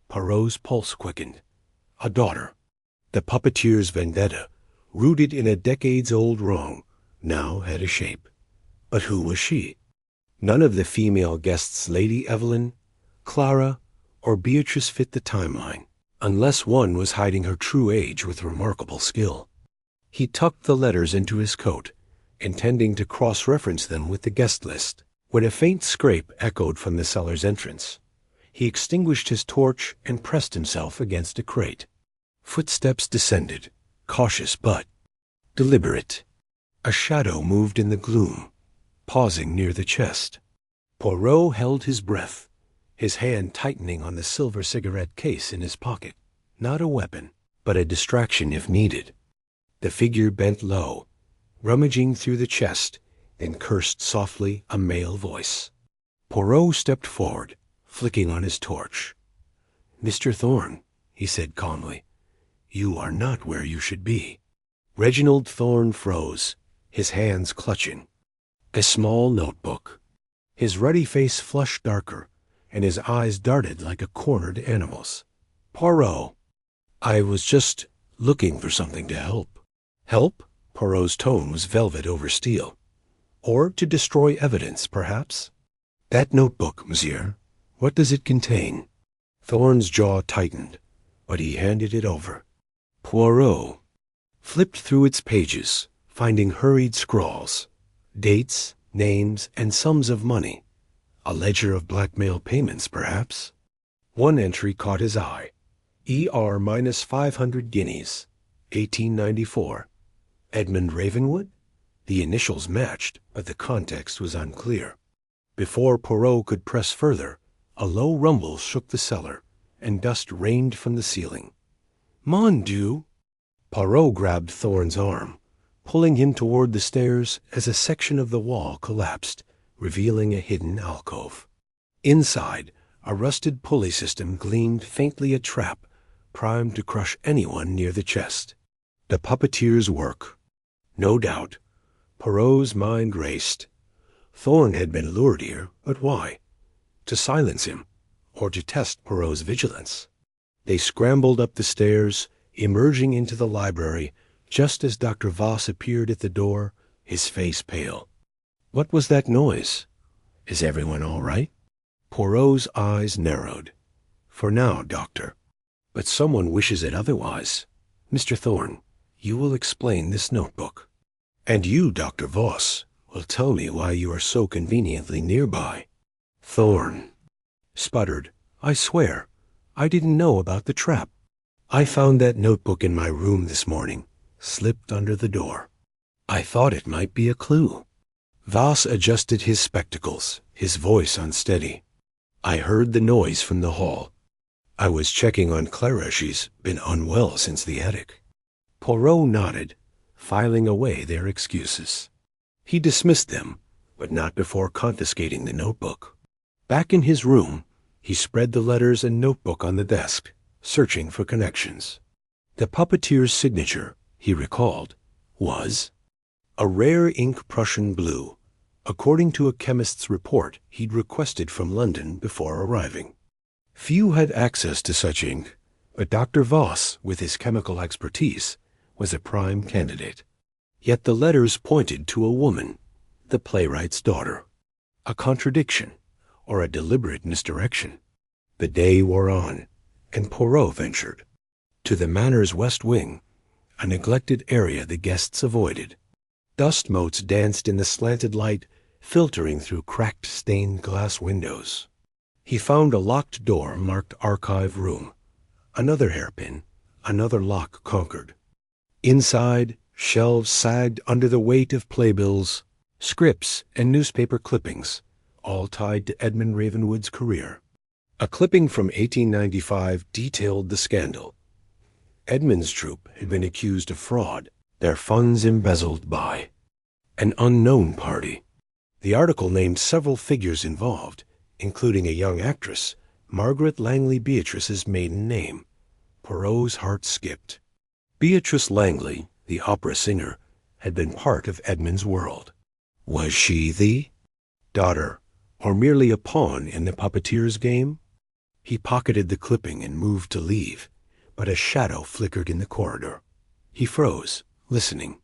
[SPEAKER 1] Poirot's pulse quickened. A daughter. The puppeteer's vendetta, rooted in a decades-old wrong, now had a shape. But who was she? None of the female guests, Lady Evelyn, Clara, or Beatrice, fit the timeline, unless one was hiding her true age with remarkable skill. He tucked the letters into his coat, intending to cross-reference them with the guest list, when a faint scrape echoed from the cellar's entrance. He extinguished his torch and pressed himself against a crate. Footsteps descended, cautious but deliberate. A shadow moved in the gloom, pausing near the chest. Poirot held his breath, his hand tightening on the silver cigarette case in his pocket. Not a weapon, but a distraction if needed. The figure bent low, rummaging through the chest, then cursed softly, a male voice. Poirot stepped forward, flicking on his torch. "Mr. Thorne," he said calmly, "you are not where you should be." Reginald Thorne froze, his hands clutching. A small notebook. His ruddy face flushed darker, and his eyes darted like a cornered animal's. "Poirot, I was just looking for something to help." "Help?" Poirot's tone was velvet over steel. "Or to destroy evidence, perhaps?" "That notebook, monsieur. What does it contain?" Thorne's jaw tightened, but he handed it over. Poirot flipped through its pages, finding hurried scrawls, dates, names, and sums of money. A ledger of blackmail payments, perhaps. One entry caught his eye. ER minus 500 guineas, 1894. Edmund Ravenwood? The initials matched, but the context was unclear. Before Poirot could press further, a low rumble shook the cellar, and dust rained from the ceiling. "Mon Dieu!" Poirot grabbed Thorne's arm, pulling him toward the stairs as a section of the wall collapsed, revealing a hidden alcove. Inside, a rusted pulley system gleamed faintly, a trap primed to crush anyone near the chest. The puppeteer's work. No doubt. Poirot's mind raced. Thorne had been lured here, but why? To silence him, or to test Poirot's vigilance? They scrambled up the stairs, emerging into the library just as Dr. Voss appeared at the door, his face pale. "What was that noise? Is everyone all right?" Poirot's eyes narrowed. "For now, doctor. But someone wishes it otherwise. Mr. Thorne, you will explain this notebook. And you, Dr. Voss, will tell me why you are so conveniently nearby." Thorne sputtered, "I swear, I didn't know about the trap. I found that notebook in my room this morning, slipped under the door. I thought it might be a clue." Voss adjusted his spectacles, his voice unsteady. "I heard the noise from the hall. I was checking on Clara. She's been unwell since the attic." Poirot nodded, filing away their excuses. He dismissed them, but not before confiscating the notebook. Back in his room, he spread the letters and notebook on the desk, searching for connections. The puppeteer's signature, he recalled, was a rare ink Prussian blue, according to a chemist's report he'd requested from London before arriving. Few had access to such ink, but Dr. Voss, with his chemical expertise, was a prime candidate. Yet the letters pointed to a woman, the playwright's daughter. A contradiction, or a deliberate misdirection. The day wore on, and Poirot ventured. To the manor's west wing, a neglected area the guests avoided. Dust motes danced in the slanted light, filtering through cracked stained glass windows. He found a locked door marked Archive Room. Another hairpin, another lock conquered. Inside, shelves sagged under the weight of playbills, scripts, and newspaper clippings, all tied to Edmund Ravenwood's career. A clipping from 1895 detailed the scandal. Edmund's troupe had been accused of fraud, their funds embezzled by an unknown party. The article named several figures involved, including a young actress, Margaret Langley Beatrice's maiden name. Poirot's heart skipped. Beatrice Langley, the opera singer, had been part of Edmund's world. Was she the daughter, or merely a pawn in the puppeteer's game? He pocketed the clipping and moved to leave, but a shadow flickered in the corridor. He froze, listening.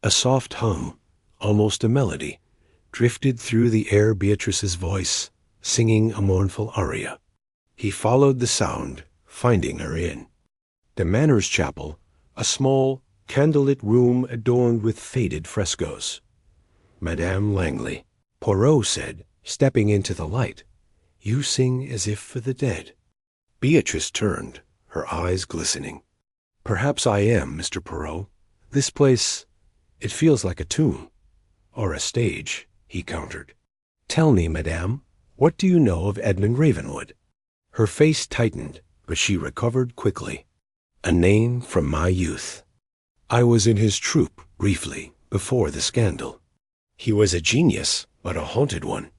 [SPEAKER 1] A soft hum, almost a melody, drifted through the air. Beatrice's voice, singing a mournful aria. He followed the sound, finding her in the manor's chapel, a small, candlelit room adorned with faded frescoes. "Madame Langley," Poirot said, stepping into the light. "You sing as if for the dead." Beatrice turned, her eyes glistening. "Perhaps I am, Mr. Poirot. This place It feels like a tomb. Or a stage, he countered. Tell me, madame, what do you know of Edmund Ravenwood? Her face tightened, but she recovered quickly. A name from my youth. I was in his troupe, briefly, before the scandal. He was a genius, but a haunted one.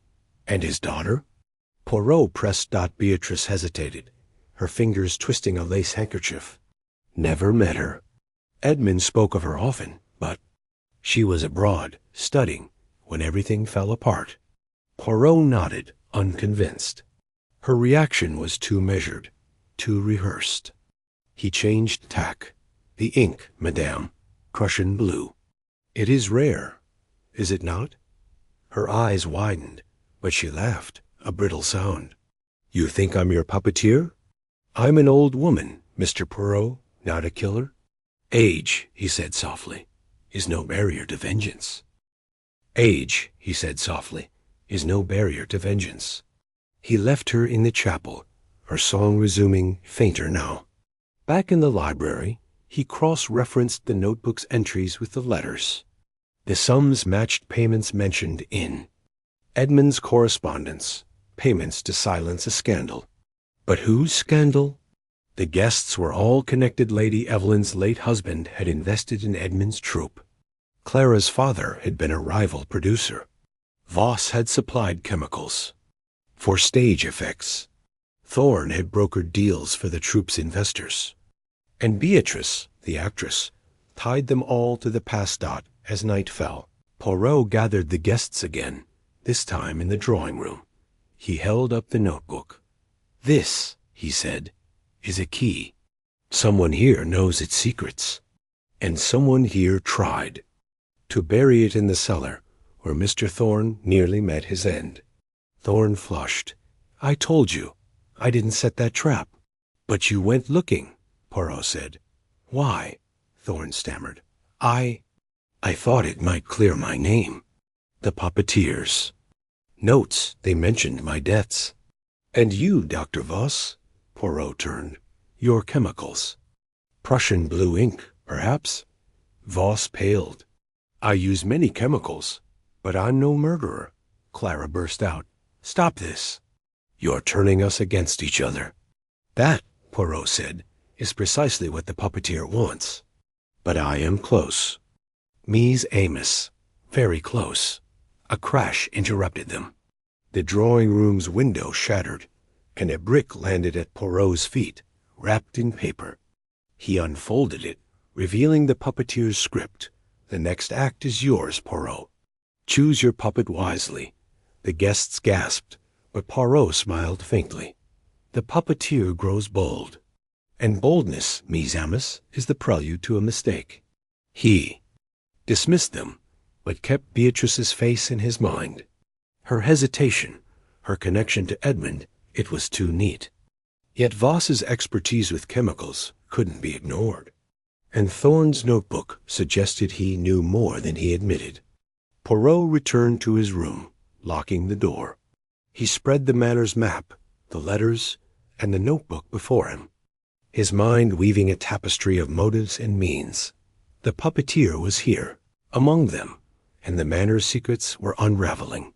[SPEAKER 1] And his daughter? Poirot pressed. Beatrice hesitated, her fingers twisting a lace handkerchief. Never met her. Edmund spoke of her often, but she was abroad, studying, when everything fell apart. Poirot nodded, unconvinced. Her reaction was too measured, too rehearsed. He changed tack. The ink, madame, Prussian blue. It is rare, is it not? Her eyes widened, but she laughed, a brittle sound. You think I'm your puppeteer? I'm an old woman, Mr. Poirot, not a killer. Age, he said softly, is no barrier to vengeance. Age, he said softly, is no barrier to vengeance. He left her in the chapel, her song resuming, fainter now. Back in the library, he cross-referenced the notebook's entries with the letters. The sums matched payments mentioned in Edmund's correspondence, payments to silence a scandal. But whose scandal? The guests were all connected. Lady Evelyn's late husband had invested in Edmund's troupe. Clara's father had been a rival producer. Voss had supplied chemicals for stage effects. Thorne had brokered deals for the troupe's investors. And Beatrice, the actress, tied them all to the pass. As night fell, Poirot gathered the guests again, this time in the drawing room. He held up the notebook. This, he said, is a key. Someone here knows its secrets. And someone here tried to bury it in the cellar, where Mr. Thorne nearly met his end. Thorne flushed. I told you, I didn't set that trap. But you went looking, Poirot said. Why? Thorne stammered. I thought it might clear my name. The puppeteers. Notes, they mentioned my debts. And you, Dr. Voss? Poirot turned. Your chemicals. Prussian blue ink, perhaps? Voss paled. I use many chemicals, but I'm no murderer. Clara burst out. Stop this. You're turning us against each other. That, Poirot said, is precisely what the puppeteer wants. But I am close. Mies Amos. Very close. A crash interrupted them. The drawing-room's window shattered, and a brick landed at Poirot's feet, wrapped in paper. He unfolded it, revealing the puppeteer's script. The next act is yours, Poirot. Choose your puppet wisely. The guests gasped, but Poirot smiled faintly. The puppeteer grows bold. And boldness, Mies Amos, is the prelude to a mistake. He dismissed them, but kept Beatrice's face in his mind. Her hesitation, her connection to Edmund, it was too neat. Yet Voss's expertise with chemicals couldn't be ignored. And Thorne's notebook suggested he knew more than he admitted. Poirot returned to his room, locking the door. He spread the Manor's map, the letters, and the notebook before him, his mind weaving a tapestry of motives and means. The puppeteer was here, among them, and the Manor's secrets were unraveling.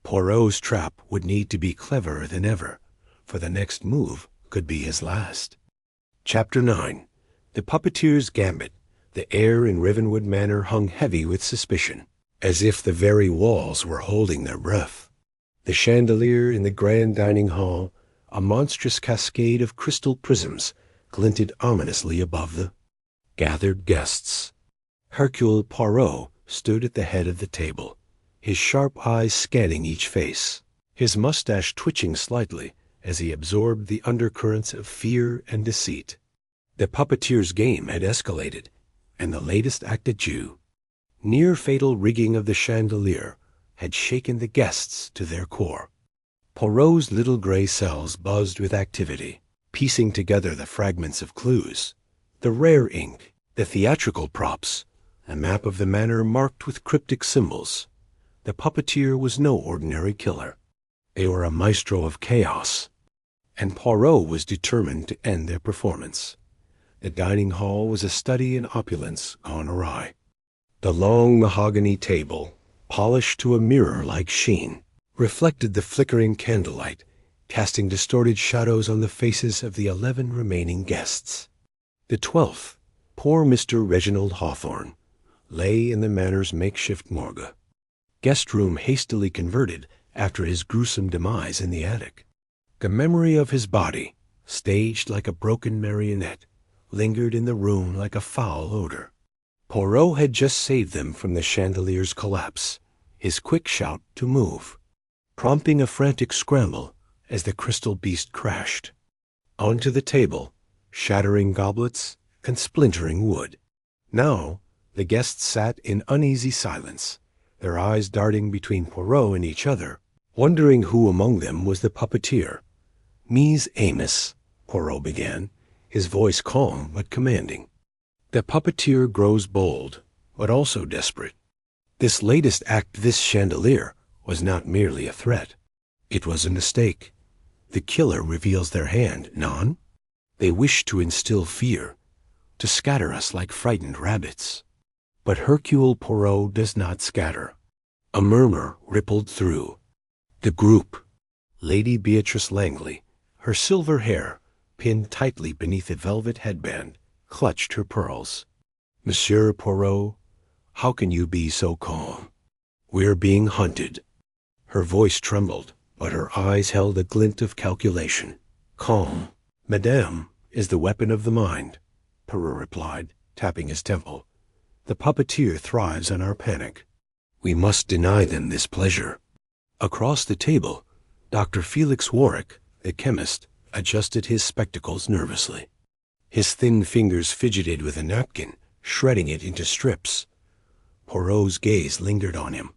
[SPEAKER 1] Poirot's trap would need to be cleverer than ever, for the next move could be his last. Chapter 9. The Puppeteer's Gambit. The air in Ravenwood Manor hung heavy with suspicion, as if the very walls were holding their breath. The chandelier in the grand dining hall, a monstrous cascade of crystal prisms, glinted ominously above the gathered guests. Hercule Poirot stood at the head of the table, his sharp eyes scanning each face, his mustache twitching slightly as he absorbed the undercurrents of fear and deceit. The puppeteer's game had escalated, and the latest act adieu. Near-fatal rigging of the chandelier had shaken the guests to their core. Poirot's little gray cells buzzed with activity, piecing together the fragments of clues, the rare ink, the theatrical props, a map of the manor marked with cryptic symbols. The puppeteer was no ordinary killer. They were a maestro of chaos, and Poirot was determined to end their performance. The dining hall was a study in opulence gone awry. The long mahogany table, polished to a mirror-like sheen, reflected the flickering candlelight, casting distorted shadows on the faces of the 11 remaining guests. The 12th, poor Mr. Reginald Hawthorne, lay in the manor's makeshift morgue, guest room hastily converted after his gruesome demise in the attic. The memory of his body, staged like a broken marionette, lingered in the room like a foul odor. Poirot had just saved them from the chandelier's collapse, his quick shout to move, prompting a frantic scramble as the crystal beast crashed onto the table, shattering goblets and splintering wood. Now the guests sat in uneasy silence, their eyes darting between Poirot and each other, wondering who among them was the puppeteer. "Mies Amos," Poirot began, his voice calm but commanding. "The puppeteer grows bold, but also desperate. This latest act, this chandelier, was not merely a threat. It was a mistake. The killer reveals their hand, non? They wish to instill fear, to scatter us like frightened rabbits. But Hercule Poirot does not scatter." A murmur rippled through the group. Lady Beatrice Langley, her silver hair pinned tightly beneath a velvet headband, clutched her pearls. "Monsieur Poirot, how can you be so calm? We're being hunted." Her voice trembled, but her eyes held a glint of calculation. "Calm, madame, is the weapon of the mind," Poirot replied, tapping his temple. "The puppeteer thrives on our panic. We must deny them this pleasure." Across the table, Dr. Felix Warwick, the chemist, adjusted his spectacles nervously. His thin fingers fidgeted with a napkin, shredding it into strips. Poirot's gaze lingered on him.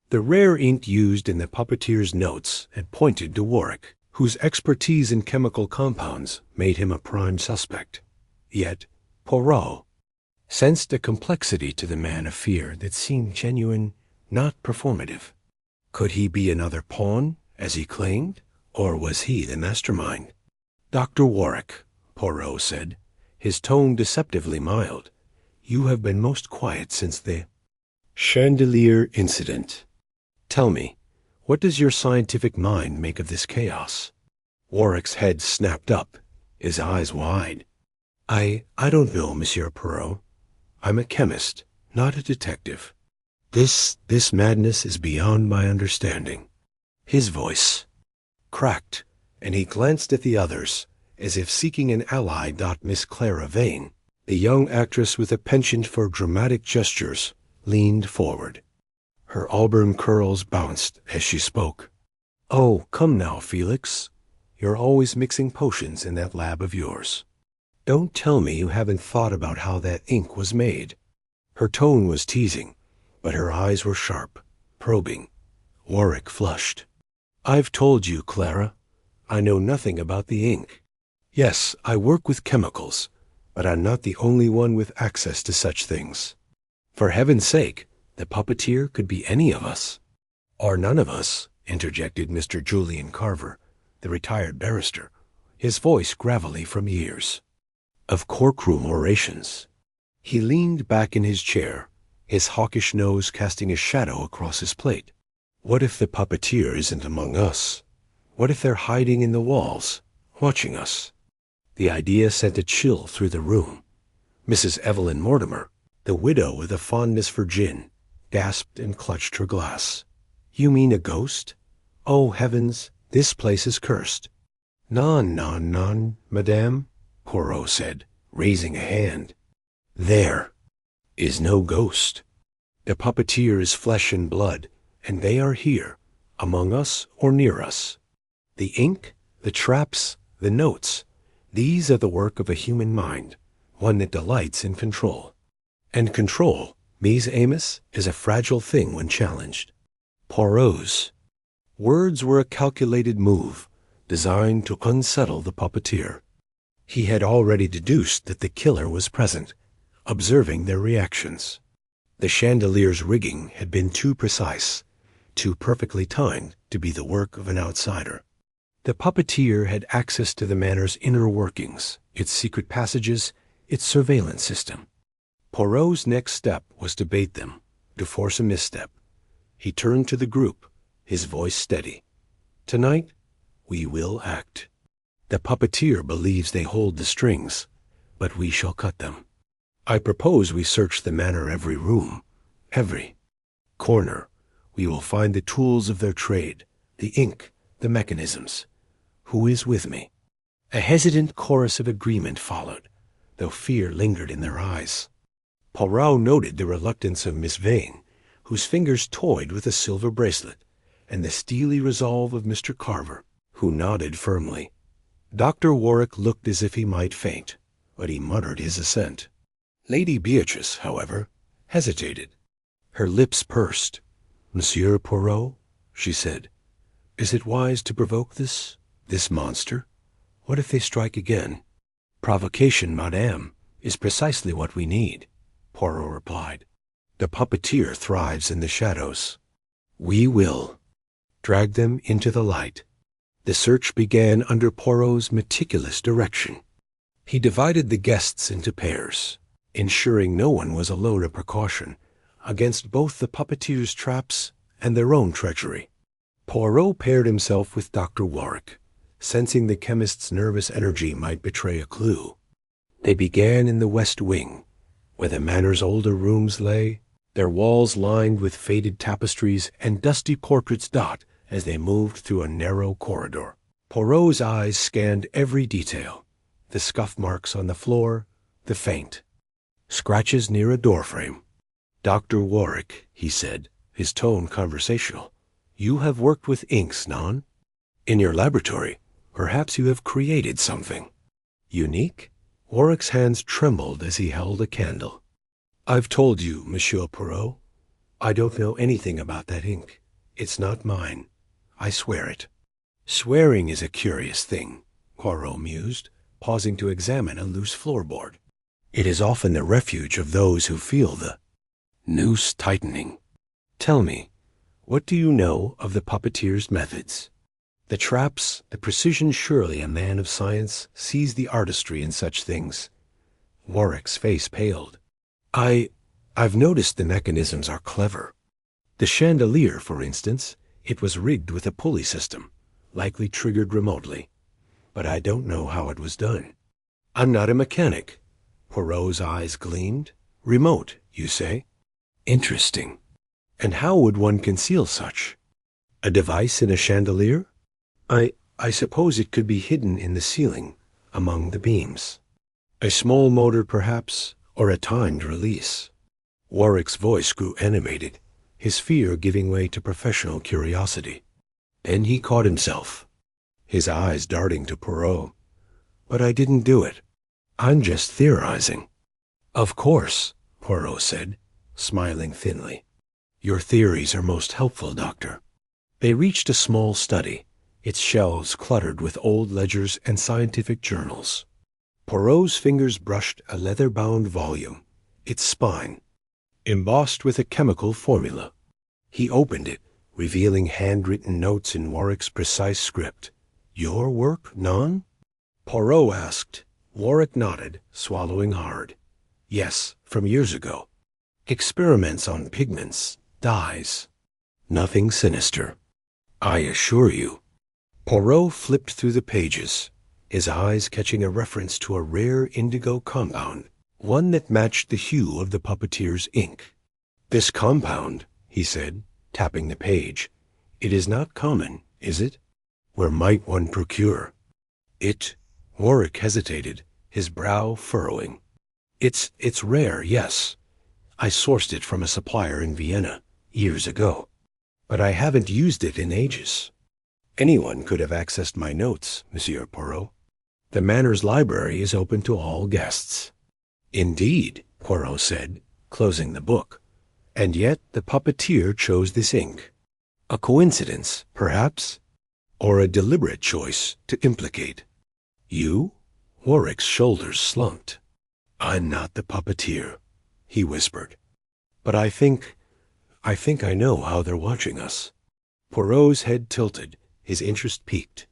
[SPEAKER 1] The rare ink used in the puppeteer's notes had pointed to Warwick, whose expertise in chemical compounds made him a prime suspect. Yet Poirot sensed a complexity to the man of fear that seemed genuine, not performative. Could he be another pawn, as he claimed, or was he the mastermind? "Dr. Warwick," Poirot said, his tone deceptively mild, "you have been most quiet since the chandelier incident. Tell me, what does your scientific mind make of this chaos?" Warwick's head snapped up, his eyes wide. I don't know, Monsieur Poirot. I'm a chemist, not a detective. This madness is beyond my understanding." His voice cracked, and he glanced at the others, as if seeking an ally. Miss Clara Vane, the young actress with a penchant for dramatic gestures, leaned forward. Her auburn curls bounced as she spoke. "Oh, come now, Felix. You're always mixing potions in that lab of yours. Don't tell me you haven't thought about how that ink was made." Her tone was teasing, but her eyes were sharp, probing. Warwick flushed. "I've told you, Clara. I know nothing about the ink. Yes, I work with chemicals, but I'm not the only one with access to such things. For heaven's sake, the puppeteer could be any of us." "Or none of us," interjected Mr. Julian Carver, the retired barrister, his voice gravelly from years of courtroom orations. He leaned back in his chair, his hawkish nose casting a shadow across his plate. "What if the puppeteer isn't among us? What if they're hiding in the walls, watching us?" The idea sent a chill through the room. Mrs. Evelyn Mortimer, the widow with a fondness for gin, gasped and clutched her glass. "You mean a ghost? Oh, heavens, this place is cursed." Non, madame," Poirot said, raising a hand. "There is no ghost. The puppeteer is flesh and blood, and they are here, among us or near us. The ink, the traps, the notes, these are the work of a human mind, one that delights in control. And control, Mies Amos, is a fragile thing when challenged." Poirot's words were a calculated move, designed to unsettle the puppeteer. He had already deduced that the killer was present, observing their reactions. The chandelier's rigging had been too precise, too perfectly timed to be the work of an outsider. The puppeteer had access to the manor's inner workings, its secret passages, its surveillance system. Poirot's next step was to bait them, to force a misstep. He turned to the group, his voice steady. "Tonight, we will act. The puppeteer believes they hold the strings, but we shall cut them. I propose we search the manor every room, every corner. We will find the tools of their trade, the ink, the mechanisms. Who is with me?" A hesitant chorus of agreement followed, though fear lingered in their eyes. Poirot noted the reluctance of Miss Vane, whose fingers toyed with a silver bracelet, and the steely resolve of Mr. Carver, who nodded firmly. Dr. Warwick looked as if he might faint, but he muttered his assent. Lady Beatrice, however, hesitated. Her lips pursed. "Monsieur Poirot," she said, "is it wise to provoke this monster? What if they strike again?" "Provocation, madame, is precisely what we need," Poirot replied. "The puppeteer thrives in the shadows. We will drag them into the light." The search began under Poirot's meticulous direction. He divided the guests into pairs, ensuring no one was alone a precaution against both the puppeteer's traps and their own treachery. Poirot paired himself with Dr. Warwick, sensing the chemist's nervous energy might betray a clue. They began in the west wing, where the manor's older rooms lay, their walls lined with faded tapestries and dusty portraits dot as they moved through a narrow corridor. Poirot's eyes scanned every detail, the scuff marks on the floor, the faint scratches near a doorframe. "Dr. Warwick," he said, his tone conversational, "you have worked with inks, non? In your laboratory, perhaps you have created something unique?" Warwick's hands trembled as he held a candle. "I've told you, Monsieur Poirot, I don't know anything about that ink. It's not mine. I swear it." "Swearing is a curious thing," Poirot mused, pausing to examine a loose floorboard. "It is often the refuge of those who feel the noose tightening. Tell me, what do you know of the puppeteer's methods? The traps, the precision. Surely a man of science sees the artistry in such things." Warwick's face paled. I've noticed the mechanisms are clever. The chandelier, for instance, it was rigged with a pulley system, likely triggered remotely. But I don't know how it was done. I'm not a mechanic. Poirot's eyes gleamed. "Remote, you say? Interesting. And how would one conceal such? A device in a chandelier? I suppose it could be hidden in the ceiling, among the beams. A small motor, perhaps, or a timed release." Warwick's voice grew animated, his fear giving way to professional curiosity. Then he caught himself, his eyes darting to Poirot. "But I didn't do it. I'm just theorizing." "Of course," Poirot said, smiling thinly. "Your theories are most helpful, Doctor." They reached a small study, its shelves cluttered with old ledgers and scientific journals. Poirot's fingers brushed a leather-bound volume, its spine embossed with a chemical formula. He opened it, revealing handwritten notes in Warwick's precise script. "Your work, non?" Poirot asked. Warwick nodded, swallowing hard. "Yes, from years ago. Experiments on pigments, dyes. Nothing sinister, I assure you." Poirot flipped through the pages, his eyes catching a reference to a rare indigo compound, one that matched the hue of the puppeteer's ink. "This compound," he said, tapping the page, "it is not common, is it? Where might one procure it?" Warwick hesitated, his brow furrowing. It's rare, yes. I sourced it from a supplier in Vienna years ago, but I haven't used it in ages. Anyone could have accessed my notes, Monsieur Poirot. The manor's library is open to all guests." "Indeed," Poirot said, closing the book. "And yet the puppeteer chose this ink. A coincidence, perhaps? Or a deliberate choice to implicate you?" Warwick's shoulders slumped. "I'm not the puppeteer," he whispered. "But I think I know how they're watching us." Poirot's head tilted, his interest piqued.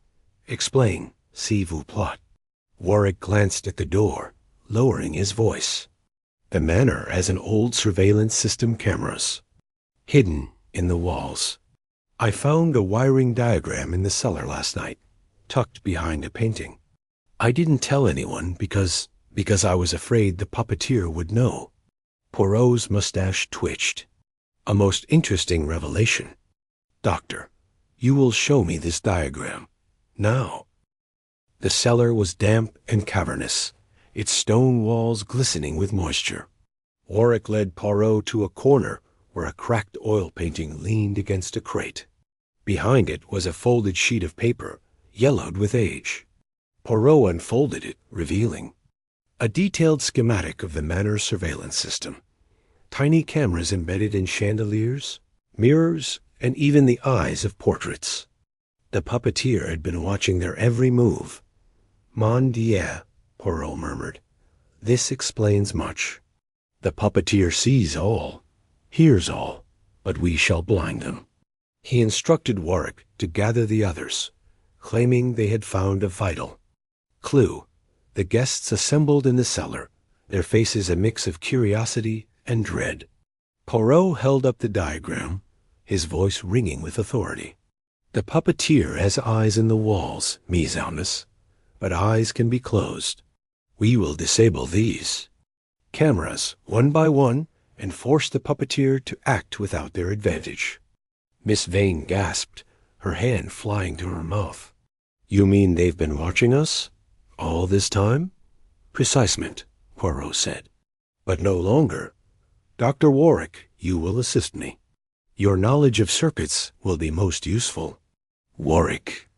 [SPEAKER 1] "Explain, s'il vous plaît." Warwick glanced at the door, lowering his voice. The manor has an old surveillance system cameras, hidden in the walls. I found a wiring diagram in the cellar last night, tucked behind a painting. I didn't tell anyone because I was afraid the puppeteer would know. Poirot's mustache twitched. A most interesting revelation. Doctor, you will show me this diagram. Now. The cellar was damp and cavernous, its stone walls glistening with moisture. Warwick led Poirot to a corner where a cracked oil painting leaned against a crate. Behind it was a folded sheet of paper, yellowed with age. Poirot unfolded it, revealing a detailed schematic of the manor's surveillance system. Tiny cameras embedded in chandeliers, mirrors, and even the eyes of portraits. The puppeteer had been watching their every move. Mon Dieu, Poirot murmured. This explains much. The puppeteer sees all, hears all, but we shall blind them. He instructed Warwick to gather the others, claiming they had found a vital clue. The guests assembled in the cellar, their faces a mix of curiosity and dread. Poirot held up the diagram, his voice ringing with authority. The puppeteer has eyes in the walls, Mise Almus, but eyes can be closed. We will disable these cameras one by one and force the puppeteer to act without their advantage. Miss Vane gasped, her hand flying to her mouth. You mean they've been watching us all this time? Precisement, Poirot said. But no longer. Dr. Warwick, you will assist me. Your knowledge of circuits will be most useful. Warwick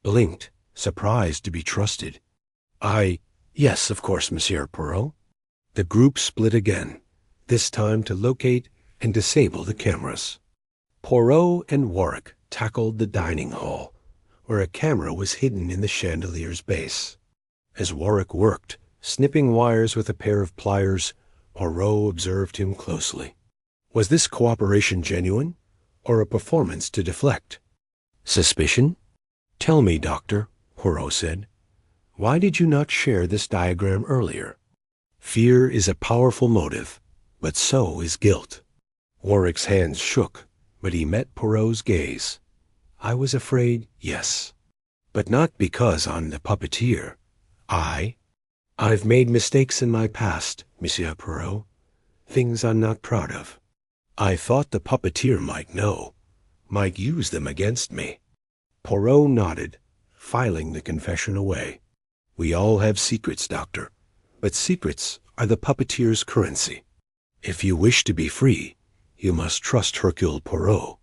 [SPEAKER 1] blinked, surprised to be trusted. Yes, of course, Monsieur Poirot. The group split again, this time to locate and disable the cameras. Poirot and Warwick tackled the dining hall, where a camera was hidden in the chandelier's base. As Warwick worked, snipping wires with a pair of pliers, Poirot observed him closely. Was this cooperation genuine, or a performance to deflect? Suspicion? Tell me, Doctor, Poirot said. Why did you not share this diagram earlier? Fear is a powerful motive, but so is guilt. Warwick's hands shook, but he met Poirot's gaze. I was afraid, yes. But not because I'm the puppeteer. I've made mistakes in my past, Monsieur Poirot. Things I'm not proud of. I thought the puppeteer might know, might use them against me. Poirot nodded, filing the confession away. We all have secrets, Doctor, but secrets are the puppeteer's currency. If you wish to be free, you must trust Hercule Poirot.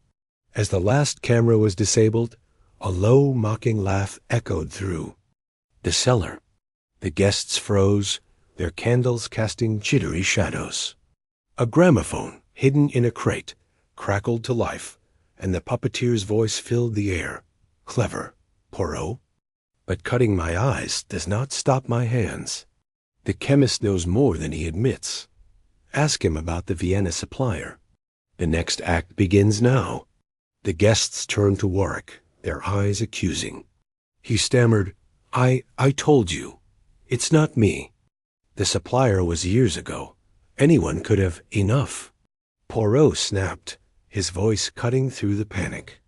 [SPEAKER 1] As the last camera was disabled, a low, mocking laugh echoed through the cellar. The guests froze, their candles casting jittery shadows. A gramophone, hidden in a crate, crackled to life, and the puppeteer's voice filled the air. Clever, Poirot. But cutting my eyes does not stop my hands. The chemist knows more than he admits. Ask him about the Vienna supplier. The next act begins now. The guests turned to Warwick, their eyes accusing. He stammered, I told you. It's not me. The supplier was years ago. Anyone could have enough. Poirot snapped, his voice cutting through the panic.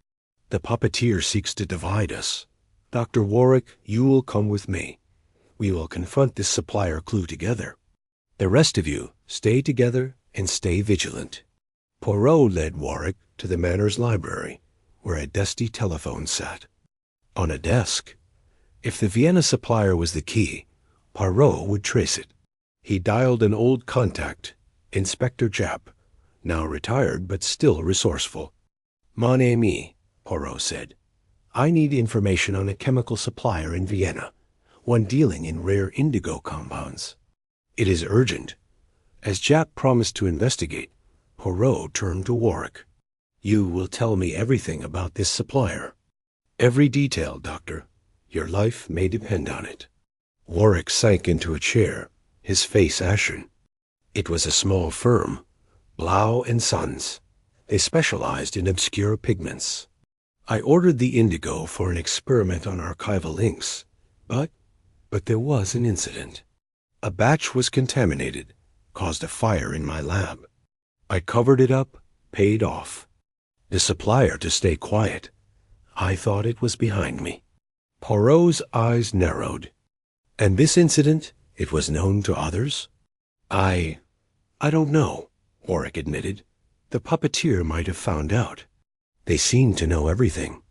[SPEAKER 1] The puppeteer seeks to divide us. Dr. Warwick, you will come with me. We will confront this supplier clue together. The rest of you, stay together and stay vigilant. Poirot led Warwick to the manor's library, where a dusty telephone sat. On a desk, if the Vienna supplier was the key, Poirot would trace it. He dialed an old contact, Inspector Japp, now retired but still resourceful. Mon ami, Poirot said, I need information on a chemical supplier in Vienna, one dealing in rare indigo compounds. It is urgent. As Japp promised to investigate, Poirot turned to Warwick. You will tell me everything about this supplier. Every detail, Doctor. Your life may depend on it. Warwick sank into a chair, his face ashen. It was a small firm, Blau and Sons. They specialized in obscure pigments. I ordered the indigo for an experiment on archival inks, but there was an incident. A batch was contaminated, caused a fire in my lab. I covered it up, paid off. The supplier to stay quiet. I thought it was behind me. Poirot's eyes narrowed. And this incident, it was known to others? I don't know, Warwick admitted. The puppeteer might have found out. They seemed to know everything.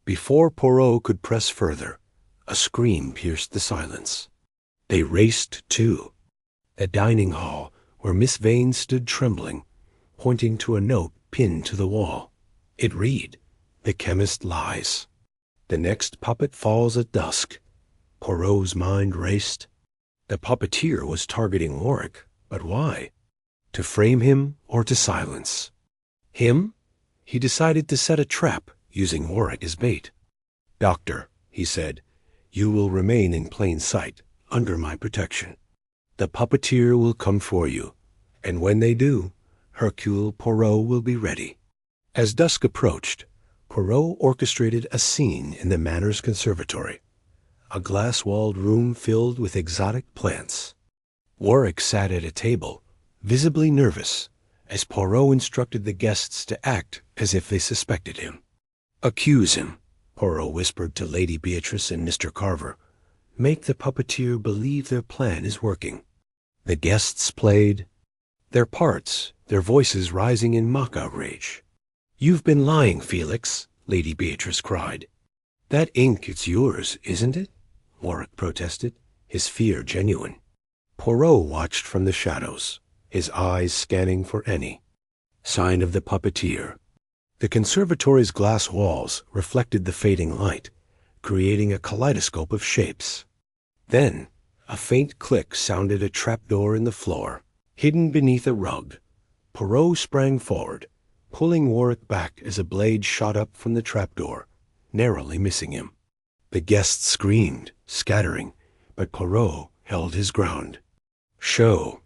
[SPEAKER 1] Before Poirot could press further, a scream pierced the silence. They raced to the dining hall, where Miss Vane stood trembling, pointing to a note pinned to the wall. It read, "The chemist lies. The next puppet falls at dusk." Poirot's mind raced. The puppeteer was targeting Warwick, but why? To frame him or to silence? Him? He decided to set a trap, using Warwick as bait. "Doctor," he said, "you will remain in plain sight, under my protection. The puppeteer will come for you, and when they do, Hercule Poirot will be ready." As dusk approached, Poirot orchestrated a scene in the Manor's conservatory, a glass-walled room filled with exotic plants. Warwick sat at a table, visibly nervous, as Poirot instructed the guests to act as if they suspected him. "Accuse him," Poirot whispered to Lady Beatrice and Mr. Carver. "Make the puppeteer believe their plan is working." The guests played their parts, their voices rising in mock outrage. "You've been lying, Felix," Lady Beatrice cried. "That ink, it's yours, isn't it?" Warwick protested, his fear genuine. Poirot watched from the shadows, his eyes scanning for any sign of the puppeteer. The conservatory's glass walls reflected the fading light, creating a kaleidoscope of shapes. Then, a faint click sounded a trapdoor in the floor, hidden beneath a rug. Poirot sprang forward, pulling Warwick back as a blade shot up from the trapdoor, narrowly missing him. The guests screamed, scattering, but Poirot held his ground. "Show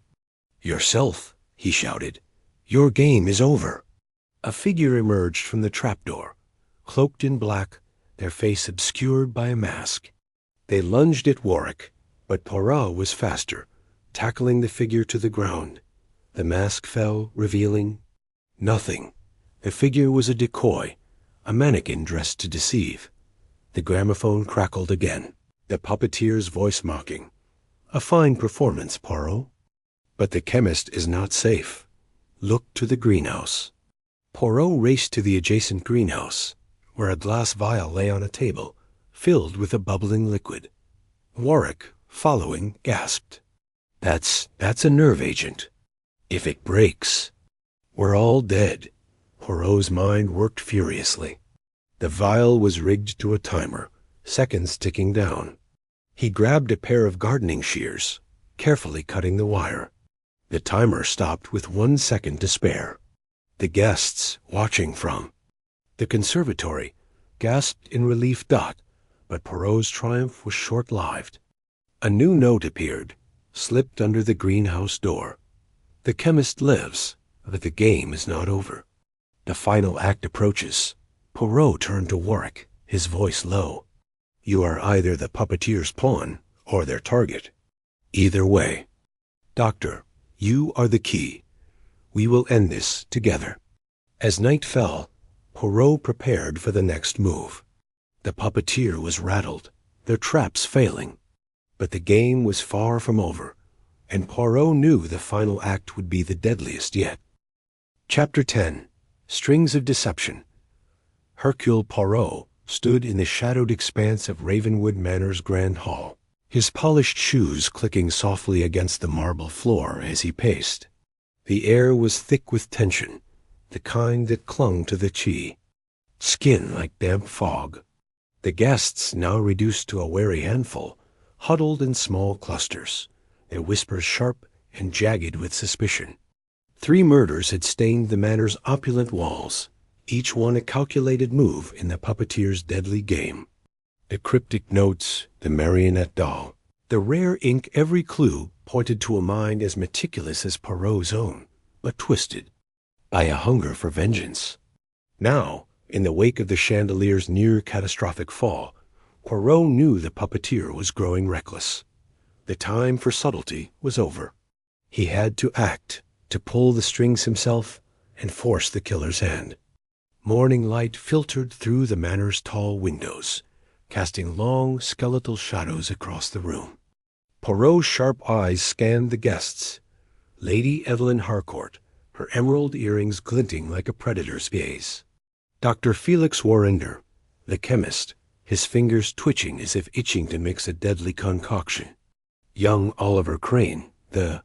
[SPEAKER 1] yourself," he shouted. "Your game is over." A figure emerged from the trapdoor, cloaked in black, their face obscured by a mask. They lunged at Warwick, but Poirot was faster, tackling the figure to the ground. The mask fell, revealing nothing. The figure was a decoy, a mannequin dressed to deceive. The gramophone crackled again, the puppeteer's voice mocking. "A fine performance, Poirot. But the chemist is not safe. Look to the greenhouse." Poirot raced to the adjacent greenhouse, where a glass vial lay on a table, filled with a bubbling liquid. Warwick, following, gasped. That's a nerve agent. If it breaks, we're all dead." Poirot's mind worked furiously. The vial was rigged to a timer, seconds ticking down. He grabbed a pair of gardening shears, carefully cutting the wire. The timer stopped with 1 second to spare. The guests, watching from the conservatory, gasped in relief. But Poirot's triumph was short-lived. A new note appeared, slipped under the greenhouse door. "The chemist lives, but the game is not over." The final act approaches. Poirot turned to Warwick, his voice low. "You are either the puppeteer's pawn or their target. Either way. Doctor, you are the key. We will end this together." As night fell, Poirot prepared for the next move. The puppeteer was rattled, their traps failing. But the game was far from over, and Poirot knew the final act would be the deadliest yet. Chapter 10. Strings of Deception. Hercule Poirot stood in the shadowed expanse of Ravenwood Manor's grand hall, his polished shoes clicking softly against the marble floor as he paced. The air was thick with tension, the kind that clung to the skin like damp fog. The guests, now reduced to a wary handful, huddled in small clusters, their whispers sharp and jagged with suspicion. 3 murders had stained the Manor's opulent walls, each one a calculated move in the puppeteer's deadly game. The cryptic notes, the marionette doll, the rare ink, every clue pointed to a mind as meticulous as Poirot's own, but twisted by a hunger for vengeance. Now, in the wake of the chandelier's near catastrophic fall, Poirot knew the puppeteer was growing reckless. The time for subtlety was over. He had to act, to pull the strings himself and force the killer's hand. Morning light filtered through the manor's tall windows, casting long skeletal shadows across the room. Poirot's sharp eyes scanned the guests. Lady Evelyn Harcourt, her emerald earrings glinting like a predator's gaze. Dr. Felix Warrender, the chemist, his fingers twitching as if itching to mix a deadly concoction. Young Oliver Crane, the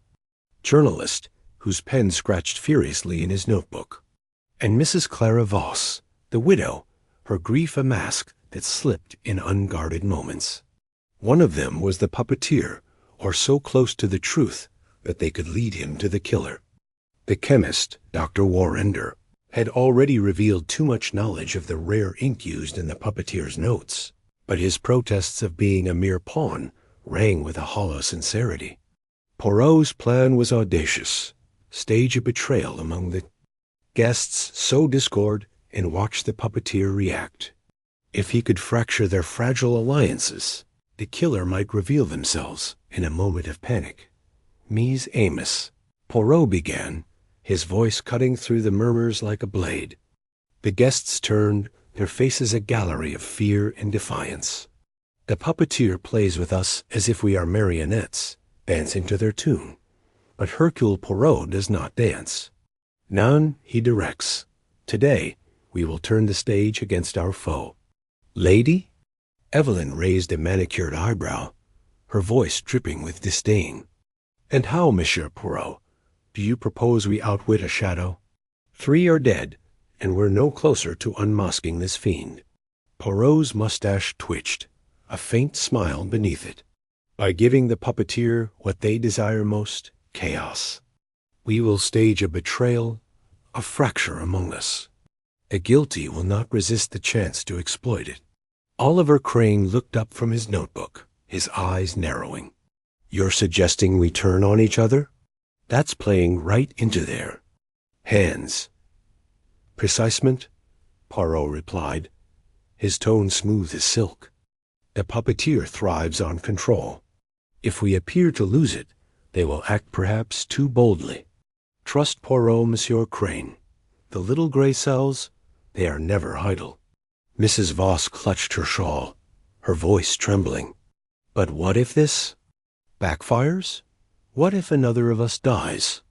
[SPEAKER 1] journalist, whose pen scratched furiously in his notebook. And Mrs. Clara Voss, the widow, her grief a mask that slipped in unguarded moments. One of them was the puppeteer, or so close to the truth that they could lead him to the killer. The chemist, Dr. Warrender, had already revealed too much knowledge of the rare ink used in the puppeteer's notes, but his protests of being a mere pawn rang with a hollow sincerity. Poirot's plan was audacious: stage a betrayal among the guests, sow discord, and watch the puppeteer react. If he could fracture their fragile alliances, the killer might reveal themselves in a moment of panic. Mise Amos, Poirot began, his voice cutting through the murmurs like a blade. The guests turned, their faces a gallery of fear and defiance. The puppeteer plays with us as if we are marionettes, dancing to their tune. But Hercule Poirot does not dance. None, he directs. Today, we will turn the stage against our foe. Lady? Evelyn raised a manicured eyebrow, her voice dripping with disdain. And how, Monsieur Poirot, do you propose we outwit a shadow? 3 are dead, and we're no closer to unmasking this fiend. Poirot's mustache twitched, a faint smile beneath it. By giving the puppeteer what they desire most, chaos. We will stage a betrayal, a fracture among us. A guilty will not resist the chance to exploit it. Oliver Crane looked up from his notebook, his eyes narrowing. You're suggesting we turn on each other? That's playing right into their hands. Precisement, Poirot replied, his tone smooth as silk. The puppeteer thrives on control. If we appear to lose it, they will act perhaps too boldly. Trust Poirot, Monsieur Crane. The little gray cells, they are never idle. Mrs. Voss clutched her shawl, her voice trembling. But what if this backfires? What if another of us dies?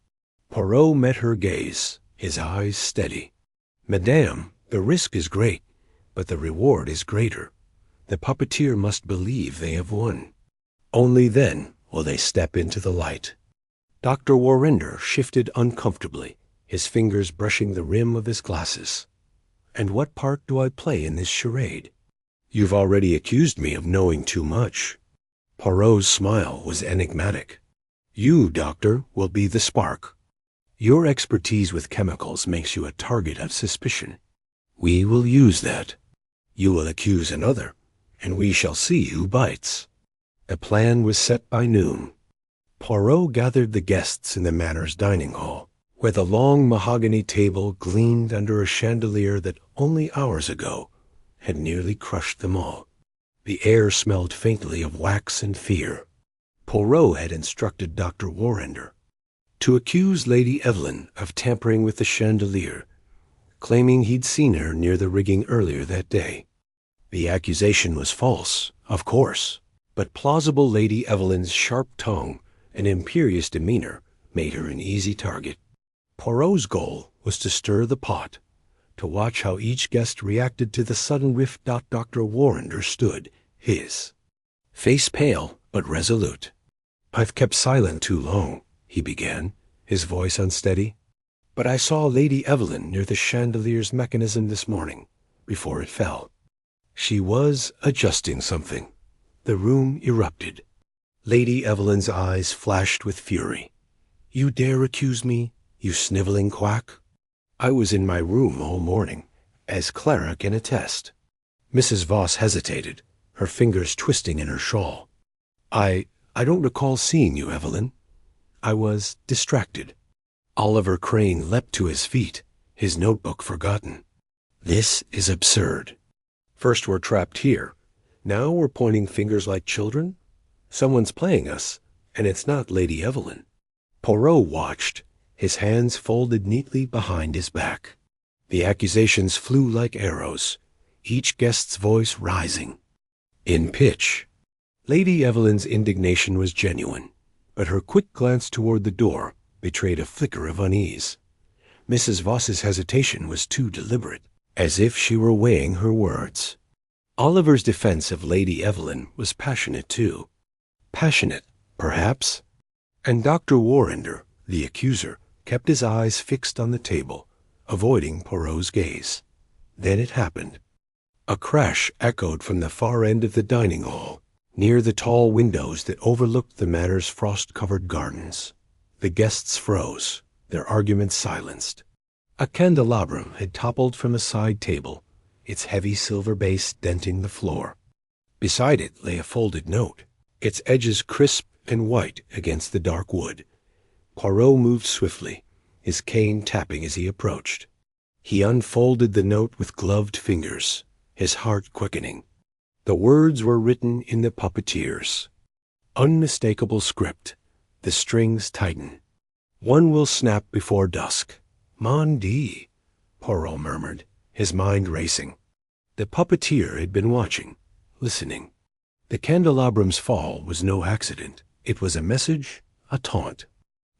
[SPEAKER 1] Poirot met her gaze, his eyes steady. Madame, the risk is great, but the reward is greater. The puppeteer must believe they have won. Only then will they step into the light. Dr. Warrender shifted uncomfortably, his fingers brushing the rim of his glasses. And what part do I play in this charade? You've already accused me of knowing too much. Poirot's smile was enigmatic. You, Doctor, will be the spark. Your expertise with chemicals makes you a target of suspicion. We will use that. You will accuse another, and we shall see who bites. A plan was set by noon. Poirot gathered the guests in the manor's dining hall, where the long mahogany table gleamed under a chandelier that only hours ago had nearly crushed them all. The air smelled faintly of wax and fear. Poirot had instructed Dr. Warrender to accuse Lady Evelyn of tampering with the chandelier, claiming he'd seen her near the rigging earlier that day. The accusation was false, of course, but plausible Lady Evelyn's sharp tongue and imperious demeanor made her an easy target. Poirot's goal was to stir the pot, to watch how each guest reacted to the sudden rift. Dr. Warrender stood, his face pale but resolute. I've kept silent too long, he began, his voice unsteady. But I saw Lady Evelyn near the chandelier's mechanism this morning, before it fell. She was adjusting something. The room erupted. Lady Evelyn's eyes flashed with fury. You dare accuse me, you sniveling quack? I was in my room all morning, as Clara can attest. Mrs. Voss hesitated, her fingers twisting in her shawl. I don't recall seeing you, Evelyn. I was distracted. Oliver Crane leapt to his feet, his notebook forgotten. This is absurd. First we're trapped here. Now we're pointing fingers like children? Someone's playing us, and it's not Lady Evelyn. Poirot watched, his hands folded neatly behind his back. The accusations flew like arrows, each guest's voice rising in pitch. Lady Evelyn's indignation was genuine, but her quick glance toward the door betrayed a flicker of unease. Mrs. Voss's hesitation was too deliberate, as if she were weighing her words. Oliver's defense of Lady Evelyn was passionate too. Passionate, perhaps? And Dr. Warrender, the accuser, kept his eyes fixed on the table, avoiding Poirot's gaze. Then it happened. A crash echoed from the far end of the dining hall, near the tall windows that overlooked the manor's frost-covered gardens. The guests froze, their arguments silenced. A candelabrum had toppled from a side table, its heavy silver base denting the floor. Beside it lay a folded note, its edges crisp and white against the dark wood. Poirot moved swiftly, his cane tapping as he approached. He unfolded the note with gloved fingers, his heart quickening. The words were written in the puppeteer's unmistakable script. The strings tighten. "One will snap before dusk." "Mon Dieu," Poirot murmured, his mind racing. The puppeteer had been watching, listening. The candelabrum's fall was no accident. It was a message, a taunt.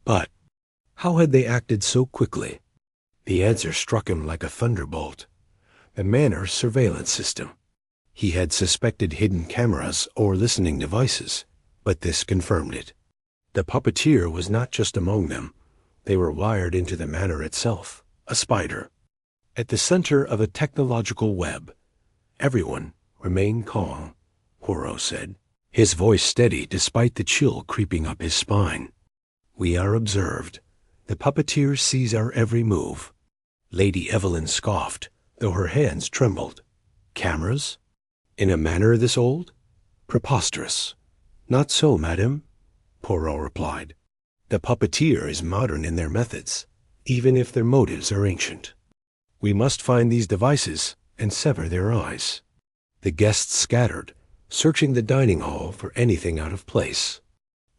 [SPEAKER 1] But how had they acted so quickly? The answer struck him like a thunderbolt. The manor's surveillance system. He had suspected hidden cameras or listening devices, but this confirmed it. The puppeteer was not just among them. They were wired into the manor itself, a spider. At the center of a technological web. "Everyone remain calm," Poirot said, his voice steady despite the chill creeping up his spine. "We are observed. The puppeteer sees our every move." Lady Evelyn scoffed, though her hands trembled. "Cameras? In a manor this old? Preposterous." "Not so, madame," Poirot replied. "The puppeteer is modern in their methods, even if their motives are ancient. We must find these devices and sever their eyes." The guests scattered, searching the dining hall for anything out of place.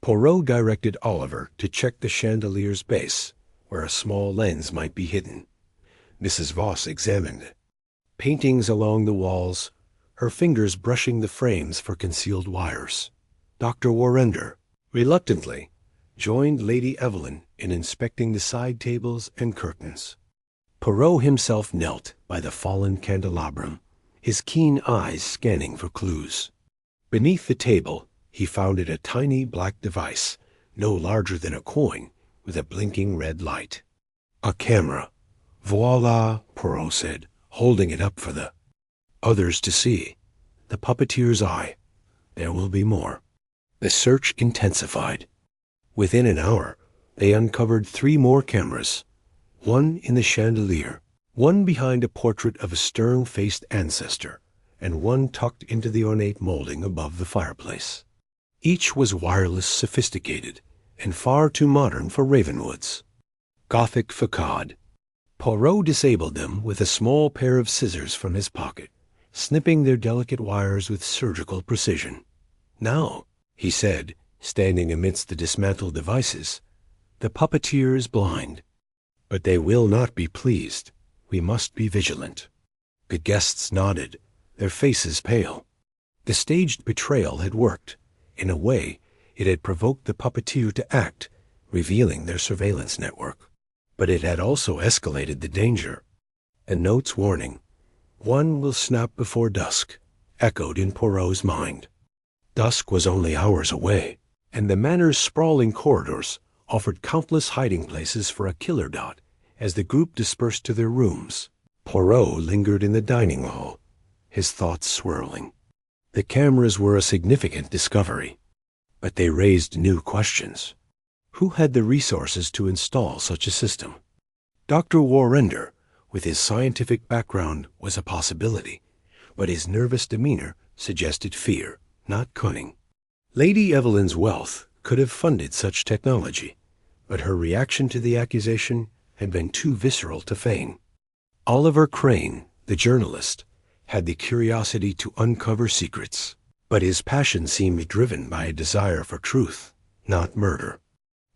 [SPEAKER 1] Poirot directed Oliver to check the chandelier's base, where a small lens might be hidden. Mrs. Voss examined. Paintings along the walls, her fingers brushing the frames for concealed wires. Dr. Warrender, reluctantly, joined Lady Evelyn in inspecting the side tables and curtains. Poirot himself knelt by the fallen candelabrum, his keen eyes scanning for clues. Beneath the table, he found it a tiny black device, no larger than a coin, with a blinking red light. "A camera. Voila," Poirot said, holding it up for the others to see. "The puppeteer's eye. There will be more." The search intensified. Within an hour, they uncovered 3 more cameras, one in the chandelier, one behind a portrait of a stern-faced ancestor, and one tucked into the ornate molding above the fireplace. Each was wireless sophisticated, and far too modern for Ravenwood's. Gothic facade. Poirot disabled them with a small pair of scissors from his pocket, snipping their delicate wires with surgical precision. "Now," he said, standing amidst the dismantled devices, "the puppeteer is blind. But they will not be pleased. We must be vigilant." The guests nodded, their faces pale. The staged betrayal had worked. In a way, it had provoked the puppeteer to act, revealing their surveillance network. But it had also escalated the danger. A note's warning, "One will snap before dusk," echoed in Poirot's mind. Dusk was only hours away, and the manor's sprawling corridors offered countless hiding places for a killer dot as the group dispersed to their rooms. Poirot lingered in the dining hall, his thoughts swirling. The cameras were a significant discovery, but they raised new questions. Who had the resources to install such a system? Dr. Warrender, with his scientific background, was a possibility, but his nervous demeanor suggested fear, not cunning. Lady Evelyn's wealth could have funded such technology, but her reaction to the accusation had been too visceral to feign. Oliver Crane, the journalist, had the curiosity to uncover secrets, but his passion seemed driven by a desire for truth, not murder.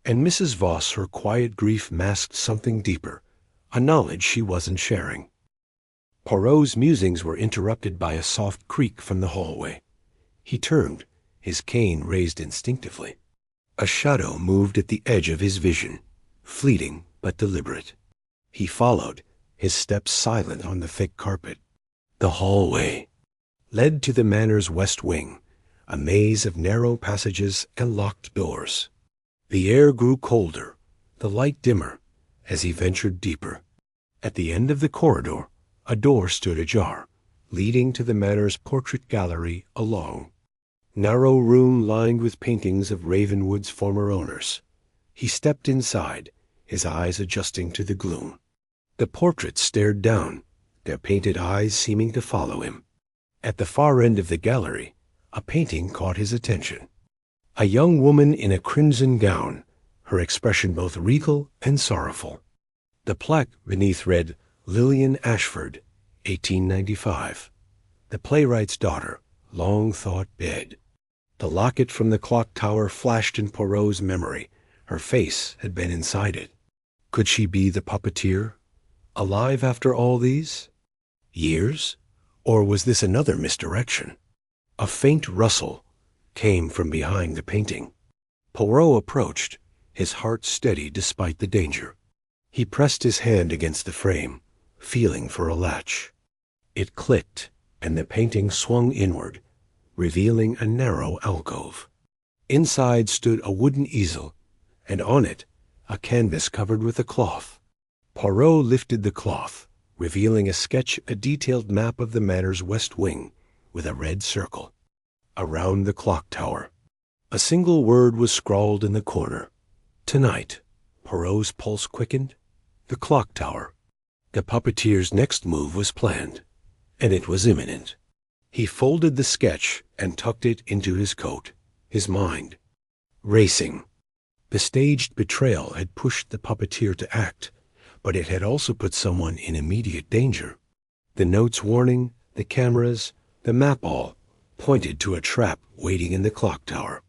[SPEAKER 1] And Mrs. Voss, her quiet grief masked something deeper, a knowledge she wasn't sharing. Poirot's musings were interrupted by a soft creak from the hallway. He turned, his cane raised instinctively. A shadow moved at the edge of his vision, fleeting but deliberate. He followed, his steps silent on the thick carpet. The hallway led to the manor's west wing, a maze of narrow passages and locked doors. The air grew colder, the light dimmer, as he ventured deeper. At the end of the corridor, a door stood ajar, leading to the manor's portrait gallery along. Narrow room lined with paintings of Ravenwood's former owners. He stepped inside, his eyes adjusting to the gloom. The portraits stared down, their painted eyes seeming to follow him. At the far end of the gallery, a painting caught his attention. A young woman in a crimson gown, her expression both regal and sorrowful. The plaque beneath read, Lillian Ashford, 1895. The playwright's daughter, long thought dead. The locket from the clock tower flashed in Poirot's memory. Her face had been inside it. Could she be the puppeteer? Alive after all these years? Or was this another misdirection? A faint rustle came from behind the painting. Poirot approached, his heart steady despite the danger. He pressed his hand against the frame, feeling for a latch. It clicked, and the painting swung inward, revealing a narrow alcove. Inside stood a wooden easel, and on it a canvas covered with a cloth. Poirot lifted the cloth, revealing a detailed map of the manor's west wing, with a red circle. Around the clock tower, a single word was scrawled in the corner. Tonight. Poirot's pulse quickened. The clock tower. The puppeteer's next move was planned, and it was imminent. He folded the sketch and tucked it into his coat, his mind racing. The staged betrayal had pushed the puppeteer to act, but it had also put someone in immediate danger. The notes warning, the cameras, the map all pointed to a trap waiting in the clock tower.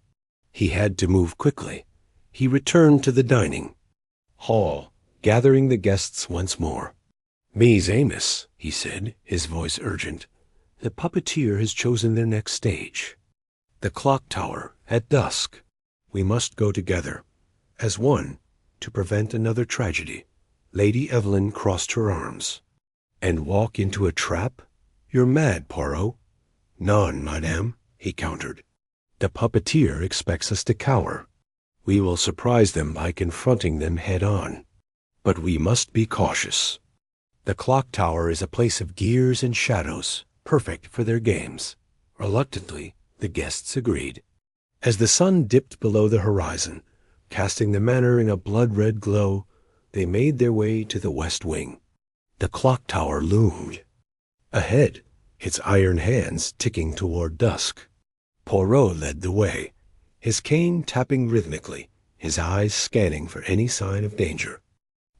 [SPEAKER 1] He had to move quickly. He returned to the dining hall, gathering the guests once more. Mies Amos, he said, his voice urgent. The puppeteer has chosen their next stage. The clock tower, at dusk. We must go together, as one, to prevent another tragedy. Lady Evelyn crossed her arms. And walk into a trap? You're mad, Poirot. Non, madame, he countered. The puppeteer expects us to cower. We will surprise them by confronting them head-on. But we must be cautious. The clock tower is a place of gears and shadows, perfect for their games. Reluctantly, the guests agreed. As the sun dipped below the horizon, casting the manor in a blood-red glow, they made their way to the west wing. The clock tower loomed. Ahead, its iron hands ticking toward dusk. Poirot led the way, his cane tapping rhythmically, his eyes scanning for any sign of danger.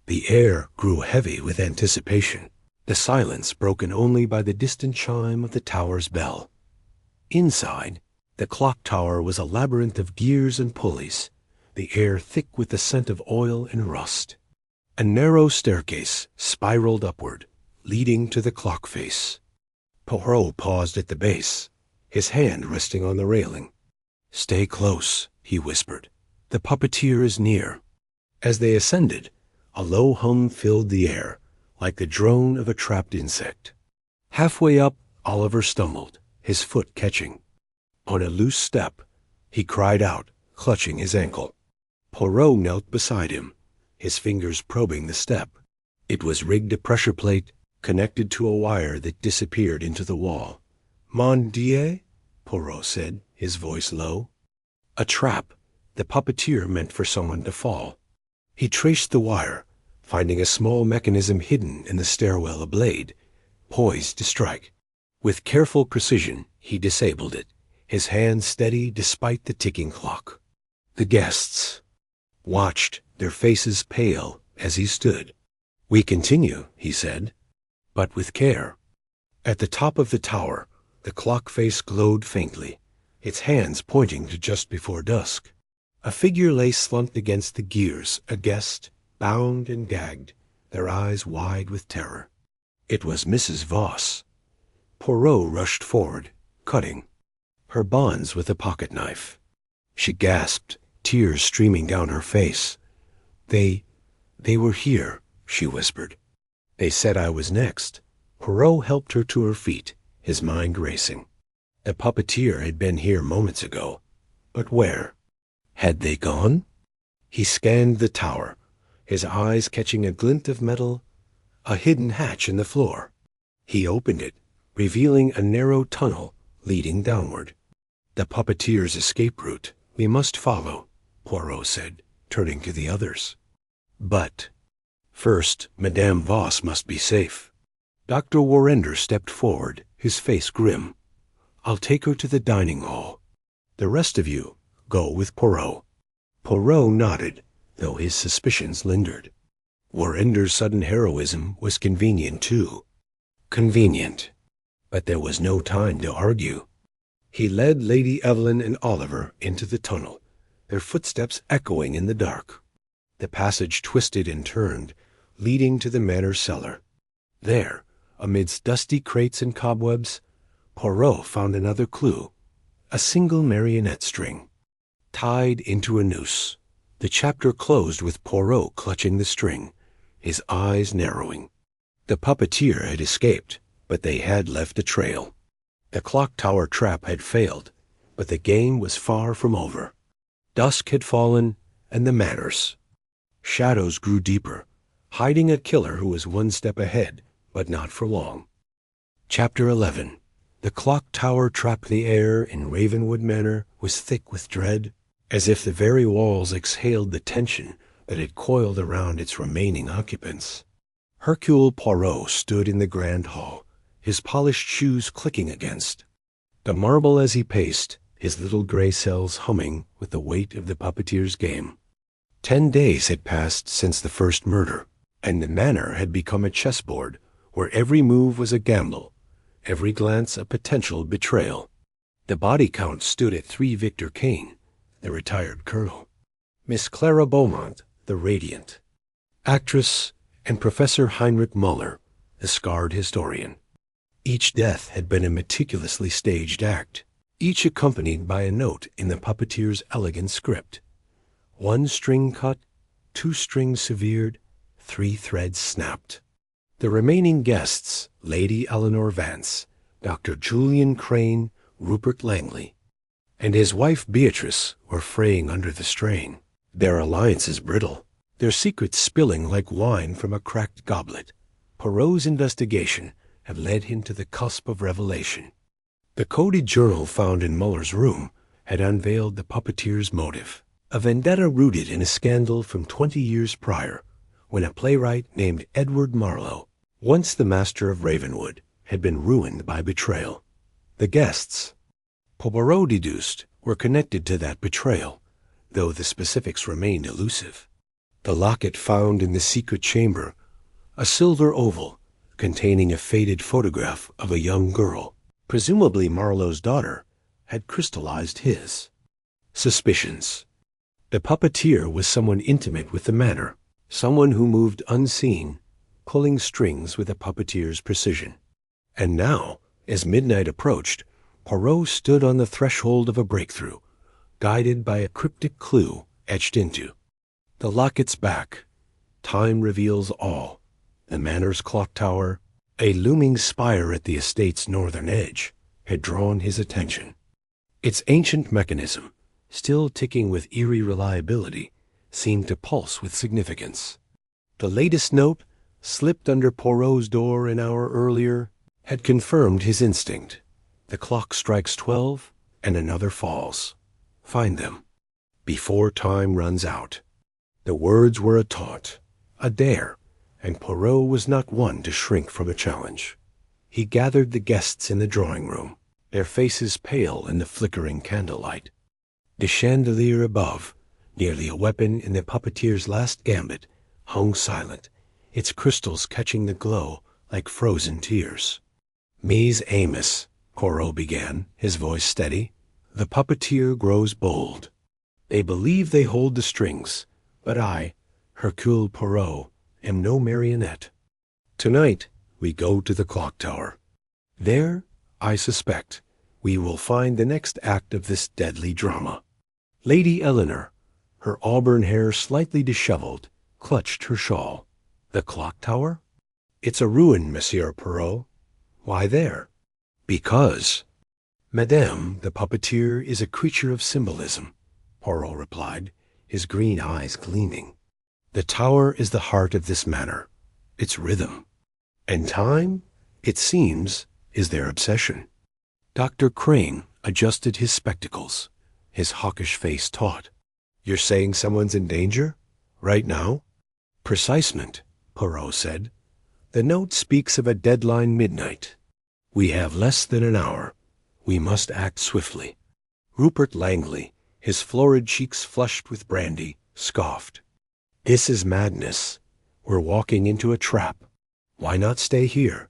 [SPEAKER 1] The air grew heavy with anticipation, the silence broken only by the distant chime of the tower's bell. Inside, the clock tower was a labyrinth of gears and pulleys, the air thick with the scent of oil and rust. A narrow staircase spiraled upward, leading to the clock face. Poirot paused at the base, his hand resting on the railing. Stay close, he whispered. The puppeteer is near. As they ascended, a low hum filled the air, like the drone of a trapped insect. Halfway up, Oliver stumbled, his foot catching. On a loose step, he cried out, clutching his ankle. Poirot knelt beside him, his fingers probing the step. It was rigged a pressure plate, connected to a wire that disappeared into the wall. Mon Dieu, Poirot said, his voice low. A trap, the puppeteer meant for someone to fall. He traced the wire, finding a small mechanism hidden in the stairwell, a blade, poised to strike. With careful precision, he disabled it, his hand steady despite the ticking clock. The guests watched, their faces pale, as he stood. We continue, he said, but with care. At the top of the tower, the clock face glowed faintly, its hands pointing to just before dusk. A figure lay slumped against the gears, a guest, bound and gagged, their eyes wide with terror. It was Mrs. Voss. Poirot rushed forward, cutting her bonds with a pocket-knife. She gasped, tears streaming down her face. They were here," she whispered. "They said I was next." Poirot helped her to her feet, his mind racing. The puppeteer had been here moments ago. But where? Had they gone? He scanned the tower, his eyes catching a glint of metal, a hidden hatch in the floor. He opened it, revealing a narrow tunnel leading downward. "The puppeteer's escape route. We must follow," Poirot said, turning to the others. "But first, Madame Voss must be safe." Dr. Warrender stepped forward, his face grim. "I'll take her to the dining hall. The rest of you go with Poirot." Poirot nodded, though his suspicions lingered. Warrender's sudden heroism was convenient, too. Convenient. But there was no time to argue. He led Lady Evelyn and Oliver into the tunnel, their footsteps echoing in the dark. The passage twisted and turned, leading to the manor cellar. There, amidst dusty crates and cobwebs, Poirot found another clue, a single marionette string, tied into a noose. The chapter closed with Poirot clutching the string, his eyes narrowing. The puppeteer had escaped, but they had left a trail. The clock tower trap had failed, but the game was far from over. Dusk had fallen, and the manors. Shadows grew deeper, hiding a killer who was one step ahead, but not for long. Chapter 11. The clock tower trap. The air in Ravenwood Manor was thick with dread, as if the very walls exhaled the tension that had coiled around its remaining occupants. Hercule Poirot stood in the grand hall, his polished shoes clicking against the marble as he paced, his little gray cells humming with the weight of the puppeteer's game. 10 days had passed since the first murder, and the manor had become a chessboard where every move was a gamble, every glance a potential betrayal. The body count stood at 3. Victor Kane, the retired colonel, Miss Clara Beaumont, the radiant actress, and Professor Heinrich Muller, the scarred historian. Each death had been a meticulously staged act, each accompanied by a note in the puppeteer's elegant script. 1 string cut, 2 strings severed, 3 threads snapped. The remaining guests, Lady Eleanor Vance, Dr. Julian Crane, Rupert Langley, and his wife Beatrice, were fraying under the strain, their alliances brittle, their secrets spilling like wine from a cracked goblet. Poirot's investigation had led him to the cusp of revelation. The coded journal found in Muller's room had unveiled the puppeteer's motive, a vendetta rooted in a scandal from 20 years prior, when a playwright named Edward Marlowe, once the master of Ravenwood, had been ruined by betrayal. The guests, Poirot deduced, were connected to that betrayal, though the specifics remained elusive. The locket found in the secret chamber, a silver oval containing a faded photograph of a young girl, presumably Marlowe's daughter, had crystallized his suspicions. The puppeteer was someone intimate with the manor, someone who moved unseen, pulling strings with a puppeteer's precision. And now, as midnight approached, Poirot stood on the threshold of a breakthrough, guided by a cryptic clue etched into the locket's back. Time reveals all. The manor's clock tower, a looming spire at the estate's northern edge, had drawn his attention. Its ancient mechanism, still ticking with eerie reliability, seemed to pulse with significance. The latest note, slipped under Poirot's door an hour earlier, had confirmed his instinct. The clock strikes 12, and another falls. Find them before time runs out. The words were a taunt, a dare, and Poirot was not one to shrink from a challenge. He gathered the guests in the drawing room, their faces pale in the flickering candlelight. The chandelier above, nearly a weapon in the puppeteer's last gambit, hung silent, its crystals catching the glow like frozen tears. "Mies Amos," Poirot began, his voice steady. "The puppeteer grows bold. They believe they hold the strings, but I, Hercule Poirot, am no marionette. Tonight, we go to the clock tower. There, I suspect, we will find the next act of this deadly drama. Lady Eleanor, her auburn hair slightly disheveled, clutched her shawl. The clock tower? It's a ruin, Monsieur Poirot. Why there? Because Madame, the puppeteer, is a creature of symbolism, Poirot replied, his green eyes gleaming. The tower is the heart of this manor, its rhythm. And time, it seems, is their obsession. Dr. Crane adjusted his spectacles, his hawkish face taut. You're saying someone's in danger? Right now? Precisement, Poirot said. The note speaks of a deadline midnight. We have less than an hour. We must act swiftly. Rupert Langley, his florid cheeks flushed with brandy, scoffed. This is madness. We're walking into a trap. Why not stay here?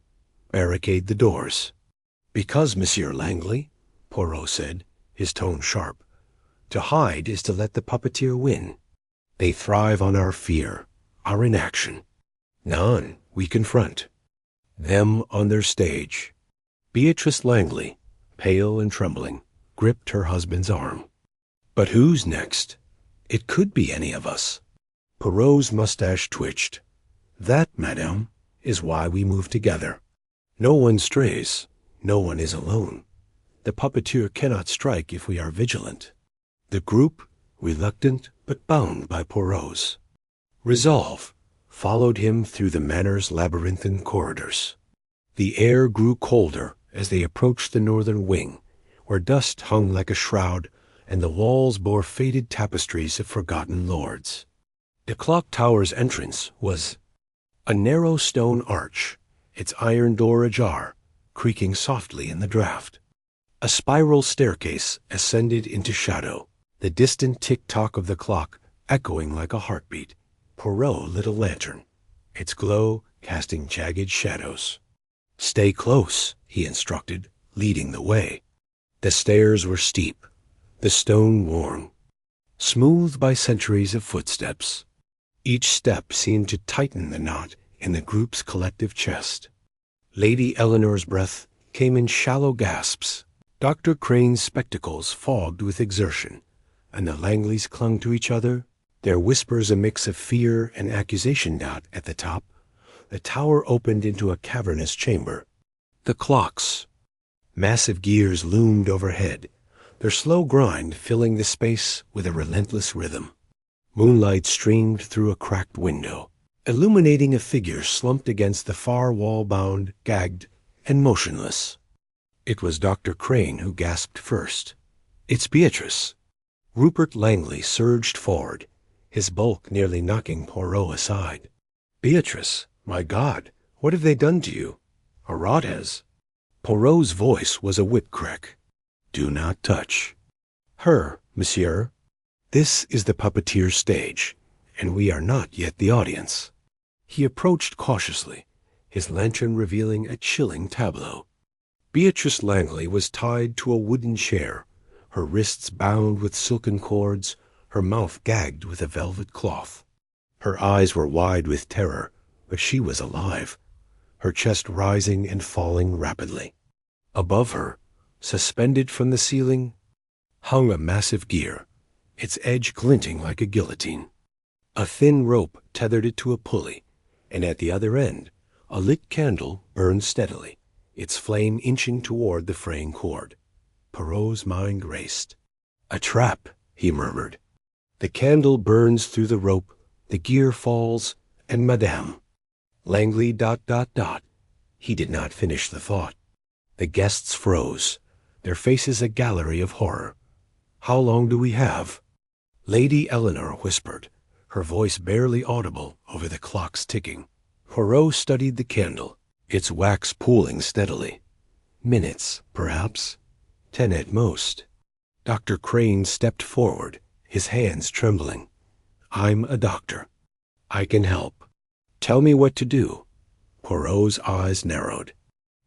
[SPEAKER 1] Barricade the doors. Because, Monsieur Langley, Poirot said, his tone sharp, to hide is to let the puppeteer win. They thrive on our fear, our inaction. None we confront. Them on their stage. Beatrice Langley, pale and trembling, gripped her husband's arm. But who's next? It could be any of us. Poirot's mustache twitched. That, madame, is why we move together. No one strays. No one is alone. The puppeteer cannot strike if we are vigilant. The group, reluctant but bound by Poirot's resolve, followed him through the manor's labyrinthine corridors. The air grew colder as they approached the northern wing, where dust hung like a shroud and the walls bore faded tapestries of forgotten lords. The clock tower's entrance was a narrow stone arch, its iron door ajar, creaking softly in the draught. A spiral staircase ascended into shadow, the distant tick-tock of the clock echoing like a heartbeat. Poirot lit a lantern, its glow casting jagged shadows. Stay close, he instructed, leading the way. The stairs were steep, the stone worn, smoothed by centuries of footsteps. Each step seemed to tighten the knot in the group's collective chest. Lady Eleanor's breath came in shallow gasps. Dr. Crane's spectacles fogged with exertion, and the Langleys clung to each other, their whispers a mix of fear and accusation. At the top, the tower opened into a cavernous chamber. The clocks, massive gears loomed overhead, their slow grind filling the space with a relentless rhythm. Moonlight streamed through a cracked window, illuminating a figure slumped against the far wall, bound, gagged, and motionless. It was Dr. Crane who gasped first. It's Beatrice. Rupert Langley surged forward, his bulk nearly knocking Poirot aside. Beatrice, my God, what have they done to you? A rot has. Poirot's voice was a whip-crack. Do not touch her, monsieur. This is the puppeteer's stage, and we are not yet the audience. He approached cautiously, his lantern revealing a chilling tableau. Beatrice Langley was tied to a wooden chair, her wrists bound with silken cords, her mouth gagged with a velvet cloth. Her eyes were wide with terror, but she was alive, her chest rising and falling rapidly. Above her, suspended from the ceiling, hung a massive gear, its edge glinting like a guillotine. A thin rope tethered it to a pulley, and at the other end, a lit candle burned steadily, its flame inching toward the fraying cord. Poirot's mind raced. A trap, he murmured. The candle burns through the rope, the gear falls, and Madame. Langley ... He did not finish the thought. The guests froze, their faces a gallery of horror. How long do we have? Lady Eleanor whispered, her voice barely audible over the clock's ticking. Poirot studied the candle, its wax pooling steadily. Minutes, perhaps. 10 at most. Dr. Crane stepped forward, his hands trembling. I'm a doctor. I can help. Tell me what to do. Poirot's eyes narrowed.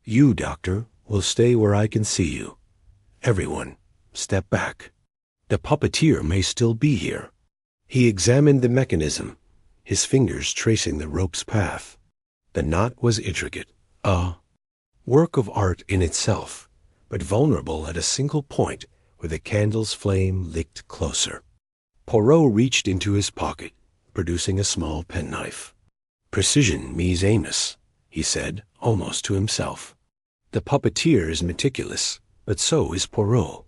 [SPEAKER 1] You, doctor, will stay where I can see you. Everyone, step back. The puppeteer may still be here. He examined the mechanism, his fingers tracing the rope's path. The knot was intricate, a work of art in itself, but vulnerable at a single point where the candle's flame licked closer. Poirot reached into his pocket, producing a small penknife. "Precision means Amos," he said, almost to himself. "The puppeteer is meticulous, but so is Poirot."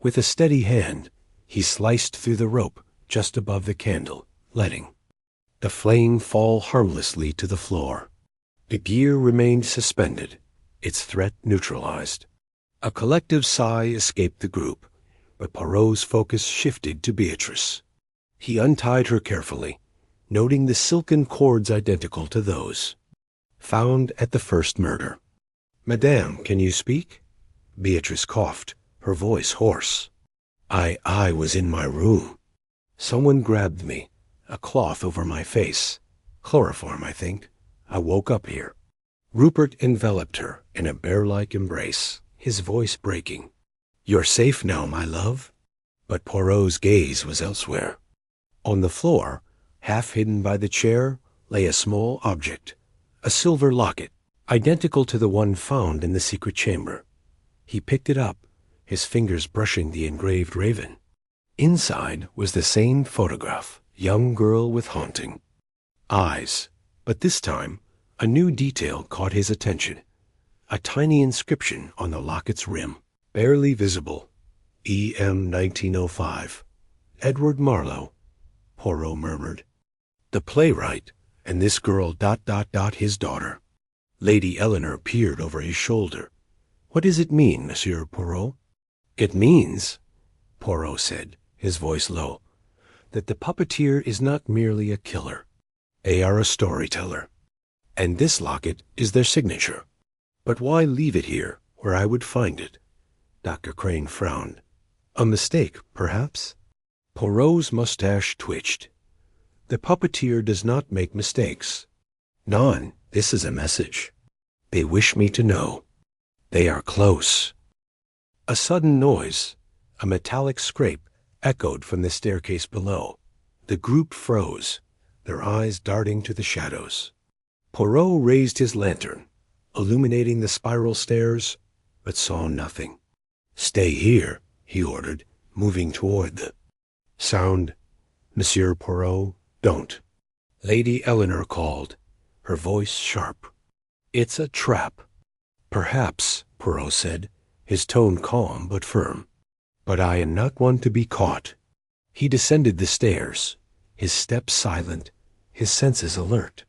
[SPEAKER 1] With a steady hand, he sliced through the rope just above the candle, letting the flame fall harmlessly to the floor. The gear remained suspended, its threat neutralized. A collective sigh escaped the group, but Poirot's focus shifted to Beatrice. He untied her carefully, noting the silken cords identical to those found at the first murder. "Madame, can you speak?" Beatrice coughed, her voice hoarse. I was in my room. Someone grabbed me, a cloth over my face. Chloroform, I think. I woke up here." Rupert enveloped her in a bear-like embrace, his voice breaking. "You're safe now, my love." But Poirot's gaze was elsewhere. On the floor, half hidden by the chair, lay a small object, a silver locket, identical to the one found in the secret chamber. He picked it up, his fingers brushing the engraved raven. Inside was the same photograph, young girl with haunting eyes, but this time a new detail caught his attention. A tiny inscription on the locket's rim, barely visible. E.M. 1905. Edward Marlowe, Poirot murmured. The playwright, and this girl ... his daughter. Lady Eleanor peered over his shoulder. "What does it mean, Monsieur Poirot?" "It means," Poirot said, his voice low, "that the puppeteer is not merely a killer. They are a storyteller. And this locket is their signature. But why leave it here, where I would find it?" Dr. Crane frowned. "A mistake, perhaps?" Poirot's mustache twitched. "The puppeteer does not make mistakes. Non, this is a message. They wish me to know. They are close." A sudden noise, a metallic scrape, echoed from the staircase below. The group froze, their eyes darting to the shadows. Poirot raised his lantern, illuminating the spiral stairs, but saw nothing. "Stay here," he ordered, moving toward the sound. "Monsieur Poirot, don't." Lady Eleanor called, her voice sharp. "It's a trap." "Perhaps," Poirot said, his tone calm but firm. "But I am not one to be caught." He descended the stairs, his steps silent, his senses alert.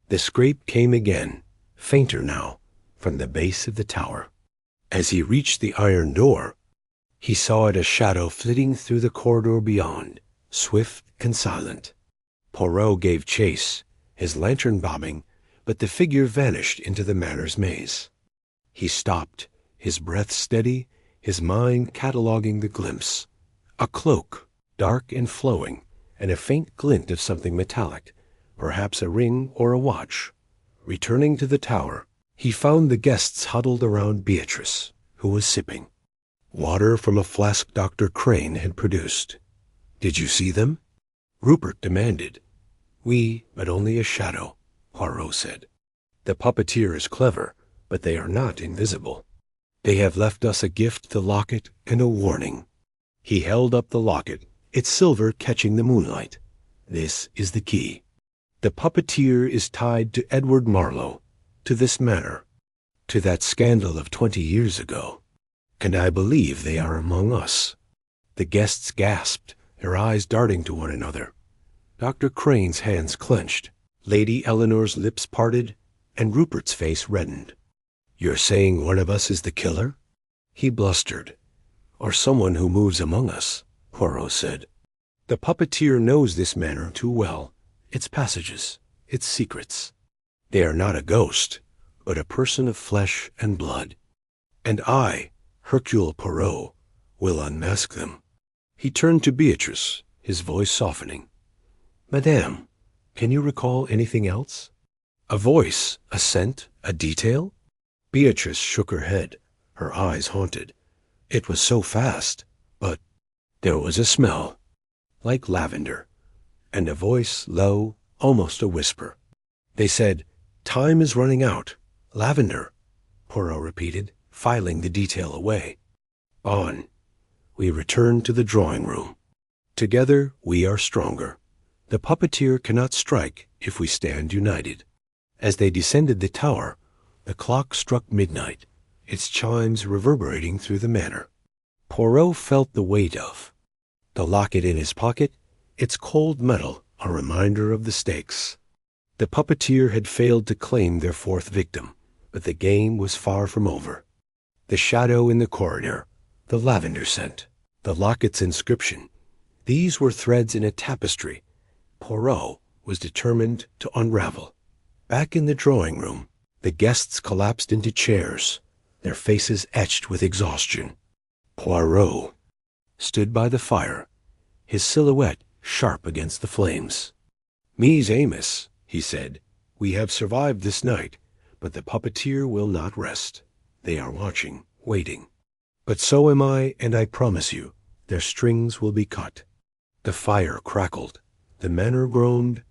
[SPEAKER 1] The scrape came again, fainter now, from the base of the tower. As he reached the iron door, he saw it a shadow flitting through the corridor beyond, swift and silent. Poirot gave chase, his lantern bobbing, but the figure vanished into the manor's maze. He stopped, his breath steady, his mind cataloging the glimpse. A cloak, dark and flowing, and a faint glint of something metallic, perhaps a ring or a watch. Returning to the tower, he found the guests huddled around Beatrice, who was sipping water from a flask Dr. Crane had produced. "Did you see them?" Rupert demanded. "We, but only a shadow," Poirot said. "The puppeteer is clever, but they are not invisible. They have left us a gift, the locket, and a warning." He held up the locket, its silver catching the moonlight. "This is the key. The puppeteer is tied to Edward Marlowe, to this manor, to that scandal of 20 years ago. And I believe they are among us." The guests gasped, their eyes darting to one another. Dr. Crane's hands clenched, Lady Eleanor's lips parted, and Rupert's face reddened. "You're saying one of us is the killer?" He blustered. "Or someone who moves among us," Poirot said. "The puppeteer knows this manor too well, its passages, its secrets. They are not a ghost, but a person of flesh and blood. And I, Hercule Poirot, will unmask them." He turned to Beatrice, his voice softening. "Madame, can you recall anything else? A voice, a scent, a detail?" Beatrice shook her head, her eyes haunted. "It was so fast, but There was a smell, like lavender, and a voice low, almost a whisper. They said, "Time is running out. Lavender," Poirot repeated, filing the detail away. On. We returned to the drawing room. Together we are stronger. The puppeteer cannot strike if we stand united. As they descended the tower, the clock struck midnight, its chimes reverberating through the manor. Poirot felt the weight of the locket in his pocket, its cold metal a reminder of the stakes. The puppeteer had failed to claim their fourth victim, but the game was far from over. The shadow in the corridor, the lavender scent, the locket's inscription, these were threads in a tapestry Poirot was determined to unravel. Back in the drawing room, the guests collapsed into chairs, their faces etched with exhaustion. Poirot stood by the fire, his silhouette sharp against the flames. "Mies Amos," he said, "we have survived this night, but the puppeteer will not rest. They are watching, waiting. But so am I, and I promise you, their strings will be cut." The fire crackled, the manor groaned,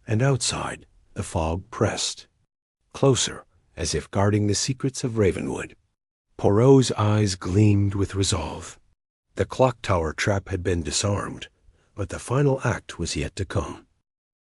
[SPEAKER 1] and outside the fog pressed. Closer, as if guarding the secrets of Ravenwood. Poirot's eyes gleamed with resolve. The clock tower trap had been disarmed, but the final act was yet to come.